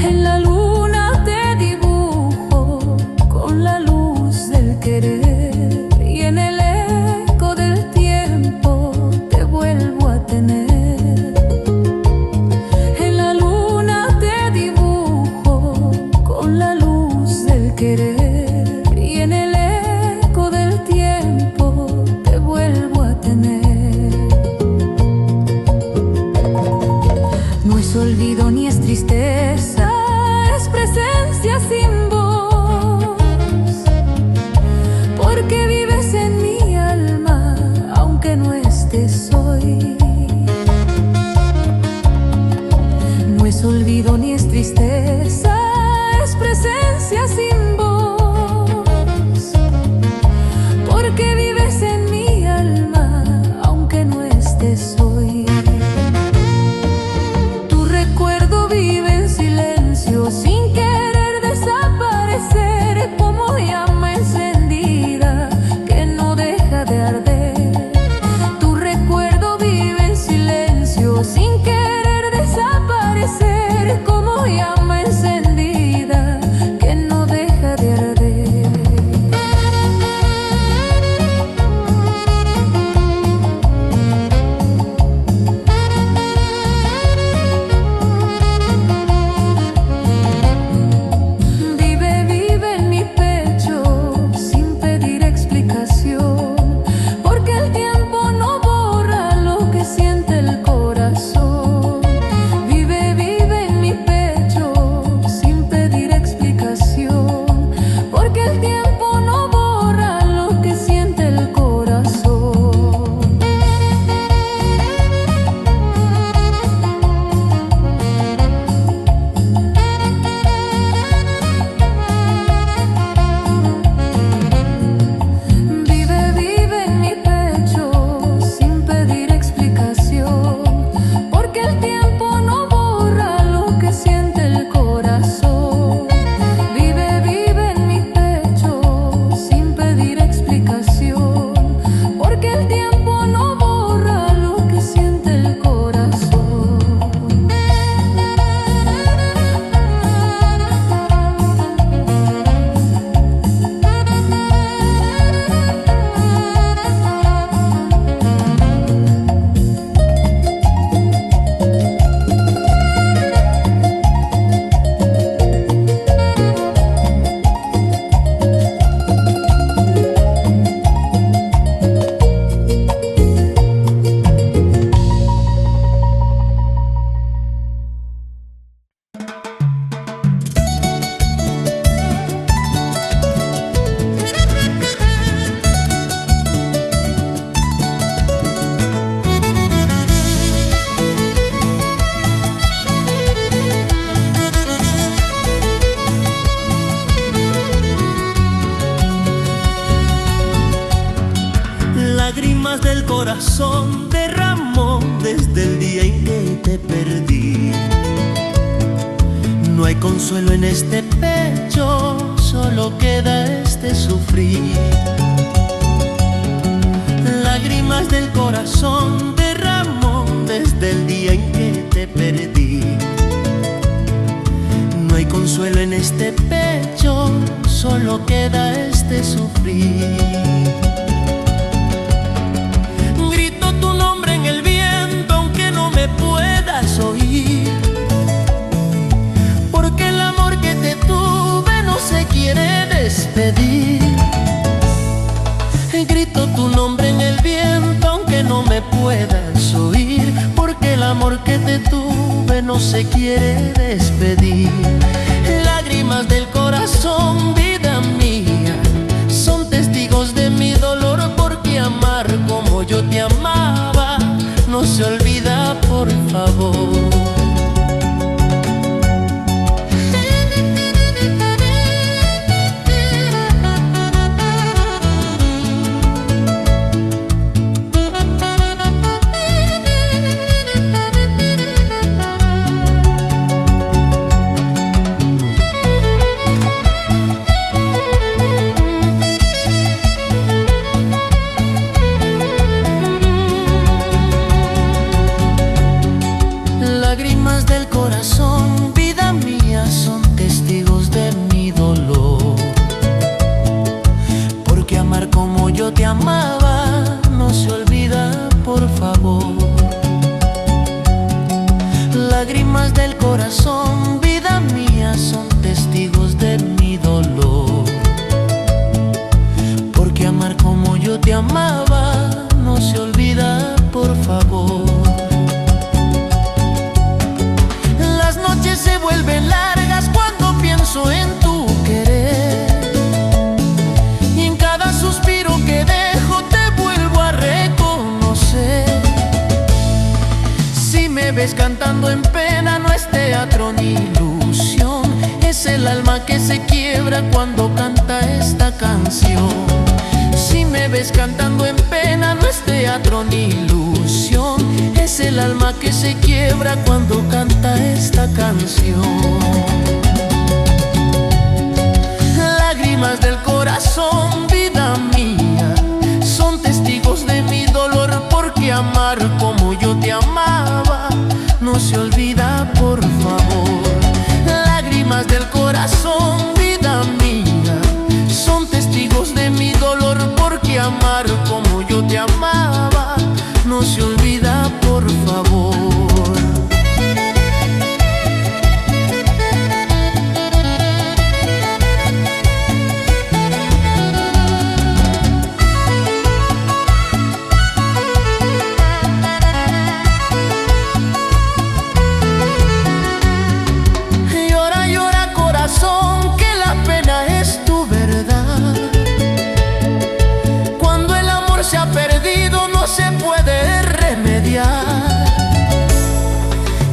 En la luna te dibujo con la luz del querer, y en el eco del tiempo te vuelvo a tener. En la luna te dibujo con la luz del querer, y en el eco del tiempo te vuelvo a tener. No es olvido ni es tristeza, es presencia sin voz, porque vives en mi alma aunque no estés hoy. No es olvido ni es tristeza, es presencia sin voz, porque vives en mi alma aunque no estés hoy. Tu recuerdo vive en silencio sin querer desaparecer, como llama encendida que no deja de arder. Tu recuerdo vive en silencio sin querer desaparecer, como llama encendida que no deja de arder. Vive, vive en mi pecho sin pedir explicación, porque el tiempo no borra lo que siente el corazón. Vive, vive en mi pecho sin pedir explicación, porque el tiempo no borra lo que siente el corazón. Vive, vive en mi pecho sin pedir explicación, porque el tiempo no borra lo que siente el corazón. Vive, vive en mi pecho sin pedir explicación, porque el tiempo no borra lo que siente el corazón.
Lágrimas del corazón derramó desde el día en que te perdí. No hay consuelo en este pecho, solo queda este sufrir. Lágrimas del corazón derramó desde perdí. No hay consuelo en este pecho, solo queda este sufrir. Grito tu nombre en el viento aunque no me puedas oír, porque el amor que te tuve no se quiere despedir. Grito tu nombre en el viento aunque no me puedas oír, porque el amor que te tuve no se quiere despedir. Lágrimas del corazón, vida mía, son testigos de mi dolor, porque amar como yo te amaba no se olvida, por favor. Lágrimas del corazón, vida mía, son testigos de mi dolor, porque amar como yo te amaba no se olvida, por favor. Lágrimas del corazón, vida mía, son testigos de mi dolor, porque amar como yo te amaba no se olvida, por favor. Se vuelven largas cuando pienso en tu querer, y en cada suspiro que dejo te vuelvo a reconocer. Si me ves cantando en pena, no es teatro ni ilusión, es el alma que se quiebra cuando canta esta canción. Si me ves cantando en pena, no es teatro ni ilusión, es el alma que se quiebra cuando canta esta canción. Lágrimas del corazón, vida mía, son testigos de mi dolor, porque amar como yo te amaba no se olvida, por favor. Lágrimas del corazón, vida mía, son testigos de mi dolor, porque amar como yo te amaba no se olvida, por favor. Llora, llora corazón, que la pena es tu verdad. Cuando el amor se ha perdido no se puede remediar.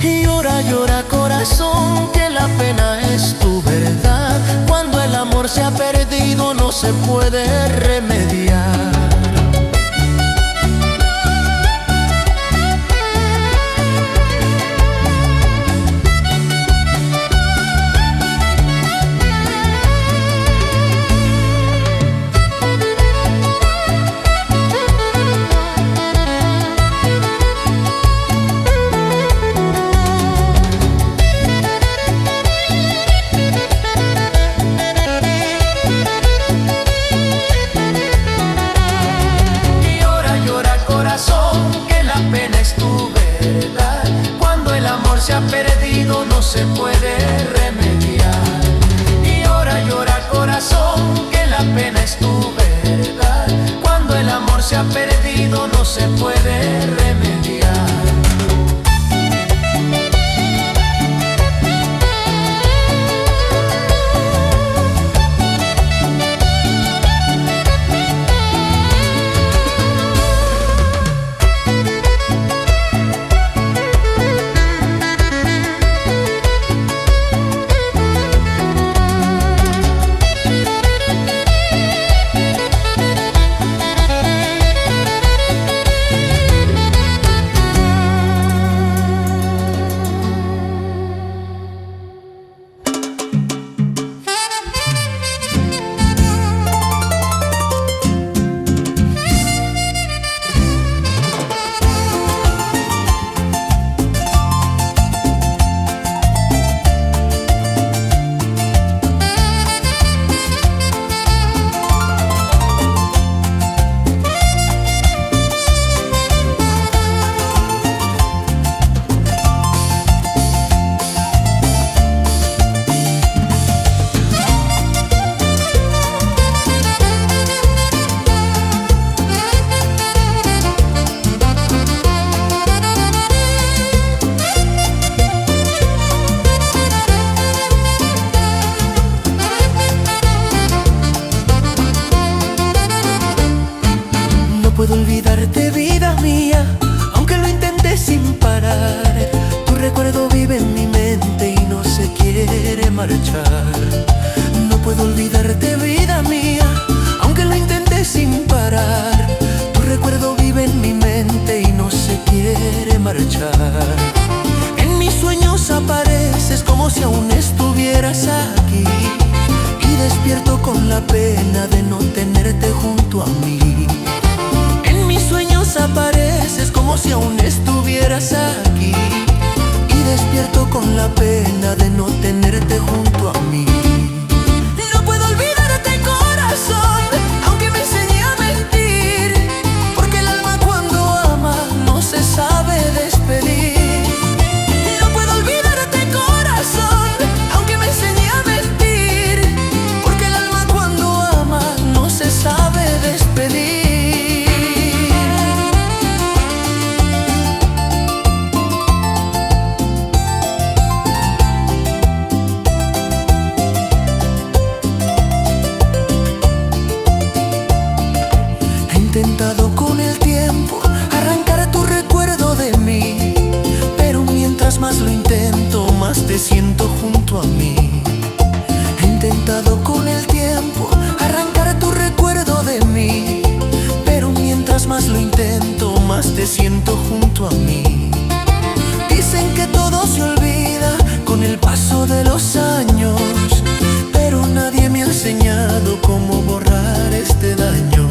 Llora, llora corazón, que la pena es tu verdad. Cuando el amor se ha perdido no se puede remediar. Se ha perdido no se puede remediar. Llora, llora corazón, que la pena es tu verdad. Cuando el amor se ha perdido no se puede remediar.
puedo olvidarte, vida mía, aunque lo intenté sin parar. Tu recuerdo vive en mi mente y no se quiere marchar. No puedo olvidarte, vida mía, aunque lo intenté sin parar. Tu recuerdo vive en mi mente y no se quiere marchar. En mis sueños apareces como si aún estuvieras aquí, y despierto con la pena de no tenerte junto a mí. En mis sueños apareces como si aún estuvieras aquí, y despierto con la pena de no tenerte junto a mí. No puedo olvidarte, corazón, aunque me enseñé a mentir, porque el alma cuando ama no se sabe despedir. No puedo olvidarte, corazón, aunque me enseñé a mentir, porque el alma cuando ama no se sabe despedir. He intentado con el tiempo arrancar tu recuerdo de mí, pero mientras más lo intento, más te siento junto a mí. He intentado con el tiempo arrancar tu recuerdo de mí, pero mientras más lo intento, más te siento junto a mí. Dicen que todo se olvida con el paso de los años, pero nadie me ha enseñado cómo borrar este daño.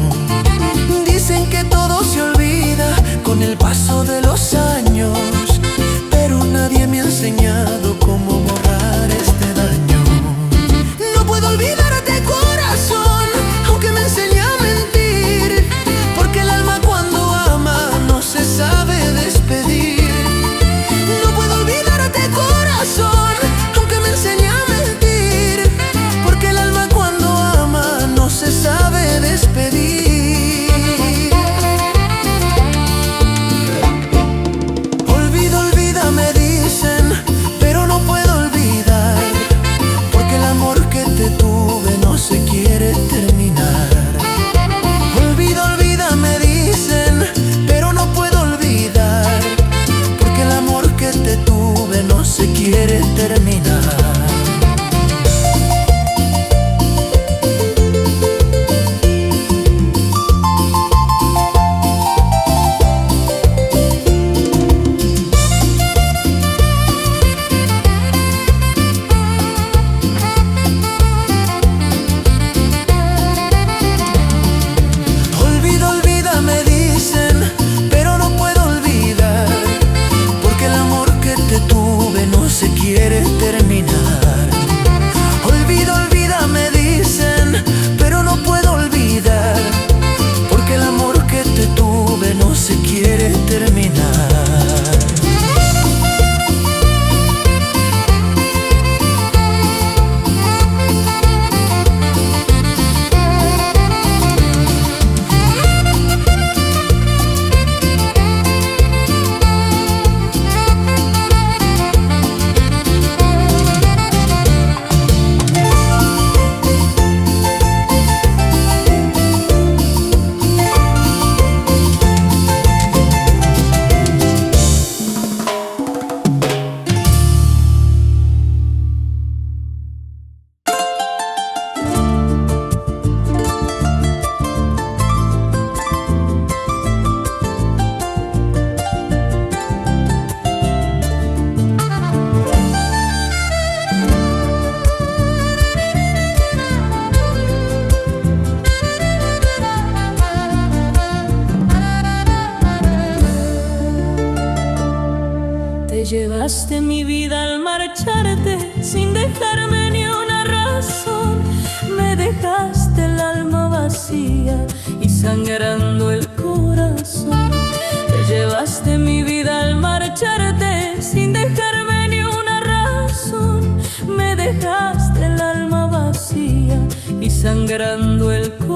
Dicen que todo se olvida con el paso de los años, pero nadie me ha enseñado cómo borrar este daño. No puedo olvidarte, corazón, aunque me enseñé a mentir, porque el alma cuando ama no se sabe despedir. No puedo olvidarte, corazón, aunque me enseñé a mentir, porque el alma cuando ama no se sabe despedir. Quiere terminar. Olvido, olvida, me dicen, pero no puedo olvidar, porque el amor que te tuve no se quiere terminar. Olvido, olvida, me dicen, pero no puedo olvidar, porque el amor que te tuve no se quiere terminar.
Llevaste mi vida al marcharte sin dejarme ni una razón. Me dejaste el alma vacía y sangrando el corazón. Te llevaste mi vida al marcharte sin dejarme ni una razón. Me dejaste el alma vacía y sangrando el corazón.